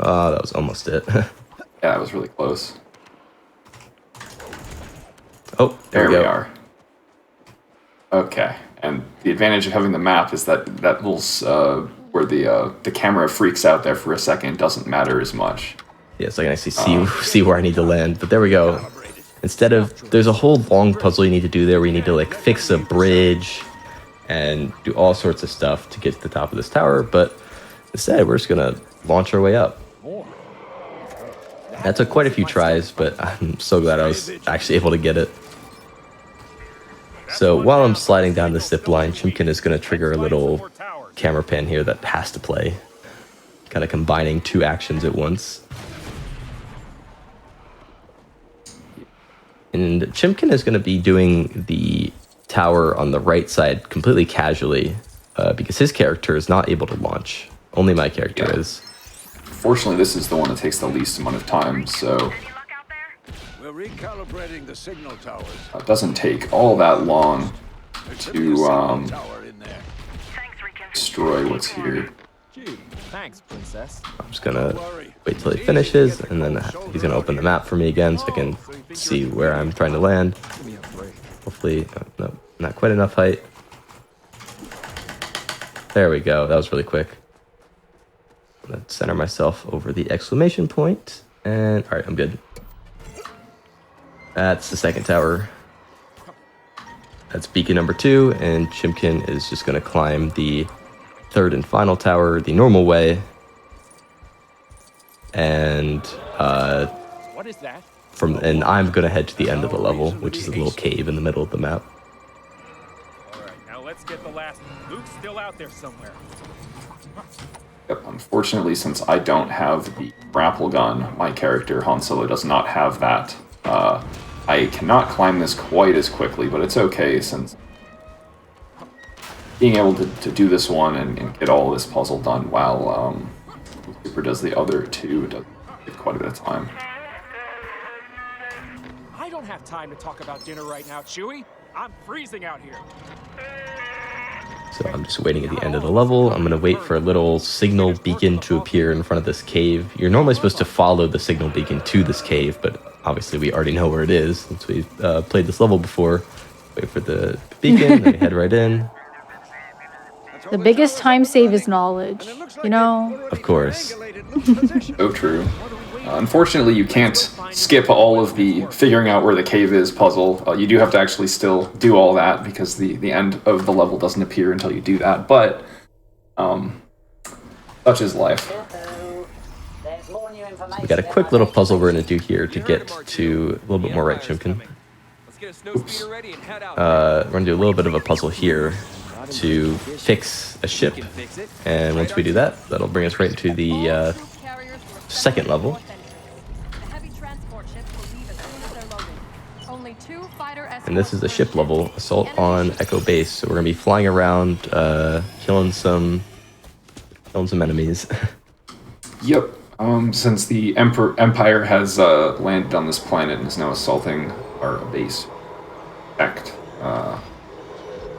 Oh, that was almost it. Yeah, that was really close. Oh, there we are. Okay, and the advantage of having the map is that little where the camera freaks out there for a second doesn't matter as much. Yeah, so I can actually see where I need to land. But there we go. Instead of, there's a whole long puzzle you need to do there where you need to like fix a bridge and do all sorts of stuff to get to the top of this tower. But instead, we're just gonna launch our way up. That took quite a few tries, but I'm so glad I was actually able to get it. So while I'm sliding down the zip line, Chimkin is going to trigger a little camera pan here that has to play, kind of combining 2 actions at once. And Chimkin is going to be doing the tower on the right side completely casually because his character is not able to launch. Only my character is. Fortunately, this is the one that takes the least amount of time, so we're recalibrating the signal towers. It doesn't take all that long to destroy what's here. Thanks, princess. I'm just gonna wait till he finishes, and then he's gonna open the map for me again so I can see where I'm trying to land. Hopefully, no, not quite enough height. There we go, that was really quick. I'm gonna center myself over the exclamation point, and alright, I'm good. That's the second tower. That's beacon number 2, and Chimkin is just gonna climb the 3rd and final tower the normal way. And what is that? And I'm gonna head to the end of the level, which is a little cave in the middle of the map. Alright, now let's get the last one. Luke's still out there somewhere. Yep, unfortunately, since I don't have the grapple gun, my character, Han Solo, does not have that. I cannot climb this quite as quickly, but it's okay since being able to do this one and get all this puzzle done while Super does the other 2 does take quite a bit of time. I don't have time to talk about dinner right now, Chewie. I'm freezing out here. So I'm just waiting at the end of the level. I'm going to wait for a little signal beacon to appear in front of this cave. You're normally supposed to follow the signal beacon to this cave, but obviously we already know where it is since we've played this level before. Wait for the beacon, then we head right in. The biggest time save is knowledge, you know? Of course. So true. Unfortunately, you can't skip all of the figuring out where the cave is puzzle. You do have to actually still do all that because the end of the level doesn't appear until you do that. But such is life. So we got a quick little puzzle we're going to do here to get to a little bit more right, Chimkin. Oops. We're going to do a little bit of a puzzle here to fix a ship. And once we do that, that'll bring us right into the second level. Only 2 fighter And this is a ship level, assault on Echo Base. So we're gonna be flying around, killing some enemies. Yep. Since the Empire has landed on this planet and is now assaulting our base.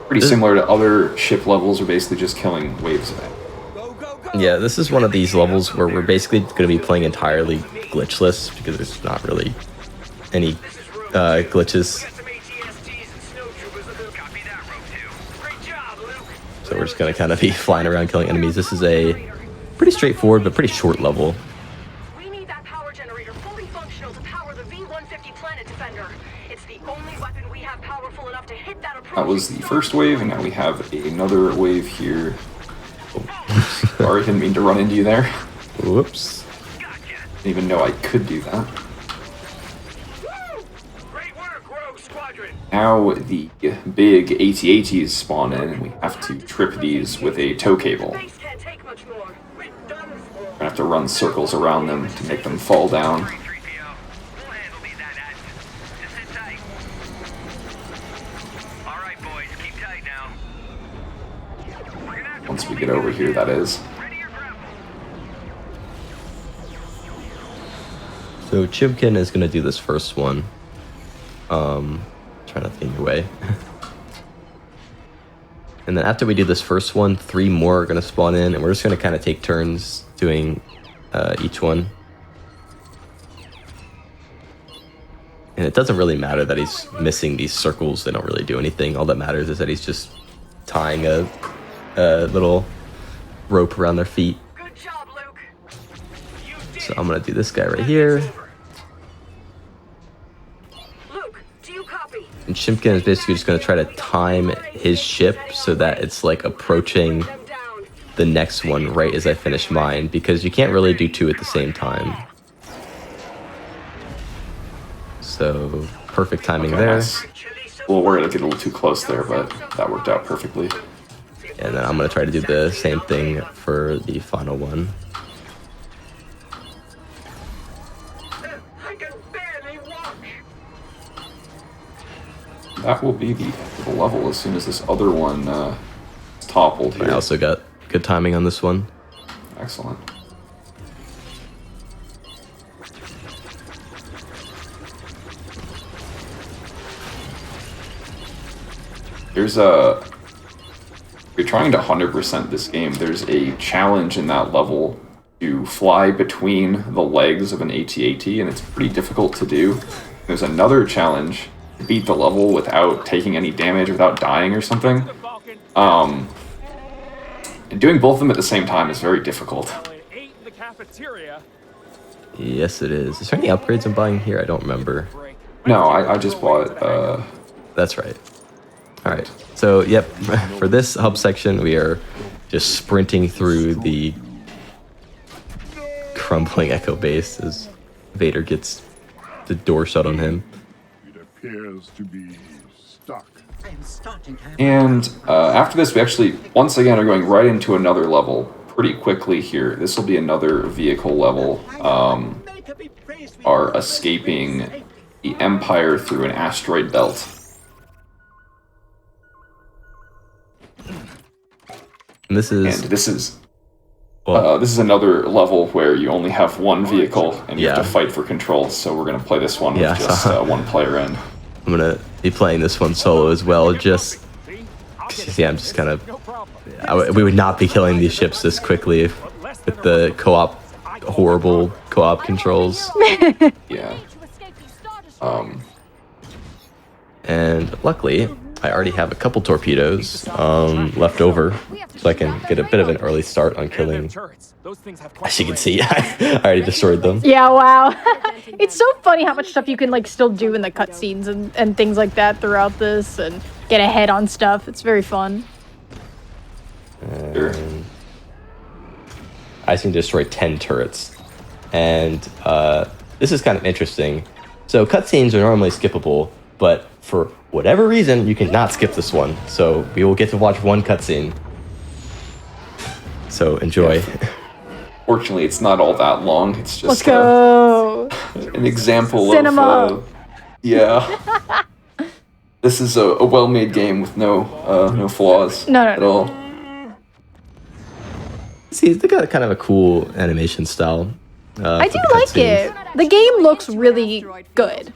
Pretty similar to other ship levels. We're basically just killing waves of it. Yeah, this is one of these levels where we're basically going to be playing entirely glitchless because there's not really any glitches. So we're just going to kind of be flying around killing enemies. This is a pretty straightforward but pretty short level. We need that power generator fully functional to power the V-150 Planet Defender. It's the only weapon we have powerful enough to hit that approach. That was the first wave, and now we have another wave here. Oh, sorry, didn't mean to run into you there. Whoops. Didn't even know I could do that. Now the big AT-ATs spawn in, and we have to trip these with a tow cable. We're gonna have to run circles around them to make them fall down. Once we get over here, that is. So Chimkin is going to do this first one. Trying to think away. And then after we do this first one, 3 more are going to spawn in, and we're just going to kind of take turns doing each one. And it doesn't really matter that he's missing these circles. They don't really do anything. All that matters is that he's just tying a little rope around their feet. So I'm going to do this guy right here. And Chimkin is basically just going to try to time his ship so that it's like approaching the next one right as I finish mine, because you can't really do 2 at the same time. So perfect timing there. Nice. Well, we're going to get a little too close there, but that worked out perfectly. And then I'm going to try to do the same thing for the final one. That will be the end of the level as soon as this other one is toppled here. I also got good timing on this one. Excellent. There's a... If you're trying to 100% this game, there's a challenge in that level to fly between the legs of an AT-AT, and it's pretty difficult to do. There's another challenge to beat the level without taking any damage, without dying or something. And doing both of them at the same time is very difficult. Yes, it is. Is there any upgrades I'm buying here? I don't remember. No, I just bought... That's right. Alright, so yep, for this hub section we are just sprinting through the crumbling Echo Base as Vader gets the door shut on him. It appears to be stuck. And after this we actually, once again, are going right into another level pretty quickly here. This will be another vehicle level. Are escaping the Empire through an asteroid belt. And this is this is another level where you only have one vehicle and you have to fight for control. So we're gonna play this one with just one player in. I'm gonna be playing this one solo as well. Just yeah, I'm just kind of. We would not be killing these ships this quickly with the horrible co-op controls. Yeah. And luckily, I already have a couple torpedoes left over, so I can get a bit of an early start on killing. As you can see, I already destroyed them. Yeah, wow. It's so funny how much stuff you can like still do in the cutscenes and things like that throughout this, and get ahead on stuff. It's very fun. And I just need to destroy 10 turrets. And this is kind of interesting. So cutscenes are normally skippable, but for whatever reason, you cannot skip this one. So we will get to watch one cutscene. So enjoy. Yeah. Fortunately, it's not all that long. It's just let's go. An example Cinema. Yeah. This is a well-made game with no flaws at all. See, they got kind of a cool animation style. I do like it. The game looks really good.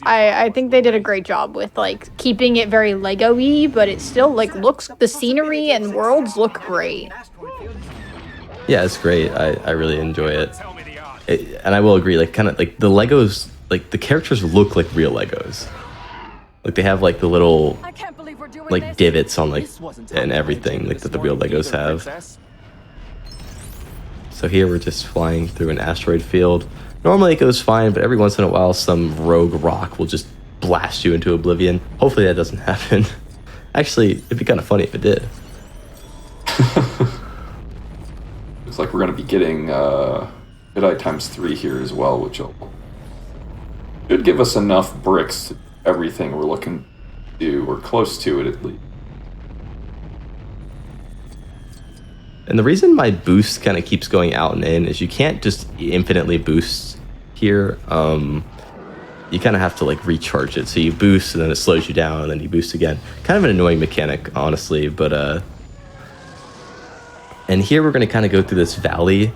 I think they did a great job with like keeping it very Lego-y, but it still like looks, the scenery and worlds look great. Yeah, it's great. I really enjoy it. And I will agree, like kind of like the Legos, like the characters look like real Legos. Like they have like the little like divots on like and everything like that the real Legos have. So here we're just flying through an asteroid field. Normally it goes fine, but every once in a while some rogue rock will just blast you into oblivion. Hopefully that doesn't happen. Actually, it'd be kind of funny if it did. Looks like we're going to be getting Jedi ×3 here as well, which should give us enough bricks to do everything we're looking to do, or close to it at least. And the reason my boost kind of keeps going out and in is you can't just infinitely boost here. You kind of have to like recharge it. So you boost and then it slows you down and then you boost again. Kind of an annoying mechanic, honestly, but and here we're going to kind of go through this valley,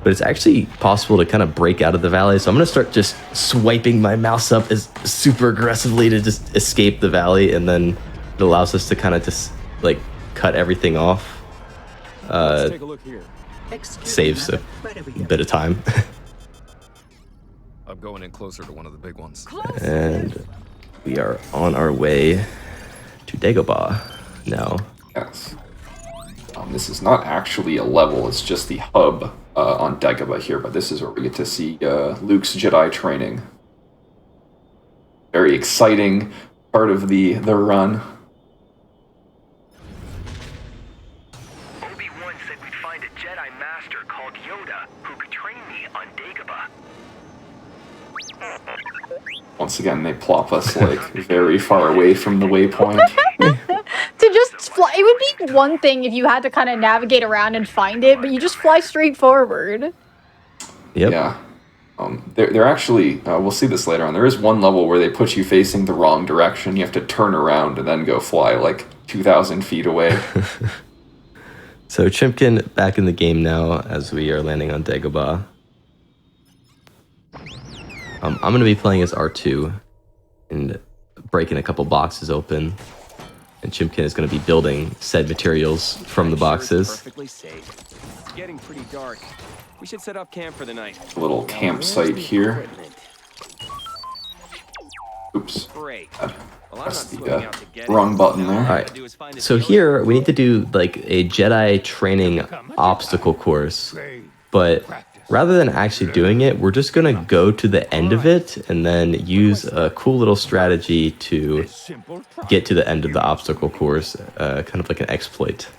but it's actually possible to kind of break out of the valley. So I'm going to start just swiping my mouse up as super aggressively to just escape the valley, and then it allows us to kind of just like cut everything off. Let's take a look here. Saves a bit of time. I'm going in closer to one of the big ones. And we are on our way to Dagobah now. Yes. This is not actually a level, it's just the hub on Dagobah here, but this is where we get to see Luke's Jedi training. Very exciting part of the run. Obi-Wan said we'd find a Jedi Master called Yoda who could train me on Dagobah. Once again, they plop us like very far away from the waypoint. To just fly, it would be one thing if you had to kind of navigate around and find it, but you just fly straight forward. Yep. Yeah. They're actually, we'll see this later on, there is one level where they put you facing the wrong direction. You have to turn around and then go fly like 2,000 feet away. So Chimkin back in the game now as we are landing on Dagobah. I'm going to be playing as R2 and breaking a couple boxes open. And Chimkin is going to be building said materials from the boxes. Perfectly safe. It's getting pretty dark. We should set up camp for the night. A little campsite here. Oops. That's the wrong button there. Alright, so here we need to do like a Jedi training obstacle course. But rather than actually doing it, we're just going to go to the end of it and then use a cool little strategy to get to the end of the obstacle course, kind of like an exploit.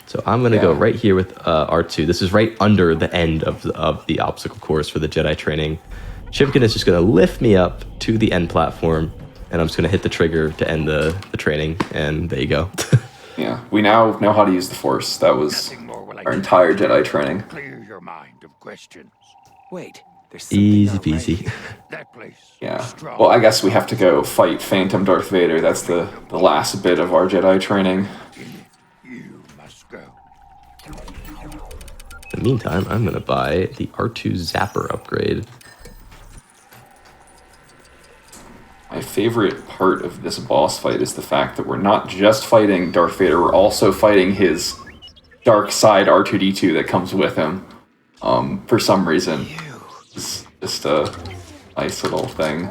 So I'm going to go right here with R2. This is right under the end of the obstacle course for the Jedi training. Chimkin is just going to lift me up to the end platform, and I'm just going to hit the trigger to end the training, and there you go. Yeah, we now know how to use the Force. That was our entire Jedi training. Clear your mind of questions. Wait, there's easy peasy. That place. Yeah. Well, I guess we have to go fight Phantom Darth Vader. That's the last bit of our Jedi training. You must go. In the meantime, I'm going to buy the R2 Zapper upgrade. My favorite part of this boss fight is the fact that we're not just fighting Darth Vader, we're also fighting his dark side R2-D2 that comes with him. For some reason. It's just a nice little thing.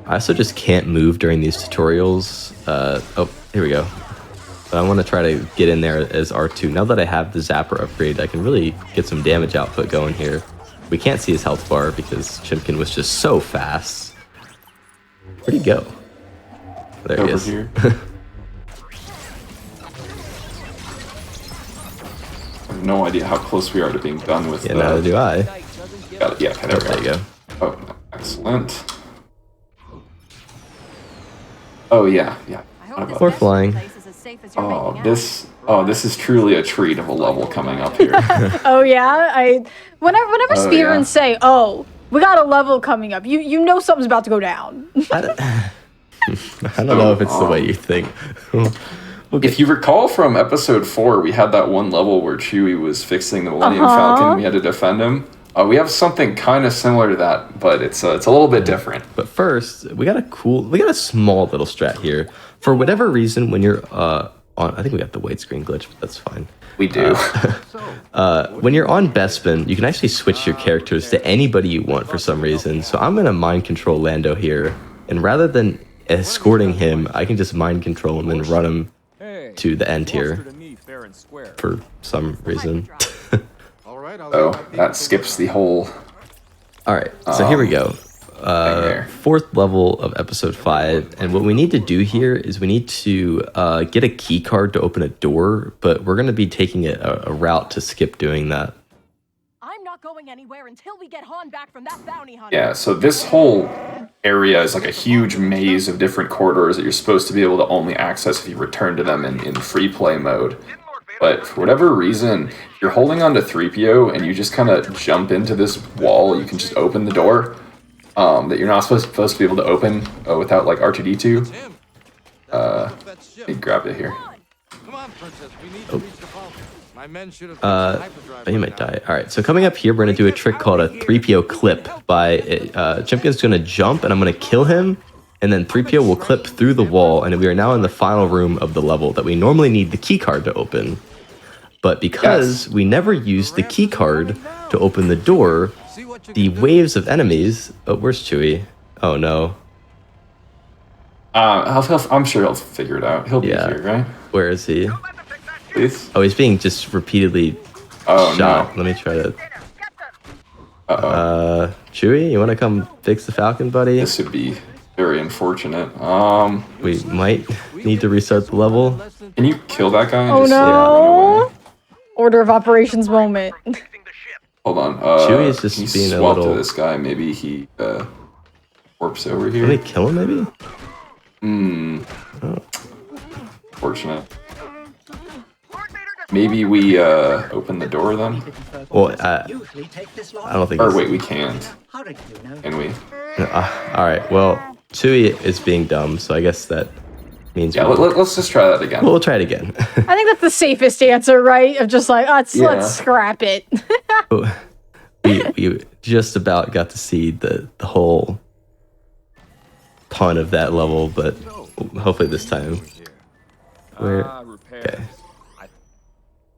I also just can't move during these tutorials. Oh, here we go. But I want to try to get in there as R2. Now that I have the Zapper upgrade, I can really get some damage output going here. We can't see his health bar because Chimkin was just so fast. Where'd he go? There he is. Here. I have no idea how close we are to being done with neither do I. Yeah, there you go. Oh, excellent. Oh, yeah. We're flying. Oh, this is truly a treat of a level coming up here. Oh yeah, whenever speedruns say, "Oh, We got a level coming up. You know something's about to go down. I don't know if it's the way you think. If you recall from episode 4, we had that one level where Chewie was fixing the Millennium Falcon and we had to defend him. We have something kind of similar to that, but it's a little bit different. But first, we got a small little strat here. For whatever reason, when you're on, I think we got the widescreen glitch, but that's fine. We do. When you're on Bespin, you can actually switch your characters to anybody you want for some reason. So I'm gonna mind control Lando here, and rather than escorting him, I can just mind control him and run him to the end here for some reason. Oh, that skips the whole... Alright, so here we go. 4th level of episode 5, and what we need to do here is we need to get a key card to open a door, but we're going to be taking a route to skip doing that. I'm not going anywhere until we get Han back from that bounty hunter. Yeah, so this whole area is like a huge maze of different corridors that you're supposed to be able to only access if you return to them in free play mode. But for whatever reason, if you're holding on to 3PO and you just kind of jump into this wall, you can just open the door that you're not supposed to be able to open without like R2-D2. Let me grab it here. You might die. Alright, so coming up here, we're going to do a trick called a 3PO clip. Chimpkin's going to jump and I'm going to kill him, and then 3PO will clip through the wall, and we are now in the final room of the level that we normally need the key card to open. But because we never used the key card to open the door, the waves of enemies... Oh, where's Chewie? Oh, no. I'm sure he'll figure it out. He'll be here, right? Where is he? Please? Oh, he's being just repeatedly shot. No. Let me try to... Chewie, you want to come fix the Falcon, buddy? This would be very unfortunate. We might need to restart the level. Can you kill that guy? Oh, no. Order of operations moment. Hold on. Chewie is just being a little... to this guy. Maybe he warps over here. Can we kill him, maybe? Fortunate. Maybe we open the door then? Well, I don't think... Or wait, we can't. Can we? Alright, well, Chewie is being dumb, so I guess that means... Yeah, let's just try that again. We'll try it again. I think that's the safest answer, right? Of just like, let's scrap it. we just about got to see the whole pun of that level, but hopefully this time. Okay.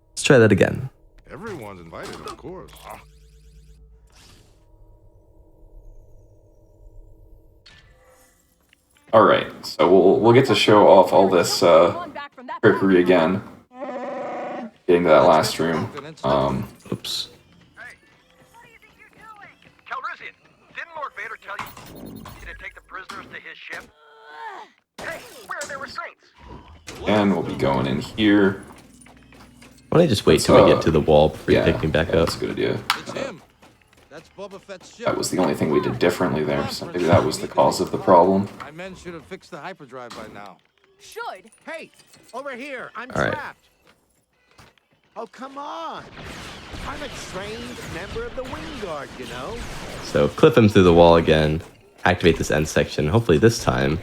Let's try that again. Everyone's invited, of course. All right, so we'll get to show off all this trickery again. Getting to that last room. Oops. Didn't Lord Vader tell you to take the prisoners to his ship? Hey, where are their restraints? And we'll be going in here. Why don't I just wait till we get to the wall before you pick me back up? That's a good idea. That was the only thing we did differently there, so maybe that was the cause of the problem. My men should have fixed the hyperdrive by now. Should? Hey, over here. I'm All right. trapped. Oh, come on. I'm a trained member of the Wing Guard, you know? So clip him through the wall again, activate this end section. Hopefully this time,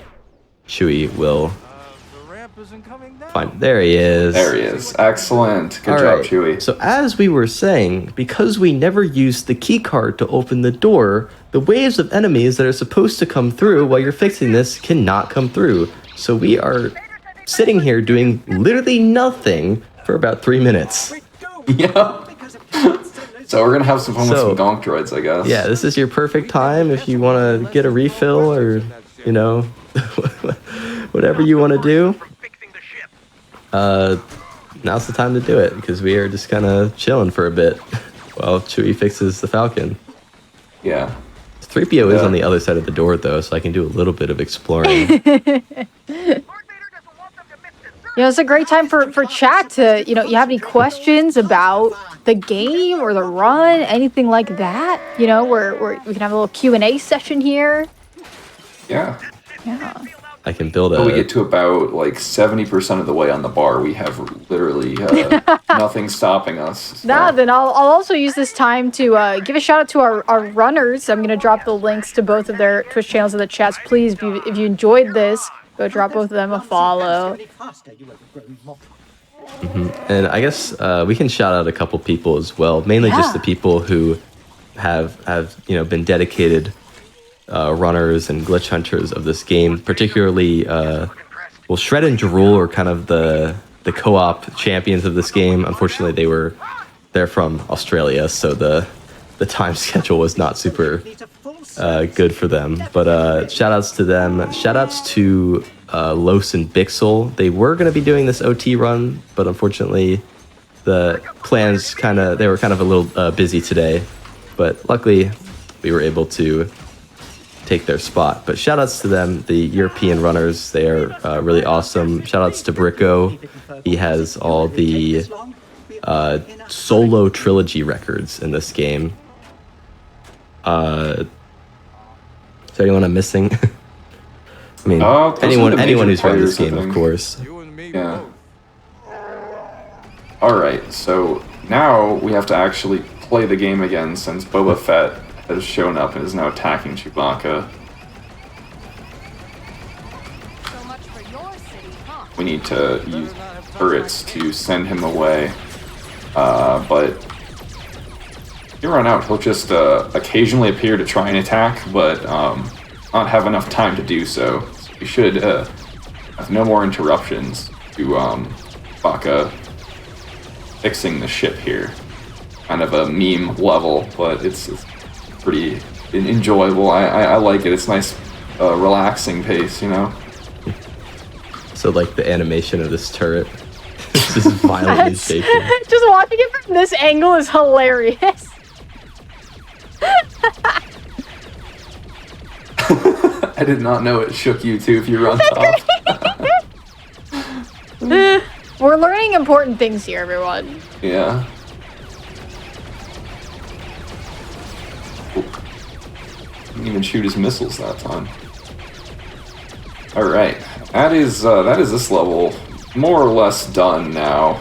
Chewie will find... There he is. There he is. Excellent. Good job, Chewie. So as we were saying, because we never used the key card to open the door, the waves of enemies that are supposed to come through while you're fixing this cannot come through. So we are sitting here doing literally nothing for about 3 minutes. Yeah. So we're going to have some fun with some donk droids, I guess. Yeah, this is your perfect time if you want to get a refill or, you know, whatever you want to do. Now's the time to do it, because we are just kind of chilling for a bit while Chewie fixes the Falcon. Yeah. 3PO is on the other side of the door, though, so I can do a little bit of exploring. You know, it's a great time for chat to, you have any questions about the game or the run, anything like that, we can have a little Q&A session here. Yeah. Yeah. I can build When we get to about like 70% of the way on the bar, we have literally nothing stopping us. So. Nah, then I'll also use this time to give a shout out to our runners. I'm gonna drop the links to both of their Twitch channels in the chats. Please, if you enjoyed this, go drop both of them a follow. And I guess we can shout out a couple people as well, mainly just the people who have been dedicated runners and glitch hunters of this game. Particularly, Shred and Drool are kind of the co-op champions of this game. Unfortunately, they're from Australia, so the time schedule was not super good for them. But shout outs to them. Shout outs to Los and Bixel. They were going to be doing this OT run, but unfortunately the plans they were kind of a little busy today, but luckily we were able to take their spot. But shout outs to them, the European runners. They are really awesome. Shout outs to Bricko. He has all the solo trilogy records in this game. Is there anyone I'm missing? I mean, anyone who's run this game, of course. Yeah. Alright, so now we have to actually play the game again since Boba Fett has shown up and is now attacking Chewbacca. We need to use turrets to send him away. But if you run out, he'll just occasionally appear to try and attack, but not have enough time to do so. We should have no more interruptions to Chewbacca fixing the ship here. Kind of a meme level, but it's pretty enjoyable. I like it. It's nice, relaxing pace, you know? So like the animation of this turret, it's just violently shaking. Just watching it from this angle is hilarious. I did not know it shook you too if you were on top. We're learning important things here, everyone. Yeah. Didn't even shoot his missiles that time. Alright. That is this level more or less done now.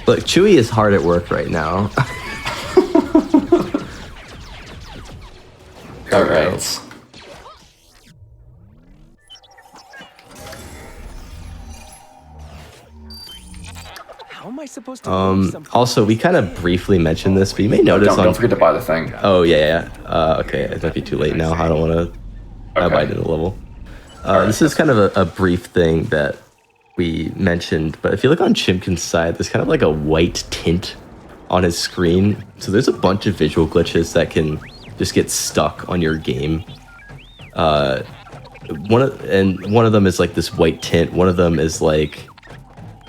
Look, Chewie is hard at work right now. Alright. How am I supposed to also, we kind of briefly mentioned this, but you may notice don't forget to buy the thing. Oh, yeah. Okay, it might be too late now. I don't want to buy it in the level. This is kind of a brief thing that we mentioned, but if you look on Chimkin's side, there's kind of like a white tint on his screen. So there's a bunch of visual glitches that can just get stuck on your game. One of them is like this white tint. One of them is like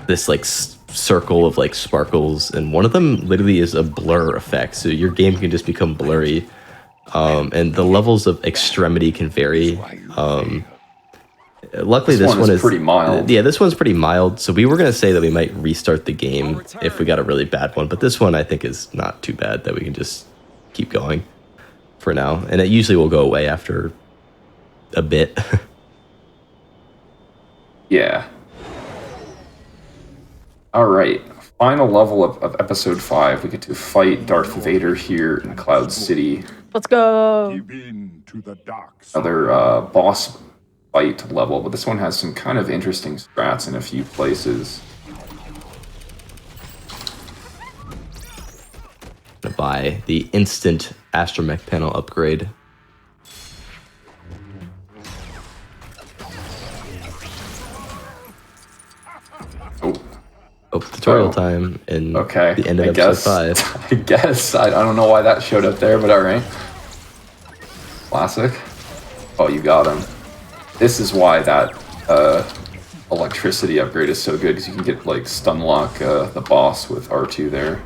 this like circle of like sparkles, and one of them literally is a blur effect. So your game can just become blurry, and the levels of extremity can vary. Luckily, this one is pretty mild. Yeah, this one's pretty mild. So we were gonna say that we might restart the game if we got a really bad one, but this one I think is not too bad, that we can just keep going for now, and it usually will go away after a bit. Yeah. Alright, final level of episode 5. We get to fight Darth Vader here in Cloud City. Let's go. Another boss fight level, but this one has some kind of interesting strats in a few places. Gonna buy the instant astromech panel upgrade. Oh, tutorial time in the end of episode 5. I guess. I don't know why that showed up there, but alright. Classic. Oh, you got him. This is why that electricity upgrade is so good, because you can get, like, stun lock the boss with R2 there.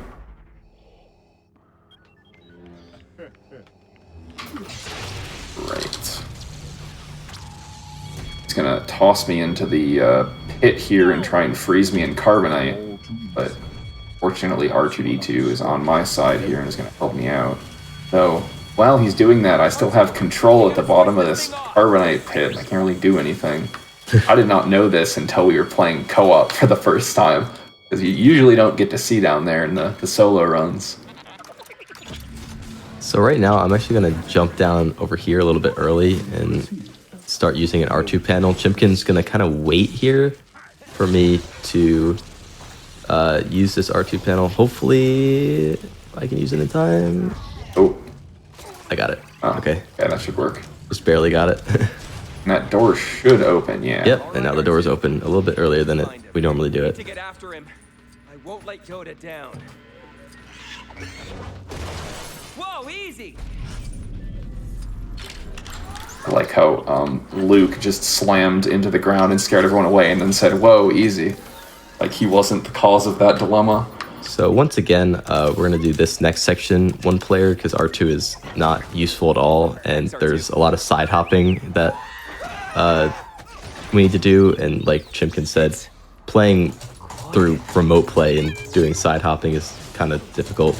Right. He's gonna toss me into the pit here and try and freeze me in carbonite, but fortunately R2-D2 is on my side here and is gonna help me out. Though while he's doing that, I still have control at the bottom of this carbonite pit. I can't really do anything. I did not know this until we were playing co-op for the first time, because you usually don't get to see down there in the solo runs. So right now, I'm actually going to jump down over here a little bit early and start using an R2 panel. Chimkin's going to kind of wait here for me to use this R2 panel. Hopefully, I can use it in time. Oh. I got it. Oh, okay. Yeah, that should work. Just barely got it. And that door should open, yeah. Yep, and now the door's open a little bit earlier than we normally do it. To get after him. I won't let Yoda down. Whoa, easy. I like how Luke just slammed into the ground and scared everyone away and then said, "Whoa, easy." Like he wasn't the cause of that dilemma. So once again, we're going to do this next section one player because R2 is not useful at all, and there's a lot of side hopping that we need to do, and like Chimkin said, playing through remote play and doing side hopping is kind of difficult.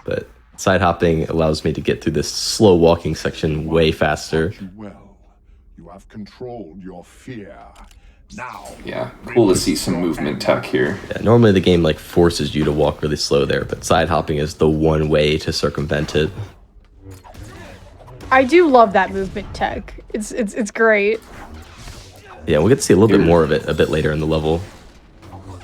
But side hopping allows me to get through this slow walking section way faster. Well, you have controlled your fear. Now, yeah, cool to see some movement tech here. Yeah, normally the game like forces you to walk really slow there, but side hopping is the one way to circumvent it. I do love that movement tech. It's great. Yeah, we'll get to see a little bit more of it a bit later in the level.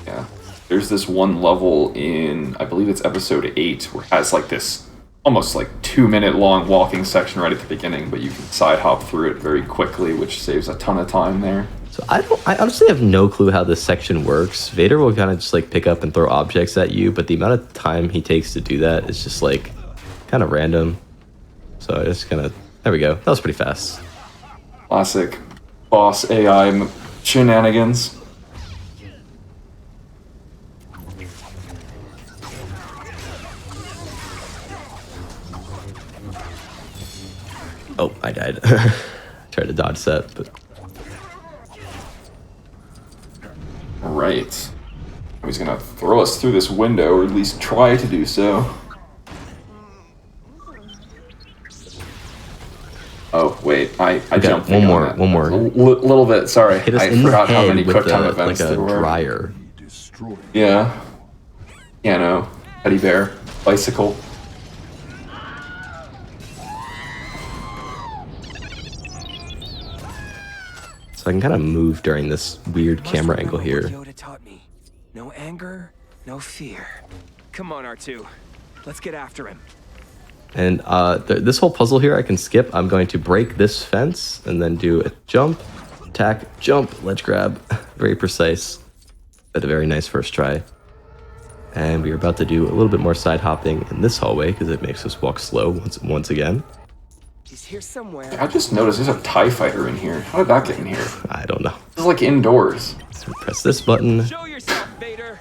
Yeah, there's this one level in, I believe it's episode 8, where it has like this almost like 2-minute long walking section right at the beginning, but you can side hop through it very quickly, which saves a ton of time there. So I honestly have no clue how this section works. Vader will kind of just like pick up and throw objects at you, but the amount of time he takes to do that is just like kind of random. So I just kind of, there we go. That was pretty fast. Classic boss AI shenanigans. Oh, I died. Tried to dodge that, but... Right. He's gonna throw us through this window, or at least try to do so. Oh, wait, I jumped one more. Little bit, sorry. Hit us I in forgot the how head many with QuickTime events like a there were. dryer. Yeah. Piano, teddy bear, bicycle. So I can kind of move during this weird camera angle here. Yoda taught me. No anger, no fear. Come on, R2. Let's get after him. And this whole puzzle here I can skip. I'm going to break this fence and then do a jump, attack, jump, ledge grab. Very precise, but a very nice first try. And we're about to do a little bit more side hopping in this hallway because it makes us walk slow once again. He's here somewhere. I just noticed there's a TIE fighter in here. How did that get in here? I don't know. This is like indoors. So press this button. Show yourself, Vader.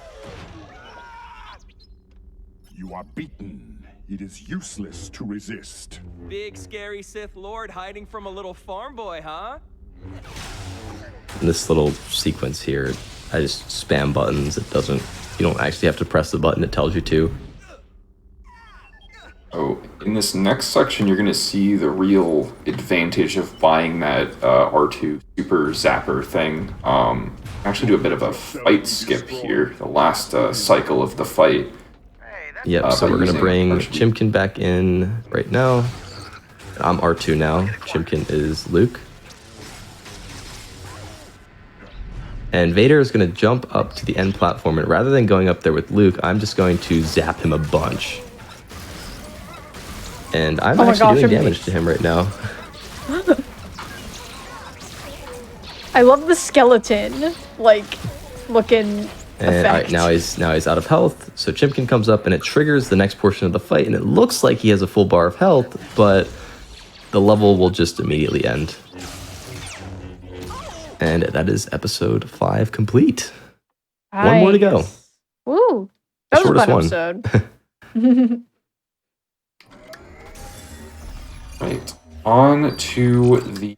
You are beaten. It is useless to resist. Big scary Sith Lord hiding from a little farm boy, huh? In this little sequence here, I just spam buttons. It doesn't, you don't actually have to press the button, it tells you to. Oh, in this next section, you're going to see the real advantage of buying that R2 Super Zapper thing. Actually do a bit of a fight skip here, the last cycle of the fight. Yep, so we're going to bring Chimkin back in right now. I'm R2 now. Chimkin is Luke. And Vader is going to jump up to the end platform, and rather than going up there with Luke, I'm just going to zap him a bunch. And I'm actually doing damage to him right now. I love the skeleton, like, looking And effect. all right, now he's out of health. So Chimkin comes up and it triggers the next portion of the fight, and it looks like he has a full bar of health, but the level will just immediately end. And that is episode 5 complete. Nice. One more to go. Woo! That was a fun Shortest episode. Right. On to the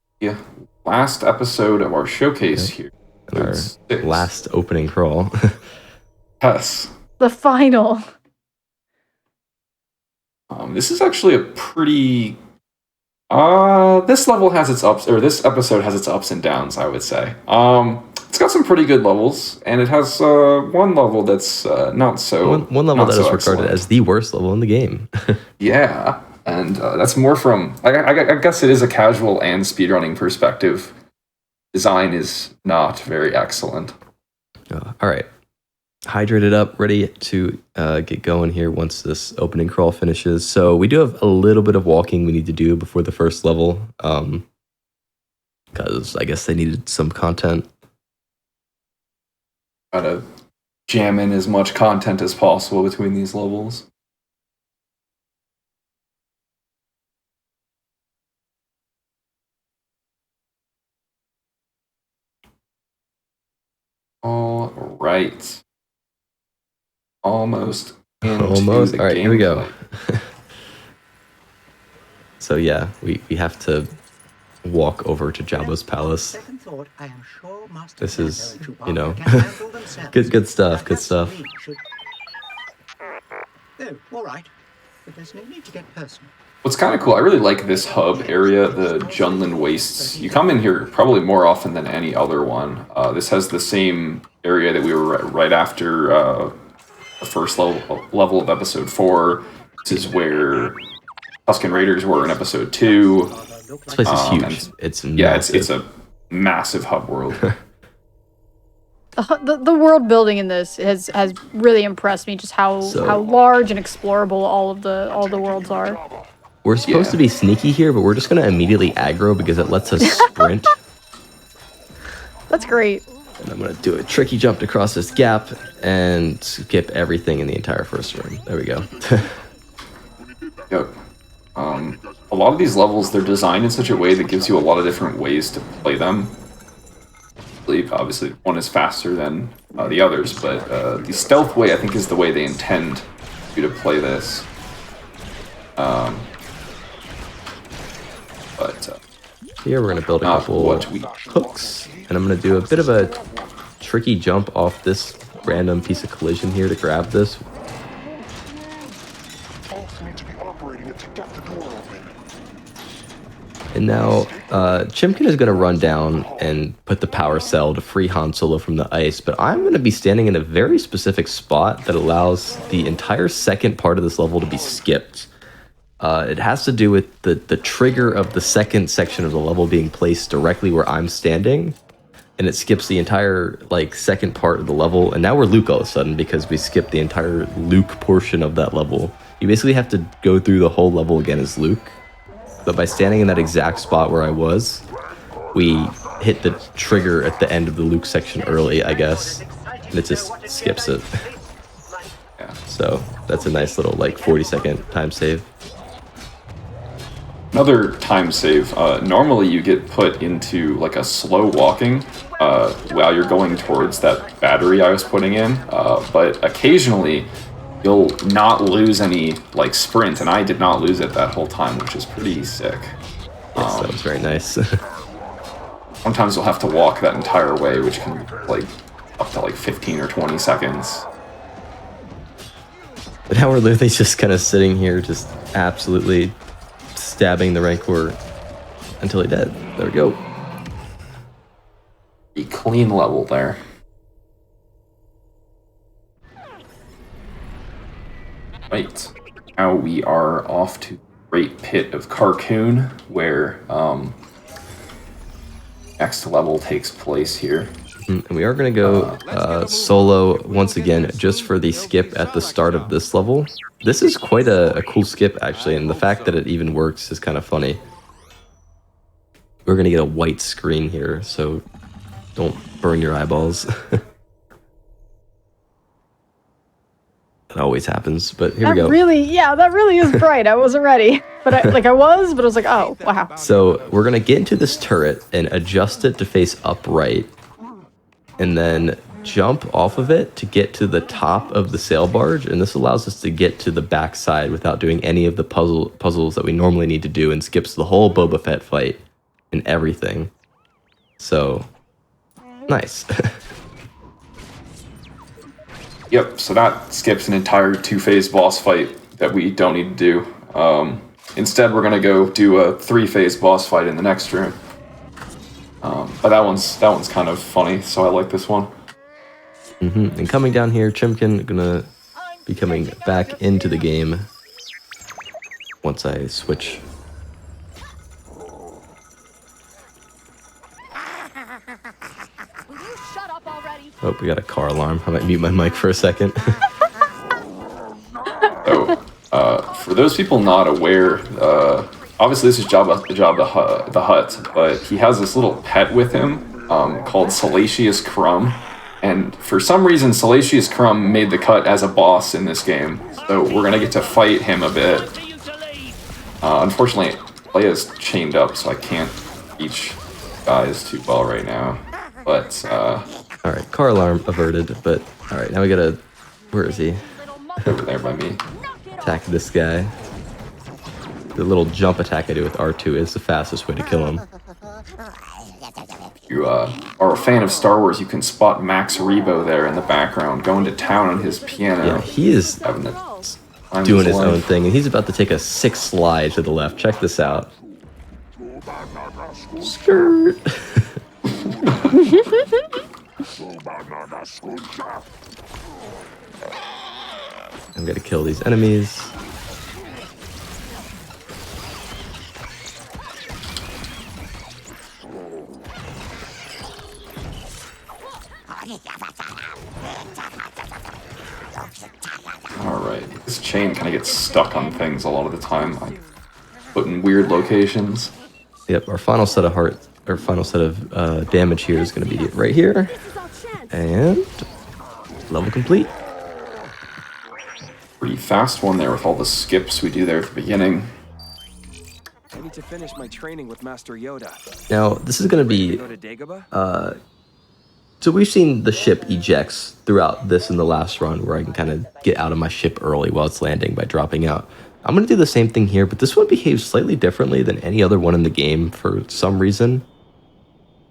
last episode of our showcase here. Our last opening crawl. Yes. The final. This is actually a pretty... this level has its ups, or this episode has its ups and downs, I would say. It's got some pretty good levels, and it has one level that's not so... One level that is regarded excellent. as the worst level in the game. Yeah, and that's more from... I guess it is a casual and speedrunning perspective. Design is not very excellent. All right. Hydrated up, ready to get going here once this opening crawl finishes. So we do have a little bit of walking we need to do before the first level, because I guess they needed some content. Try to jam in as much content as possible between these levels. All right. Almost. Almost. All right, here we go. So yeah, we have to walk over to Jabba's palace. This is, you know, good stuff. Good stuff. Oh, all right. But there's no need to get personal. What's kind of cool, I really like this hub area, the Junlin Wastes. You come in here probably more often than any other one. This has the same area that we were right after the first level of episode 4. This is where Tusken Raiders were in episode 2. This place is huge. It's massive. It's a massive hub world. The world building in this has really impressed me. Just how large and explorable all the worlds are. We're supposed to be sneaky here, but we're just gonna immediately aggro because it lets us sprint. That's great. And I'm gonna do a tricky jump across this gap and skip everything in the entire first room. There we go. Yep. A lot of these levels, they're designed in such a way that gives you a lot of different ways to play them. Obviously, one is faster than the others, but the stealth way, I think, is the way they intend you to play this. Here we're going to build a couple hooks, and I'm going to do a bit of a tricky jump off this random piece of collision here to grab this. And now, Chimkin is going to run down and put the power cell to free Han Solo from the ice, but I'm going to be standing in a very specific spot that allows the entire second part of this level to be skipped. It has to do with the trigger of the second section of the level being placed directly where I'm standing, and it skips the entire second part of the level, and now we're Luke all of a sudden because we skipped the entire Luke portion of that level. You basically have to go through the whole level again as Luke. But by standing in that exact spot where I was, we hit the trigger at the end of the Luke section early, I guess, and it just skips it. Yeah. So that's a nice little 40-second time save. Another time save, normally you get put into a slow walking while you're going towards that battery I was putting in, but occasionally you'll not lose any sprint, and I did not lose it that whole time, which is pretty sick. Yes, that was very nice. Sometimes you'll have to walk that entire way, which can be up to 15 or 20 seconds. But now we're literally just kind of sitting here, just absolutely stabbing the Rancor until he dead. There we go. A clean level there. Right, now we are off to the Great Pit of Carcoon, where next level takes place here. And we are going to go solo once again, just for the skip at the start of this level. This is quite a cool skip, actually, and the fact that it even works is kind of funny. We're going to get a white screen here, so don't burn your eyeballs. It always happens, but here we go. That really is bright. I wasn't ready, but I was like, oh, wow. So we're going to get into this turret and adjust it to face upright, and then jump off of it to get to the top of the sail barge, and this allows us to get to the back side without doing any of the puzzles that we normally need to do, and skips the whole Boba Fett fight and everything. So, nice. Yep, so that skips an entire two-phase boss fight that we don't need to do. Instead, we're gonna go do a 3-phase boss fight in the next room. But that one's kind of funny, so I like this one. And coming down here, Chimkin gonna be coming back into the game once I switch. Oh, we got a car alarm. I might mute my mic for a second. For those people not aware, obviously this is Jabba the Hutt, but he has this little pet with him called Salacious Crumb. And for some reason, Salacious Crumb made the cut as a boss in this game. So we're going to get to fight him a bit. Unfortunately, Leia's chained up, so I can't reach guys too well right now. But, Alright, car alarm averted, but alright, now we gotta... Where is he? Over there by me. Attack this guy. The little jump attack I do with R2 is the fastest way to kill him. If you are a fan of Star Wars, you can spot Max Rebo there in the background, going to town on his piano. Yeah, he is doing his own thing, and he's about to take a 6 slide to the left. Check this out. Skirt. I'm gonna kill these enemies. Alright, this chain kind of gets stuck on things a lot of the time, like put in weird locations. Yep, our final set of damage here is going to be right here, and level complete. Pretty fast one there with all the skips we do there at the beginning. I need to finish my training with Master Yoda. Now this is going to be so we've seen the ship ejects throughout this and the last run, where I can kind of get out of my ship early while it's landing by dropping out. I'm going to do the same thing here, but this one behaves slightly differently than any other one in the game for some reason.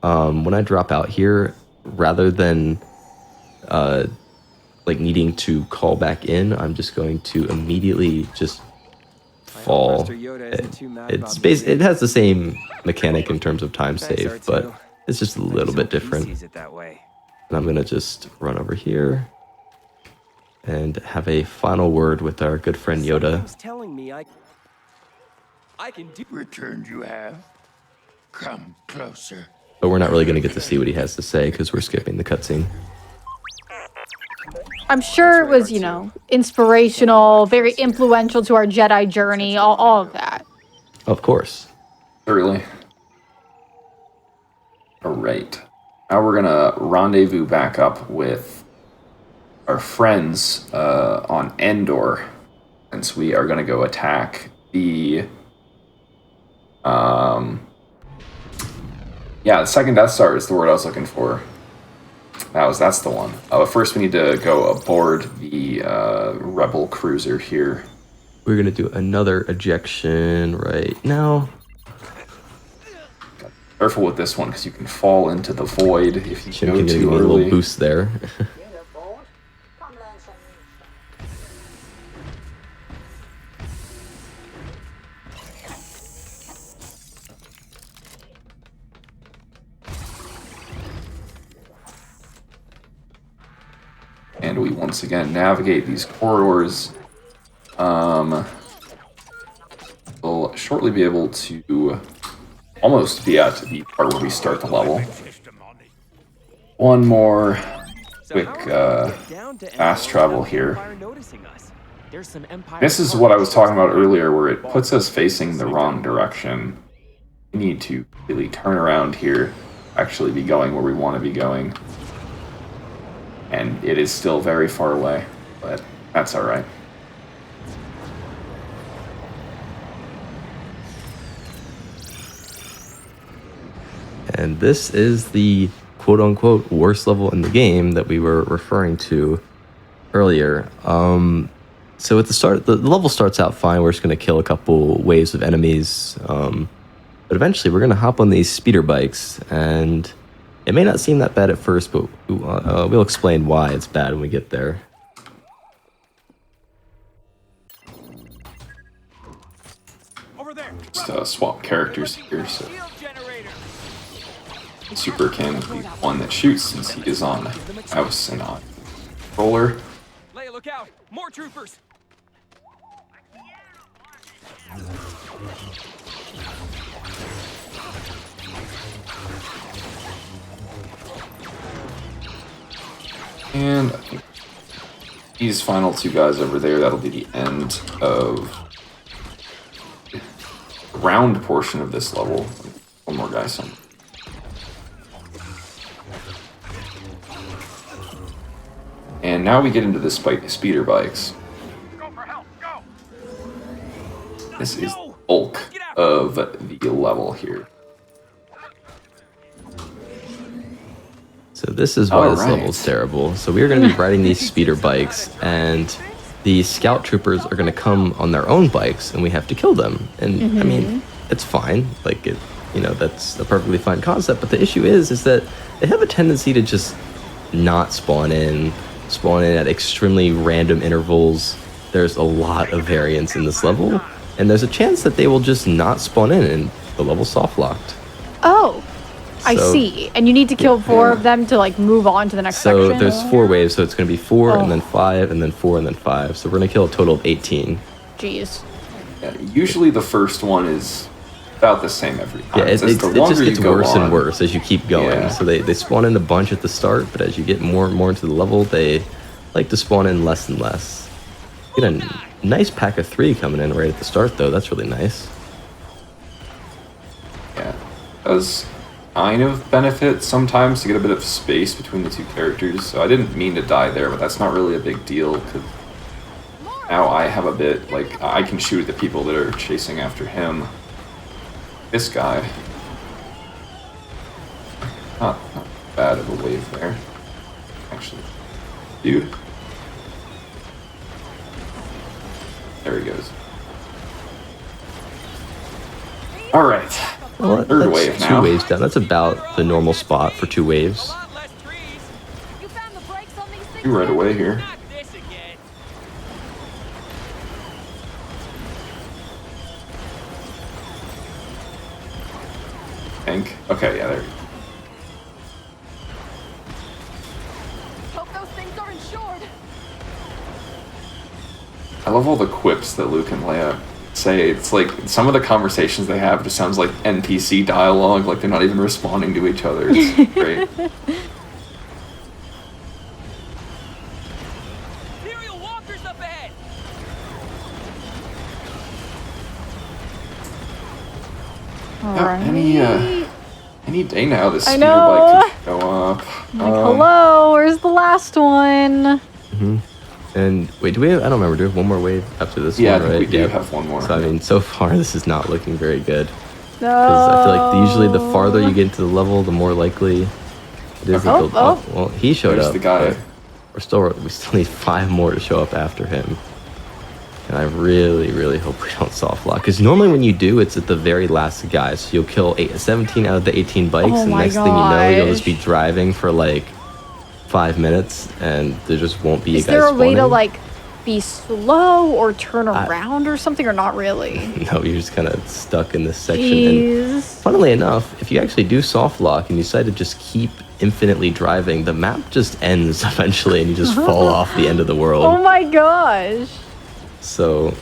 When I drop out here, rather than like needing to call back in, I'm just going to immediately just fall. It has the same mechanic in terms of time save, but it's just a little bit different. And I'm going to just run over here and have a final word with our good friend Yoda. Telling me I can do. Returned you have. Come closer. But we're not really going to get to see what he has to say because we're skipping the cutscene. I'm sure it was, you know, inspirational, very influential to our Jedi journey, all of that. Of course. Early. Alright. Now we're gonna rendezvous back up with our friends on Endor, since we are gonna go attack the the second Death Star is the word I was looking for. That's the one. But first we need to go aboard the Rebel cruiser here. We're gonna do another ejection right now. Careful with this one because you can fall into the void if you go too early. A little boost there. And we once again navigate these corridors. We'll shortly be able to almost be at the part where we start the level. One more quick fast travel here. This is what I was talking about earlier, where it puts us facing the wrong direction. We need to really turn around here, actually be going where we want to be going. And it is still very far away, but that's alright. And this is the quote-unquote worst level in the game that we were referring to earlier. So at the start, the level starts out fine. We're just going to kill a couple waves of enemies. But eventually we're going to hop on these speeder bikes, and it may not seem that bad at first, but we'll explain why it's bad when we get there. just swap characters here. So Super can be the one that shoots since he is on mouse and on controller. Leia, look out! More troopers! And these final two guys over there, that'll be the end of the round portion of this level. One more guy somewhere. And now we get into the speeder bikes. This is the bulk of the level here. So this is why this level's terrible. So we're going to be riding these speeder bikes, and the scout troopers are going to come on their own bikes, and we have to kill them. And I mean, it's fine. Like, that's a perfectly fine concept. But the issue is that they have a tendency to just not spawn in at extremely random intervals. There's a lot of variance in this level, and there's a chance that they will just not spawn in, and the level's soft locked. Oh. I see. And you need to kill 4 of them to like move on to the next section? So there's 4 waves, so it's going to be 4 and then 5 and then 4 and then 5. So we're going to kill a total of 18. Jeez. Yeah, usually the first one is about the same every time. Yeah, it just gets worse and worse as you keep going. Yeah. So they spawn in a bunch at the start, but as you get more and more into the level, they like to spawn in less and less. Get a nice pack of 3 coming in right at the start, though. That's really nice. Yeah. That was kind of benefit sometimes to get a bit of space between the two characters. So I didn't mean to die there, but that's not really a big deal because now I have a bit, like, I can shoot at the people that are chasing after him. This guy. Not bad of a wave there. Actually. Dude. There he goes. Alright. Well, third wave now. 2 waves down. That's about the normal spot for 2 waves. You right away here. Tank. Okay, yeah, there you go. Hope those things are insured. I love all the quips that Luke and Leia say. It's like some of the conversations they have just sounds like NPC dialogue, like they're not even responding to each other. It's great. Imperial walkers up ahead. Any day now this speeder bike could go up. Hello, where's the last one? And wait, do we have, I don't remember, do we have one more wave after this one, right? I think we do have one more. So I mean, so far this is not looking very good. No. Because I feel like usually the farther you get into the level, the more likely it is that well, he showed up. The guy. We still need 5 more to show up after him. And I really, really hope we don't soft lock. Because normally when you do, it's at the very last guy. So you'll kill 17 out of the 18 bikes, and next thing you know, you'll just be driving for like 5 minutes, and there just won't be a guy spawning. Is there a way to like be slow or turn around or something, or not really? No, you're just kind of stuck in this section. And funnily enough, if you actually do soft lock and you decide to just keep infinitely driving, the map just ends eventually, and you just fall off the end of the world. Oh my gosh. So,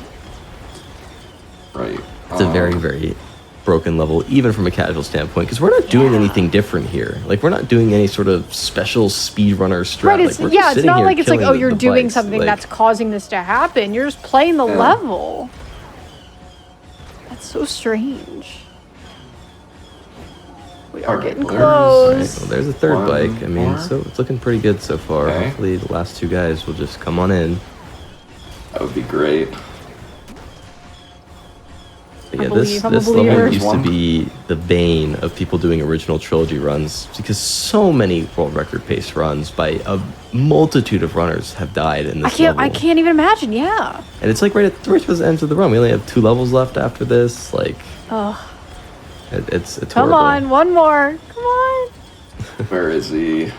right, it's a very, very broken level, even from a casual standpoint, because we're not doing anything different here. Like, we're not doing any sort of special speedrunner strat. Right, it's, like, it's not like it's like, oh, you're doing bikes. something like, that's causing this to happen. You're just playing the level. That's so strange. We are getting close. Right, well, there's a third bike. I mean, so it's looking pretty good so far. Hopefully the last 2 guys will just come on in. That would be great. But yeah, this level used to be the bane of people doing original trilogy runs, because so many world record pace runs by a multitude of runners have died in this level. I can't even imagine, yeah. And it's like right towards the end of the run. We only have 2 levels left after this. Like, it's Come horrible. on, one more. Come on. Where is he?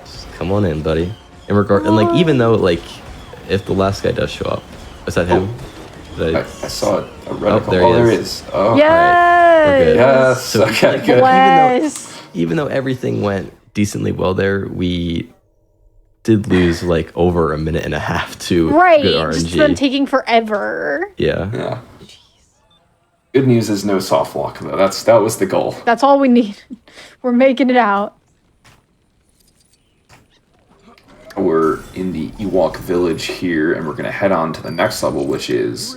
Just come on in, buddy. And like, even though, like, if the last guy does show up, is that him? I saw a reticle. There he is. Oh, yes! We're good. Yes. So Okay, good. Even though everything went decently well there, we did lose like over a minute and a half to good RNG. Just them taking forever. Yeah. Good news is no soft lock though. That was the goal. That's all we need. We're making it out. We're in the Ewok village here, and we're gonna head on to the next level, which is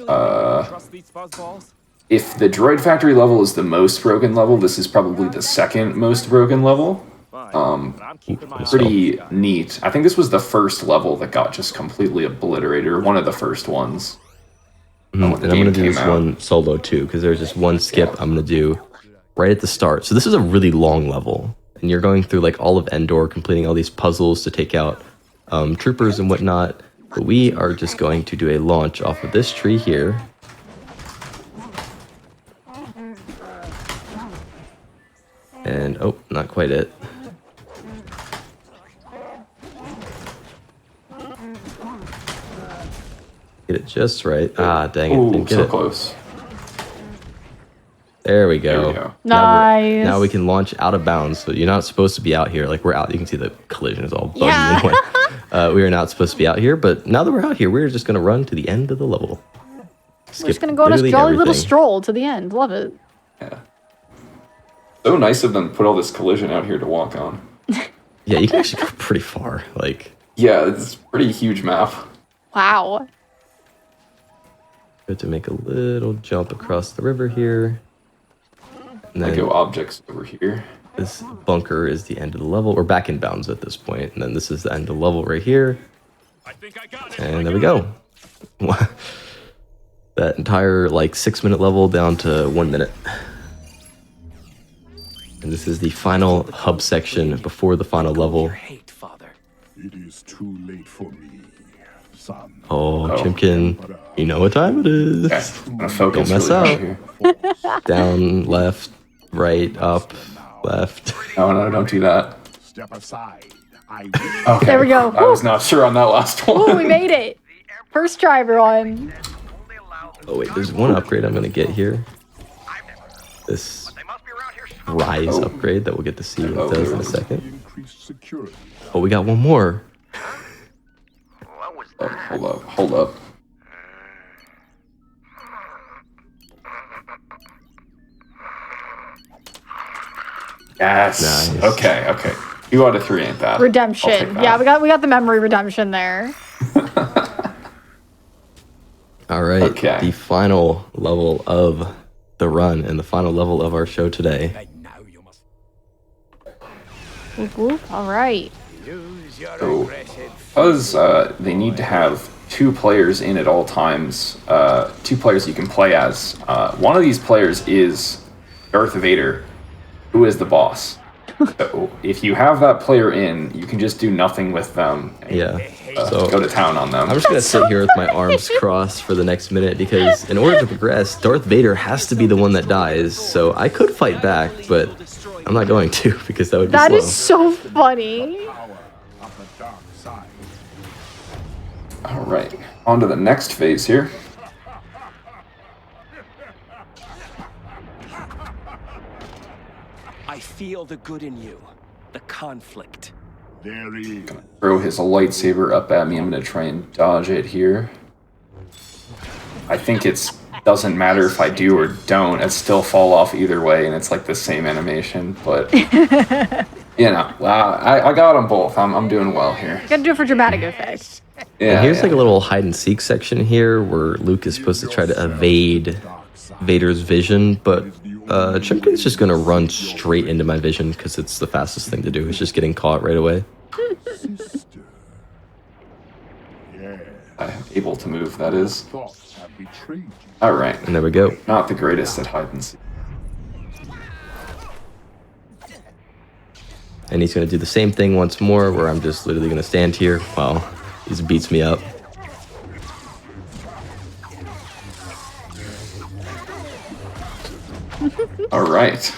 if the droid factory level is the most broken level, this is probably the second most broken level. Pretty neat. I think this was the first level that got just completely obliterated, or one of the first ones. And I'm going to do this one solo too, because there's just one skip I'm going to do right at the start. So this is a really long level, and you're going through like all of Endor, completing all these puzzles to take out troopers and whatnot. But we are just going to do a launch off of this tree here. And, oh, not quite it. Get it just right. Ah, dang it. Didn't get so it. Close. There we go. Nice. Now we can launch out of bounds. So you're not supposed to be out here. Like, we're out. You can see the collision is all buggy anyway. We are not supposed to be out here. But now that we're out here, we're just going to run to the end of the level. We're just going to go on a jolly little stroll to the end. Love it. Yeah. So nice of them to put all this collision out here to walk on. Yeah, you can actually go pretty far. Like. Yeah, it's a pretty huge map. Wow. Have to make a little jump across the river here. And then I go objects over here. This bunker is the end of the level. We're back in bounds at this point. And then this is the end of the level right here. And there we go. That entire like 6-minute level down to 1 minute. And this is the final hub section before the final level. It is too late for me, son. Oh, Chimkin, you know what time it is. Okay. I'm gonna focus. Don't mess up. Down, left, right, up, left. No, don't do that. Step aside. Okay. There we go. I was not sure on that last one. Ooh, we made it. First try, everyone. Oh wait, there's one upgrade I'm gonna get here. This rise upgrade that we'll get to see what it does in a second. Oh, we got one more. Oh, hold up. Yes. Nice. Okay. 2 out of 3 ain't bad. Redemption. Yeah, we got the memory redemption there. All right. Okay. The final level of the run and the final level of our show today. All right. So, because they need to have 2 players in at all times, 2 players you can play as. One of these players is Darth Vader, who is the boss. So if you have that player in, you can just do nothing with them. And, so go to town on them. I'm just gonna sit here with my arms crossed for the next minute because in order to progress, Darth Vader has to be the one that dies. So I could fight back, but I'm not going to because that would be slow. That is so funny. All right, on to the next phase here. I feel the good in you, the conflict. Gonna throw his lightsaber up at me. I'm gonna try and dodge it here. I think it doesn't matter if I do or don't. It still fall off either way, and it's like the same animation. But you know, I got them both. I'm doing well here. You gotta do it for dramatic effect. Yeah. And here's like a little hide and seek section here where Luke is supposed to try to evade Vader's vision, but Chimkin's just gonna run straight into my vision because it's the fastest thing to do. It's just getting caught right away. I'm able to move, that is. Alright. And there we go. Not the greatest at hide and seek. And he's gonna do the same thing once more where I'm just literally gonna stand here while he just beats me up. Alright.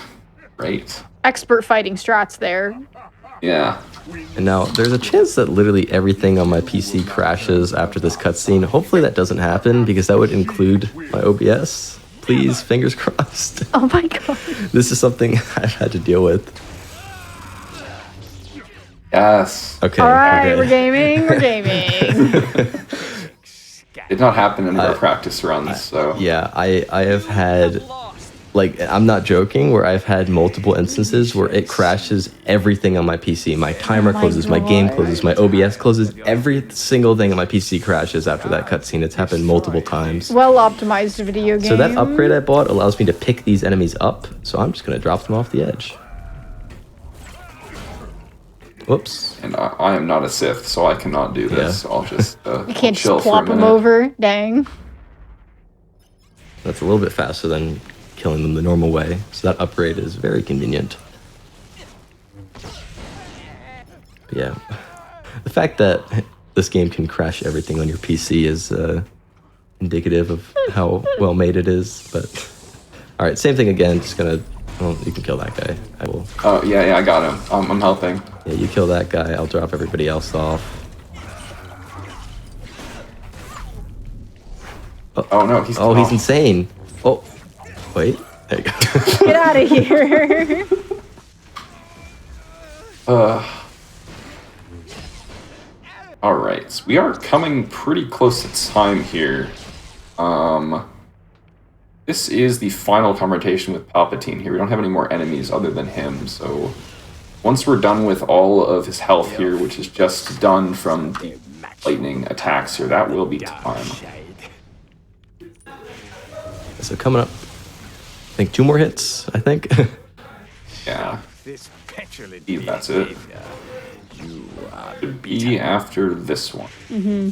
Great. Expert fighting strats there. Yeah. And now there's a chance that literally everything on my PC crashes after this cutscene. Hopefully that doesn't happen because that would include my OBS. Please, fingers crossed. Oh my god. This is something I've had to deal with. Yes. Okay. All right, okay. we're gaming. We're gaming. Did not happen in our practice runs, so. Yeah, I have had, like, I'm not joking, where I've had multiple instances where it crashes everything on my PC. My timer closes, my game closes, my OBS closes, every single thing on my PC crashes after that cutscene. It's happened multiple times. Well optimized video game. So that upgrade I bought allows me to pick these enemies up, so I'm just going to drop them off the edge. Whoops. And I am not a Sith, so I cannot do this. So I'll just You can't chill just plop for a them minute. over. Dang. That's a little bit faster than killing them the normal way, so that upgrade is very convenient. But yeah, the fact that this game can crash everything on your PC is indicative of how well made it is. But all right, same thing again. Just gonna, well, you can kill that guy. I will. Oh yeah, I got him. I'm helping. Yeah, you kill that guy. I'll drop everybody else off. Oh no, he's he's insane. Oh, wait. There you go. Get out of here. All right, so we are coming pretty close to time here. This is the final confrontation with Palpatine here. We don't have any more enemies other than him, so once we're done with all of his health here, which is just done from the lightning attacks here, that will be time. So coming up, I think 2 more hits, I think. Yeah. I believe that's it. Should be after this one. Mm-hmm.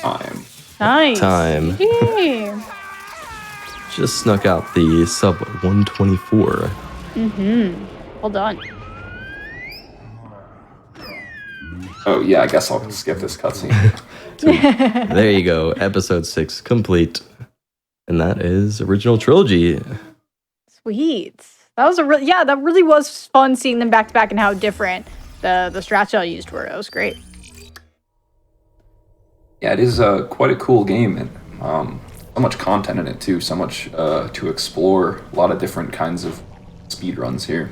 Time. Nice. Time. Yeah. Just snuck out the sub 124. Mm-hmm. Well done. Oh yeah, I guess I'll skip this cutscene. There you go, episode 6 complete. And that is original trilogy. Sweet. That was that really was fun seeing them back to back and how different the strats I used were. That was great. Yeah, it is quite a cool game, and so much content in it too. So much to explore. A lot of different kinds of speedruns here.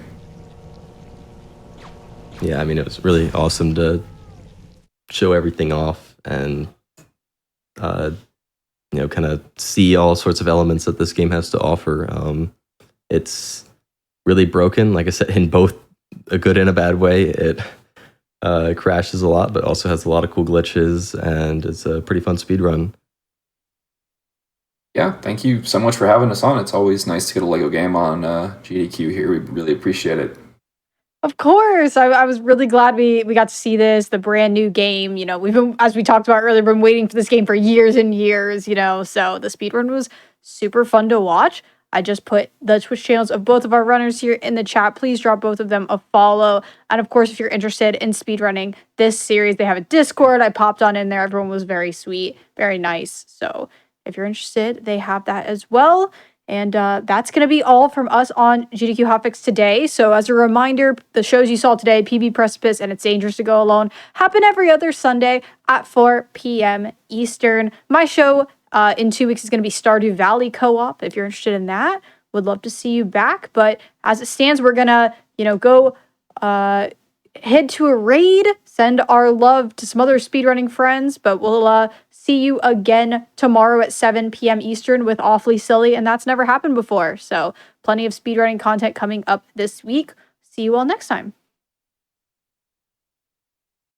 Yeah, I mean, it was really awesome to show everything off and, kind of see all sorts of elements that this game has to offer. It's really broken, like I said, in both a good and a bad way. It crashes a lot, but also has a lot of cool glitches, and it's a pretty fun speedrun. Yeah, thank you so much for having us on. It's always nice to get a LEGO game on GDQ here. We really appreciate it. Of course. I was really glad we got to see this, the brand new game. You know, we've been, as we talked about earlier, been waiting for this game for years and years, so the speedrun was super fun to watch. I just put the Twitch channels of both of our runners here in the chat. Please drop both of them a follow. And of course, if you're interested in speedrunning this series, they have a Discord. I popped on in there. Everyone was very sweet, very nice. So if you're interested, they have that as well. And that's going to be all from us on GDQ Hotfix today. So as a reminder, the shows you saw today, PB Precipice and It's Dangerous to Go Alone, happen every other Sunday at 4 p.m. Eastern. My show in 2 weeks is going to be Stardew Valley Co-op. If you're interested in that, would love to see you back. But as it stands, we're going to, go head to a raid, send our love to some other speedrunning friends. But we'll see you again tomorrow at 7 p.m. Eastern with Awfully Silly, and that's never happened before. So plenty of speedrunning content coming up this week. See you all next time.